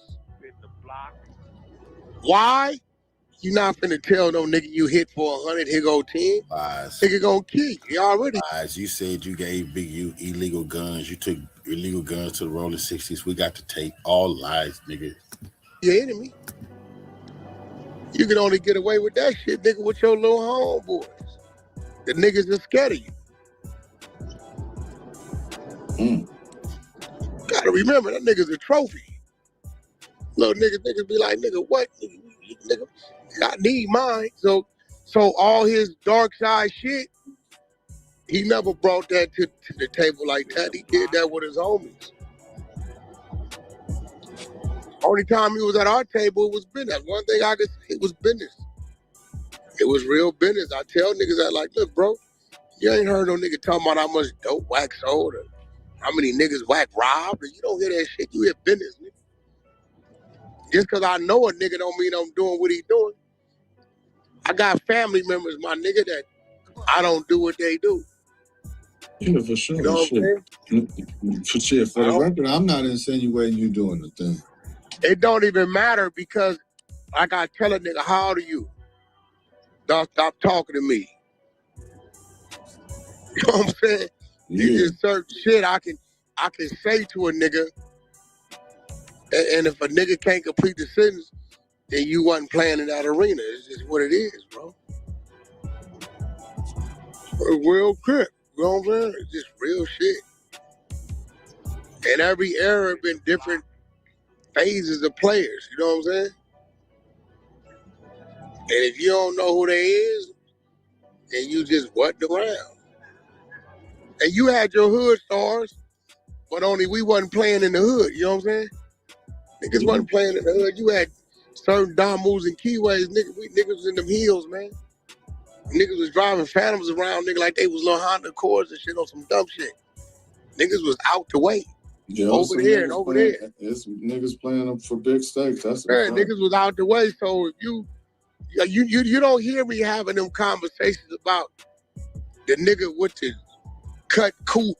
Why? You not finna tell no nigga you hit for 100, here go 10. Lies. Nigga gonna kill you. He already. Lies. You said you gave Big U illegal guns. You took illegal guns to the rolling 60s. We got to take all lies, nigga. Your enemy. You can only get away with that shit, nigga, with your little homeboys. The niggas are scared of you. gotta remember that nigga's a trophy. Little niggas be like, nigga, what? Nigga, I need mine. So all his dark side shit, he never brought that to the table like that. He did that with his homies. Only time he was at our table, it was business. One thing I could say, it was business. It was real business. I tell niggas that, like, look, bro, you ain't heard no nigga talking about how much dope Wack sold or how many niggas Wack robbed. You don't hear that shit. You hear business, nigga. Just because I know a nigga don't mean I'm doing what he doing. I got family members, my nigga, that I don't do what they do. Yeah, for sure. You know what I'm saying? For the record, I'm not insinuating you doing the thing. It don't even matter because, like I tell a nigga, how old are you? Don't stop talking to me. You know what I'm saying? Yeah. You just certain shit I can say to a nigga, and if a nigga can't complete the sentence, then you wasn't playing in that arena. It's just what it is, bro. It's real crip. You know what I'm saying? It's just real shit. And every era been different phases of players. You know what I'm saying? And if you don't know who they is, then you just wasn't around. And you had your hood stars, but only we wasn't playing in the hood. You know what I'm saying? Niggas wasn't playing in the hood. You had certain Damus and Keyways. Niggas was in them hills, man. Niggas was driving Phantoms around, nigga, like they was little Honda Accords and shit on some dumb shit. Niggas was out the way. Yeah, over there and over there. It's niggas playing them for big stakes. That's Man, niggas was out the way. So if you don't hear me having them conversations about the nigga with the cut coupe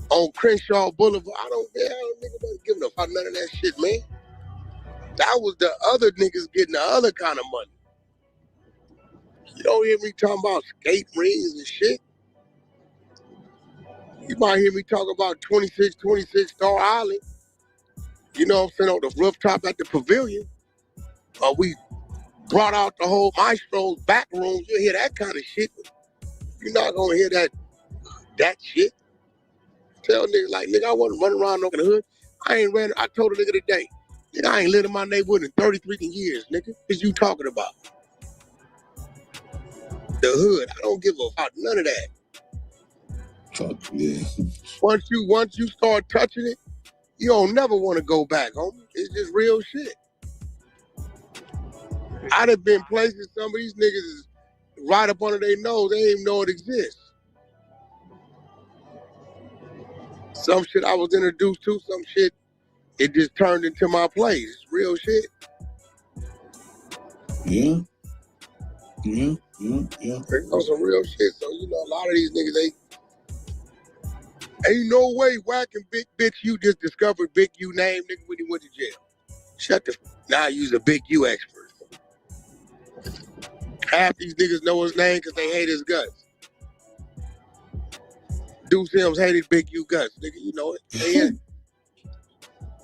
on Crenshaw Boulevard. I don't nigga wasn't giving a fuck none of that shit, man. That was the other niggas getting the other kind of money. You don't hear me talking about skate rings and shit. You might hear me talk about 26 Star Island. You know what I'm saying, on the rooftop at the pavilion. We brought out the whole Maestro's back rooms. You'll hear that kind of shit. You're not gonna hear that shit. Tell niggas like, nigga, I wasn't running around in the hood. I told a nigga today, nigga, I ain't lived in my neighborhood in 33 years, nigga. What you talking about? The hood. I don't give a fuck none of that. Fuck yeah. Once you start touching it, you don't never want to go back, homie. It's just real shit. I done been places some of these niggas is right up under their nose. They ain't even know it exists. Some shit I was introduced to, some shit, it just turned into my place. It's real shit. Yeah. There's some real shit. So, you know, a lot of these niggas, ain't no way Wack and Big Bitch you just discovered Big U name, nigga, when he went to jail. Shut the now you's a Big U expert. Half these niggas know his name because they hate his guts. Deuce Sims hated Big U guts, nigga, you know it. You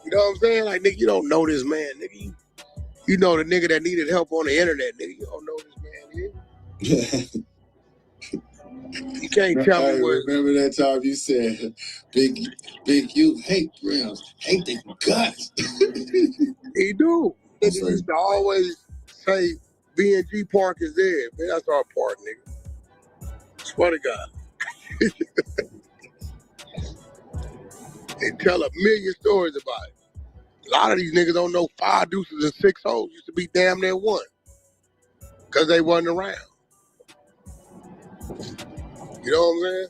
know what I'm saying? Like, nigga, you don't know this man, nigga. You know the nigga that needed help on the internet, nigga. You don't know this man here. You can't tell me what. Remember that time you said, Big U hate Browns, hate their guts. He do. Niggas used to always say B&G Park is there. Man, that's our park, nigga. Swear to God. They tell a million stories about it. A lot of these niggas don't know 5 deuces and 6 holes used to be damn near 1. Because they wasn't around. You know what I'm saying?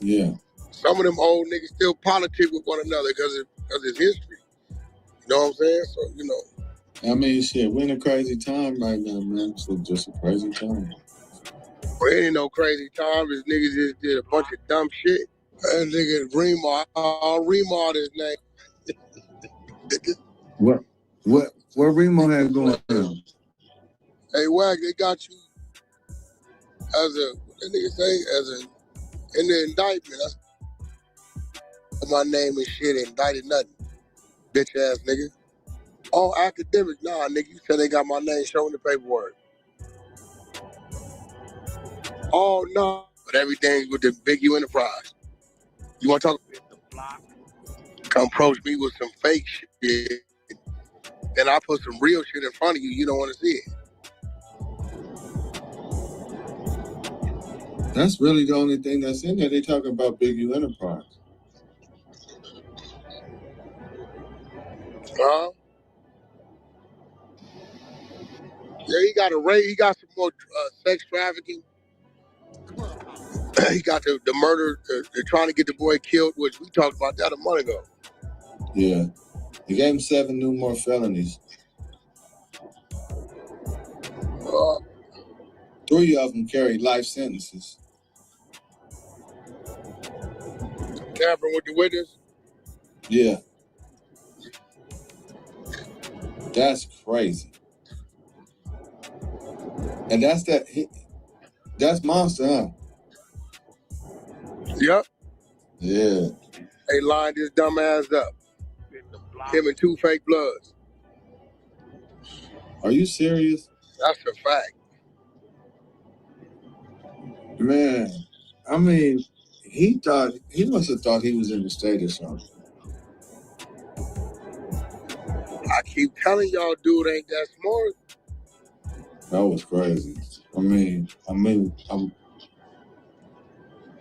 Yeah. Some of them old niggas still politic with one another because it's history. You know what I'm saying? So, you know. I mean, shit, we're in a crazy time right now, man. It's just a crazy time. Well, it ain't no crazy time. This nigga just did a bunch of dumb shit. That nigga Remo his name. What Remo had going on? Hey, Wack, they got you what that nigga say? In the indictment. That's my name and shit, indicted nothing. Bitch ass nigga. All academic, nah, nigga, you said they got my name showing the paperwork. Oh, no. But everything with the Big U Enterprise. You want to talk? approach me with some fake shit, then I put some real shit in front of you. You don't want to see it. That's really the only thing that's in there. They talking about Big U Enterprise. Yeah, he got a rape. He got some more sex trafficking. He got the murder. They're trying to get the boy killed, which we talked about that a month ago. Yeah. They gave him 7 new more felonies. 3 of them carried life sentences. Tampering with the witness? Yeah. That's crazy. And that's Monster, huh? Yep. Yeah. They lined his dumb ass up. Him and 2 fake bloods. Are you serious? That's a fact. Man, I mean, he must have thought he was in the state or something. I keep telling y'all, dude ain't that smart. That was crazy. I mean,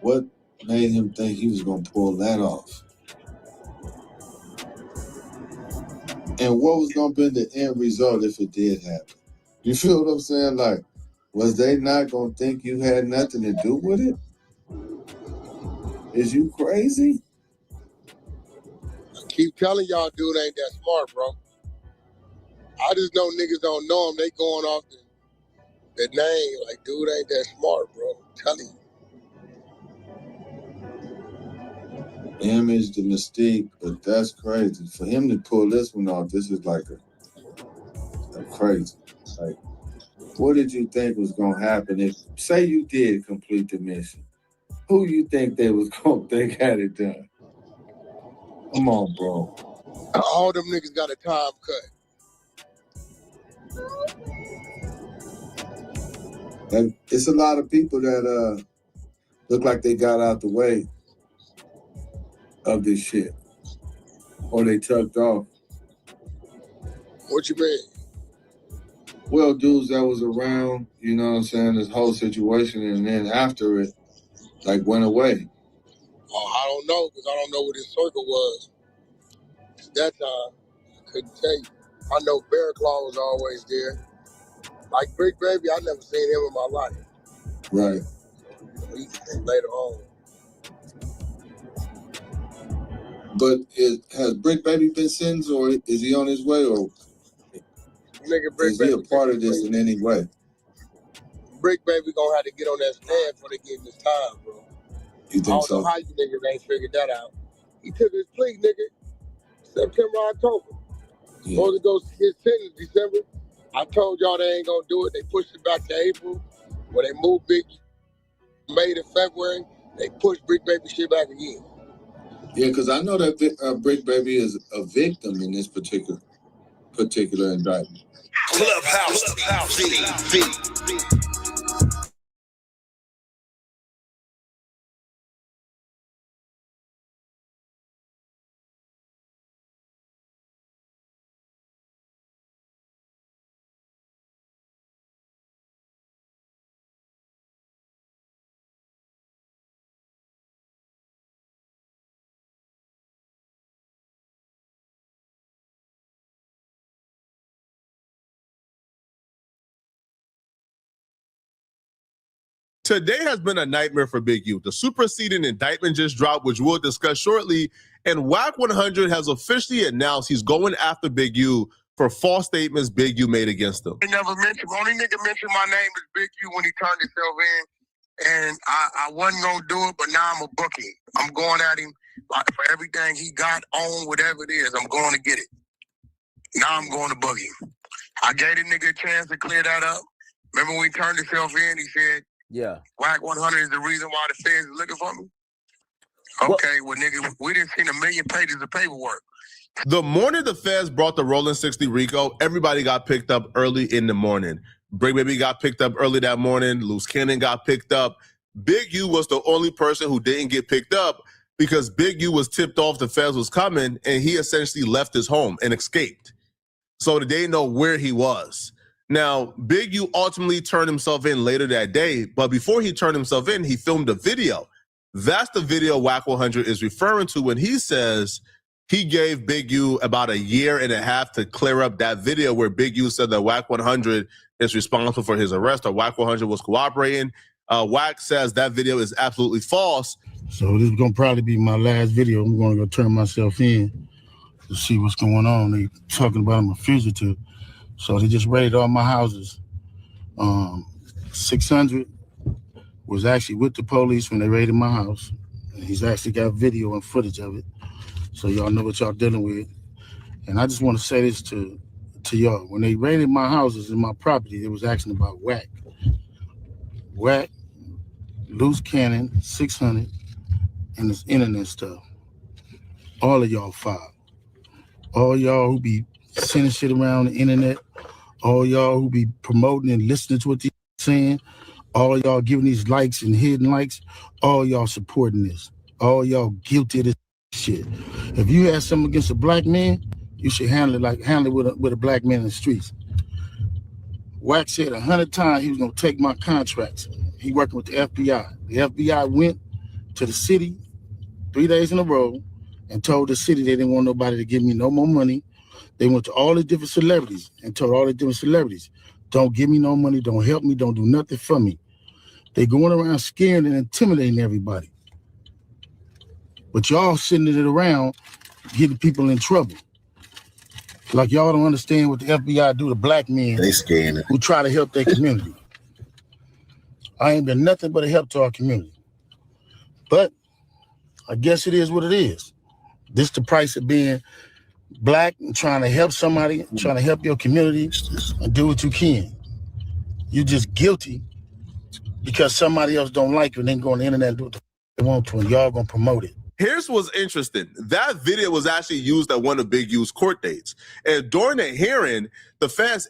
what made him think he was gonna pull that off? And what was gonna be the end result if it did happen? You feel what I'm saying? Like, was they not gonna think you had nothing to do with it? Is you crazy? I keep telling y'all, dude ain't that smart, bro. I just know niggas don't know him. They going off the name. Like, dude ain't that smart, bro. I'm telling you. Image, the mystique, but that's crazy. For him to pull this one off, this is like a crazy. Like, what did you think was gonna happen if, say you did complete the mission? Who you think they was gonna think had it done? Come on, bro. All them niggas got a time cut. And it's a lot of people that look like they got out the way of this shit. Or they tucked off. What you mean? Well, dudes that was around, you know what I'm saying, this whole situation, and then after it, like, went away. Oh, I don't know, because I don't know what his circle was. At that time, I couldn't tell you. I know Bear Claw was always there. Like Brick Baby, I never seen him in my life. Right. He came later on. But has Brick Baby been sentenced, or is he on his way, or Nigga, Brick is he a Baby part of this in any way? Brick Baby gonna have to get on that stand before they give him his time, bro. You I think don't so? know how you niggas ain't figured that out. He took his plea, nigga, September, October. Yeah. Supposed to go get sentenced December. I told y'all they ain't gonna do it. They pushed it back to April. When they moved Big May to February, they pushed Brick Baby shit back again. Yeah, because I know that Brick Baby is a victim in this particular indictment. Clubhouse TV. Today has been a nightmare for Big U. The superseding indictment just dropped, which we'll discuss shortly. And Wack 100 has officially announced he's going after Big U for false statements Big U made against him. He never mentioned, only nigga mentioned my name is Big U when he turned himself in. And I wasn't going to do it, but now I'm a bookie. I'm going at him like, for everything he got on, whatever it is, I'm going to get it. Now I'm going to boogie. I gave the nigga a chance to clear that up. Remember when he turned himself in, he said, yeah, Wack 100 is the reason why the feds is looking for me? Okay, well, nigga, we didn't see 1 million pages of paperwork. The morning the feds brought the Rolling 60 RICO, everybody got picked up early in the morning. Brick Baby got picked up early that morning. Loose Cannon got picked up. Big U was the only person who didn't get picked up. because Big U was tipped off the feds was coming, and he essentially left his home and escaped. So they didn't know where he was. Now, Big U ultimately turned himself in later that day, but before he turned himself in, he filmed a video. That's the video Wack 100 is referring to when he says he gave Big U about 1.5 years to clear up that video where Big U said that Wack 100 is responsible for his arrest, or Wack 100 was cooperating. Wack says that video is absolutely false. So this is gonna probably be my last video. I'm gonna go turn myself in to see what's going on. They talking about I'm a fugitive. So they just raided all my houses. 600 was actually with the police when they raided my house. And he's actually got video and footage of it. So y'all know what y'all dealing with. And I just want to say this to y'all. When they raided my houses and my property, it was asking about Wack. Wack, loose cannon, 600, and this internet stuff. All of y'all filed. All y'all who be sending shit around the internet, all y'all who be promoting and listening to what they're saying, all y'all giving these likes and hidden likes, all y'all supporting this. All y'all guilty of this shit. If you had something against a black man, you should handle it with a black man in the streets. Wack said 100 times he was gonna take my contracts. He working with the FBI. The FBI went to the city 3 days in a row and told the city they didn't want nobody to give me no more money. They went to all the different celebrities and told all the different celebrities, don't give me no money, don't help me, don't do nothing for me. They going around scaring and intimidating everybody. But y'all sending it around, getting people in trouble. Like y'all don't understand what the FBI do to black men who try to help their community. I ain't been nothing but a help to our community. But I guess it is what it is. This the price of being black and trying to help somebody, trying to help your community and do what you can. You're just guilty because somebody else don't like you and then go on the internet and do what they want to, and y'all gonna promote it. Here's what's interesting. That video was actually used at one of Big U's court dates. And during the hearing, the feds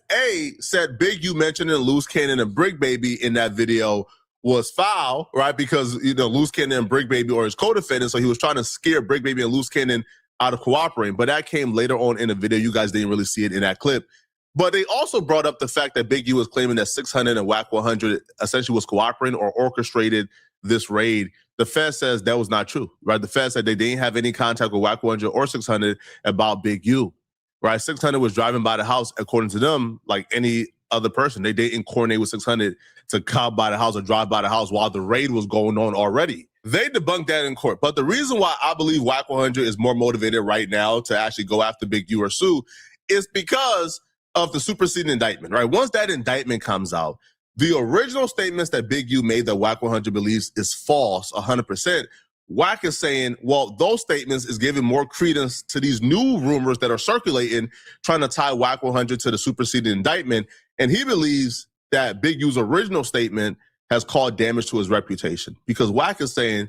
said Big U mentioning Loose Cannon and Brick Baby in that video was foul, right? Because, Loose Cannon and Brick Baby are his co-defendants, so he was trying to scare Brick Baby and Loose Cannon out of cooperating. But that came later on in the video. You guys didn't really see it in that clip. But they also brought up the fact that Big U was claiming that 600 and Wack 100 essentially was cooperating or orchestrated this raid. The Fed says that was not true, right? The Fed said they didn't have any contact with Wack 100 or 600 about Big U, right? 600 was driving by the house, according to them, like any other person. They didn't coordinate with 600 to come by the house or drive by the house while the raid was going on already. They debunked that in court. But the reason why I believe Wack 100 is more motivated right now to actually go after Big U or sue is because of the superseding indictment, right? Once that indictment comes out, the original statements that Big U made that Wack 100 believes is false 100%, Wack is saying, well, those statements is giving more credence to these new rumors that are circulating, trying to tie Wack 100 to the superseding indictment. And he believes that Big U's original statement has caused damage to his reputation because Wack is saying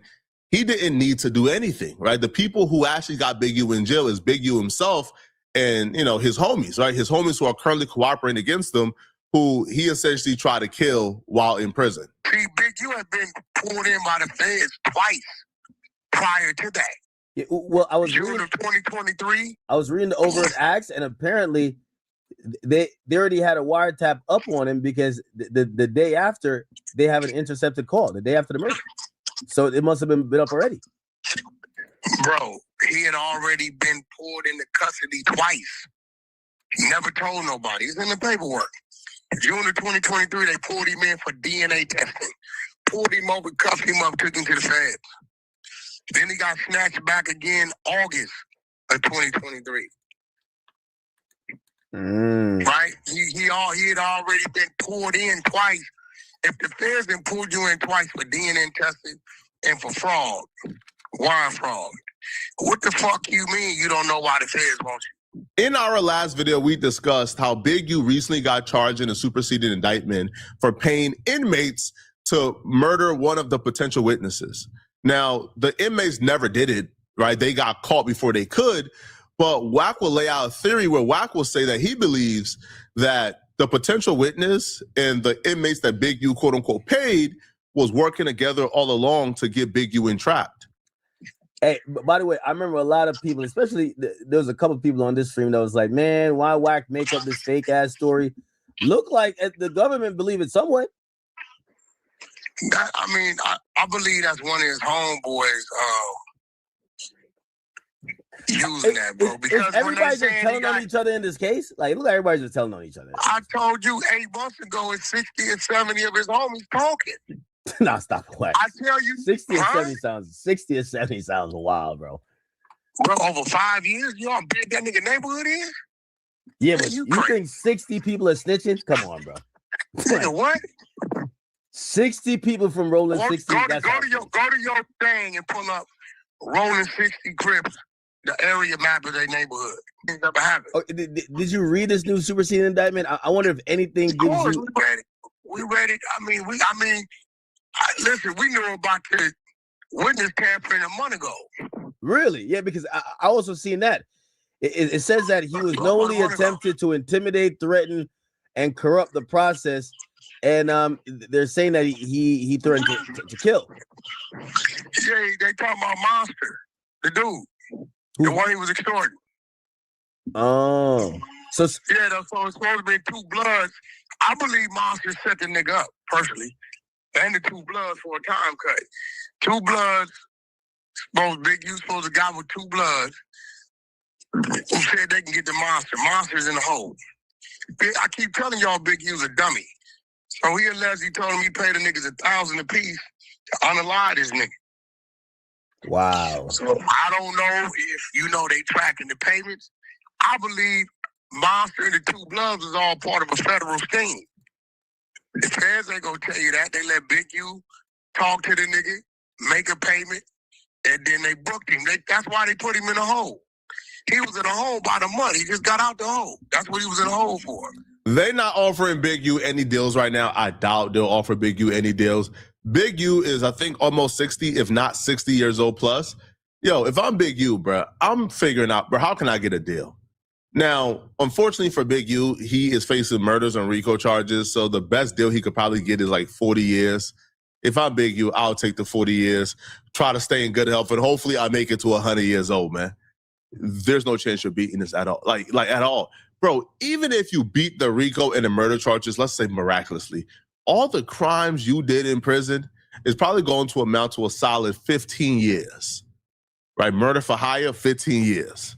he didn't need to do anything, right? The people who actually got Big U in jail is Big U himself and, his homies, right? His homies who are currently cooperating against them, who he essentially tried to kill while in prison. See, Big U had been pulled in by the feds twice prior to that. Yeah, well, I was June reading of 2023. I was reading the overt acts, and apparently they already had a wiretap up on him because the day after they have an intercepted call, the day after the murder. So it must have been up already. Bro, he had already been pulled into custody twice. He never told nobody. It's in the paperwork. June of 2023, they pulled him in for DNA testing. Pulled him over, cuffed him up, took him to the feds. Then he got snatched back again August of 2023. Right? He had already been pulled in twice. If the feds didn't pull you in twice for DNA testing and for fraud, wire fraud, what the fuck you mean you don't know why the feds want you? In our last video, we discussed how Big U recently got charged in a superseding indictment for paying inmates to murder one of the potential witnesses. Now, the inmates never did it, right? They got caught before they could, but Wack will lay out a theory where Wack will say that he believes that the potential witness and the inmates that Big U, quote unquote, paid was working together all along to get Big U entrapped. Hey, by the way, I remember a lot of people, especially there was a couple of people on this stream that was like, man, why Wack make up this fake ass story? Look like the government believe it some way. I believe that's one of his homeboys using that, bro. Because is everybody just telling on each other in this case? Like, look like everybody's just telling on each other. I told you 8 months ago, it's 60 and 70 of his homies talking. Nah, stop Wack. I tell you, 60 and 70 sounds wild, bro. Bro, over 5 years, you know how big that nigga neighborhood is? Yeah, but you think 60 people are snitching? Come on, bro. Nigga, what? 60 people from Rolling 60. Go to your thing and pull up Rolling 60 Crips, the area map of their neighborhood. It never happened. Oh, did you read this new superseding indictment? I wonder if anything gives you. We read it. Listen, we knew about the witness tampering a month ago. Really? Yeah, because I also seen that. It says that he was knowingly attempted to intimidate, threaten, and corrupt the process. And they're saying that he threatened to kill. Yeah, they talking about Monster, the dude, the one he was extorting. Oh, so it's supposed to be 2 Bloods. I believe Monster set the nigga up personally, and the 2 Bloods for a time cut. 2 Bloods, Big U supposed to got with 2 Bloods who said they can get the Monster. Monster's in the hole. I keep telling y'all Big U's a dummy. So he allegedly told him he paid the niggas $1,000 apiece to unalive this nigga. Wow. So I don't know if they tracking the payments. I believe Monster and the 2 Bloods is all part of a federal scheme. The feds ain't gonna tell you that. They let Big U talk to the nigga, make a payment, and then they booked him. That's why they put him in a hole. He was in a hole by the month. He just got out the hole. That's what he was in a hole for. They not offering Big U any deals right now. I doubt they'll offer Big U any deals. Big U is, I think, almost 60, if not 60 years old plus. Yo, if I'm Big U, bro, I'm figuring out, bro, how can I get a deal? Now, unfortunately for Big U, he is facing murders and RICO charges, so the best deal he could probably get is like 40 years. If I'm Big U, I'll take the 40 years, try to stay in good health, and hopefully I make it to 100 years old, man. There's no chance you're beating this at all. Like at all. Bro, even if you beat the RICO and the murder charges, let's say miraculously, all the crimes you did in prison is probably going to amount to a solid 15 years, right? Murder for hire, 15 years.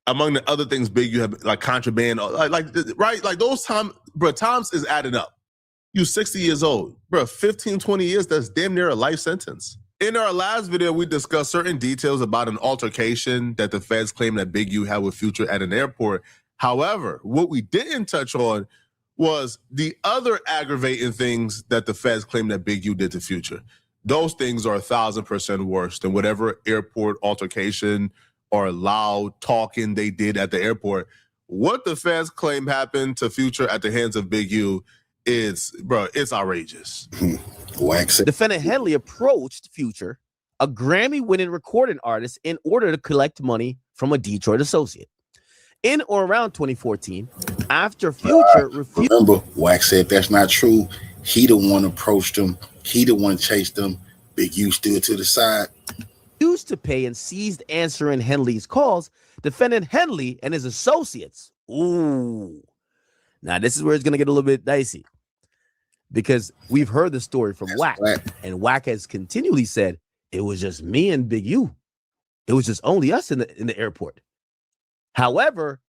Among the other things big, you have like contraband, right? Like those times, bro, times is adding up. You 60 years old, bro, 15, 20 years, that's damn near a life sentence. In our last video, we discussed certain details about an altercation that the feds claim that Big U had with Future at an airport. However, what we didn't touch on was the other aggravating things that the feds claim that Big U did to Future. Those things are 1,000% worse than whatever airport altercation or loud talking they did at the airport. What the feds claim happened to Future at the hands of Big U is, bro, it's outrageous. Wax. Defendant Henley approached Future, a Grammy-winning recording artist, in order to collect money from a Detroit associate. In or around 2014, after Future refused. Remember, Wax said that's not true. He the one approached him. He the one chased him. Big U stood to the side. Used to pay and ceased answering Henley's calls. Defendant Henley and his associates. Ooh. Now, this is where it's going to get a little bit dicey, because we've heard the story from Wack, and Wack has continually said it was just me and Big U. It was just only us in the airport. However,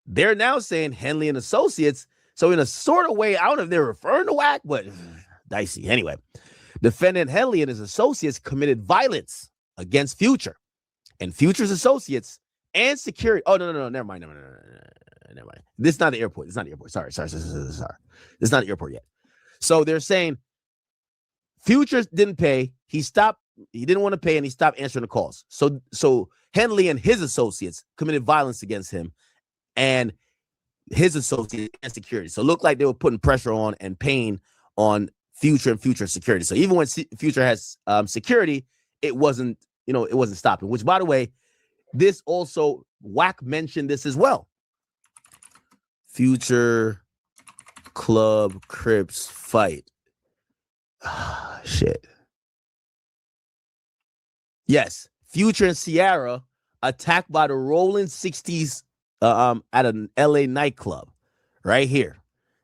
they're now saying Henley and associates. So in a sort of way, I don't know if they're referring to Wack, but dicey. Anyway, defendant Henley and his associates committed violence against Future, and Future's associates and security. Oh, no, never mind. Never mind. This is not the airport. It's not the airport. Sorry. This is not the airport yet. So they're saying Future didn't pay. He didn't want to pay, and he stopped answering the calls. So Henley and his associates committed violence against him and his associates and security. So it looked like they were putting pressure on and paying on Future and Future security. So even when Future has security, it wasn't stopping. Which, by the way, this also, Wack mentioned this as well. Future Club Crips fight. Shit. Yes, Future and Ciara attacked by the Rolling 60s at an LA nightclub. Right here.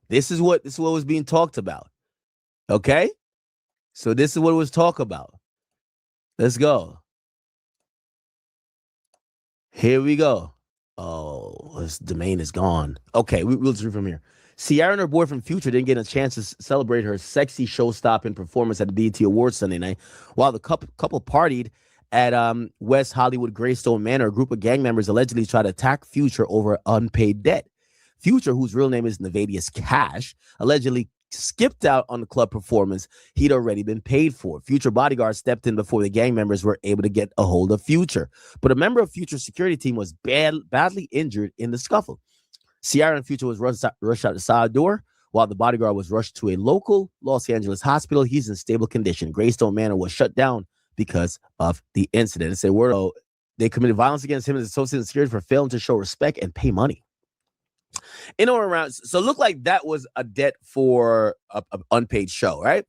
This is what was being talked about. Okay? So this is what it was talked about. Let's go. Here we go. Oh, this domain is gone. Okay, we'll just read from here. Ciara and her boyfriend Future didn't get a chance to celebrate her sexy show-stopping performance at the BET Awards Sunday night. While the couple partied at West Hollywood Greystone Manor, a group of gang members allegedly tried to attack Future over unpaid debt. Future, whose real name is Nevadius Cash, allegedly skipped out on the club performance he'd already been paid for. Future bodyguards stepped in before the gang members were able to get a hold of Future. But a member of Future's security team was badly injured in the scuffle. Ciara and Future was rushed out the side door, while the bodyguard was rushed to a local Los Angeles hospital. He's in stable condition. Greystone Manor was shut down because of the incident. It said they committed violence against him and his associates in security for failing to show respect and pay money. In or around, so it looked like that was a debt for an unpaid show, right?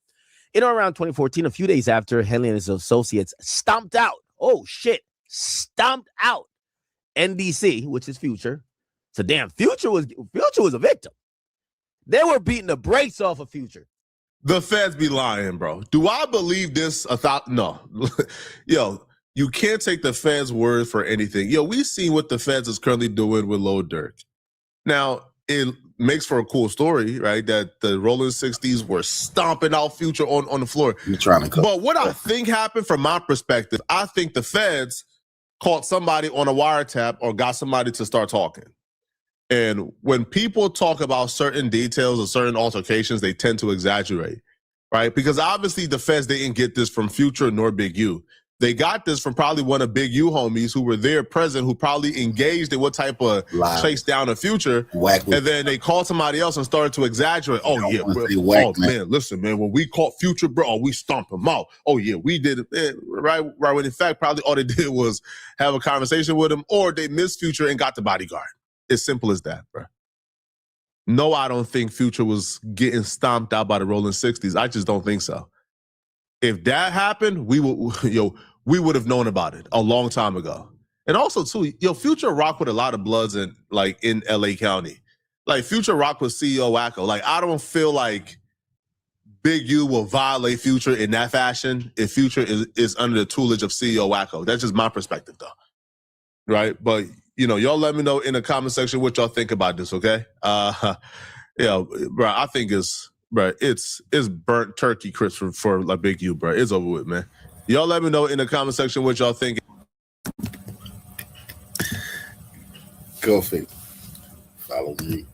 In or around 2014, a few days after Henley and his associates stomped out NDC, which is Future. So damn, Future was a victim. They were beating the brakes off of Future. The feds be lying, bro. Do I believe this? No. Yo, you can't take the feds' word for anything. Yo, we've seen what the feds is currently doing with Lil Durk. Now, it makes for a cool story, right? That the Rolling 60s were stomping out Future on the floor. You're trying to But what I think happened from my perspective, I think the feds caught somebody on a wiretap or got somebody to start talking. And when people talk about certain details or certain altercations, they tend to exaggerate, right? Because obviously the feds didn't get this from Future nor Big U. They got this from probably one of Big U homies who were there present, who probably engaged in what type of chase down a Future. Wack. And then they called somebody else and started to exaggerate. Oh, yeah, bro. Wack, man, listen, man, when we caught Future, bro, we stomped him out. Oh, yeah, we did it. Right, when in fact, probably all they did was have a conversation with him, or they missed Future and got the bodyguard. As simple as that, bro. No, I don't think Future was getting stomped out by the Rolling 60s. I just don't think so. If that happened, we would have known about it a long time ago. And also, too, Future rock with a lot of bloods in LA County. Like, Future rock with CEO Wacko. Like, I don't feel like Big U will violate Future in that fashion if Future is under the tutelage of CEO Wacko. That's just my perspective, though. Right? But, y'all let me know in the comment section what y'all think about this, okay? Bro, I think it's burnt turkey crisp for like Big U, bro. It's over with, man. Y'all let me know in the comment section what y'all think. Go fake. Follow me.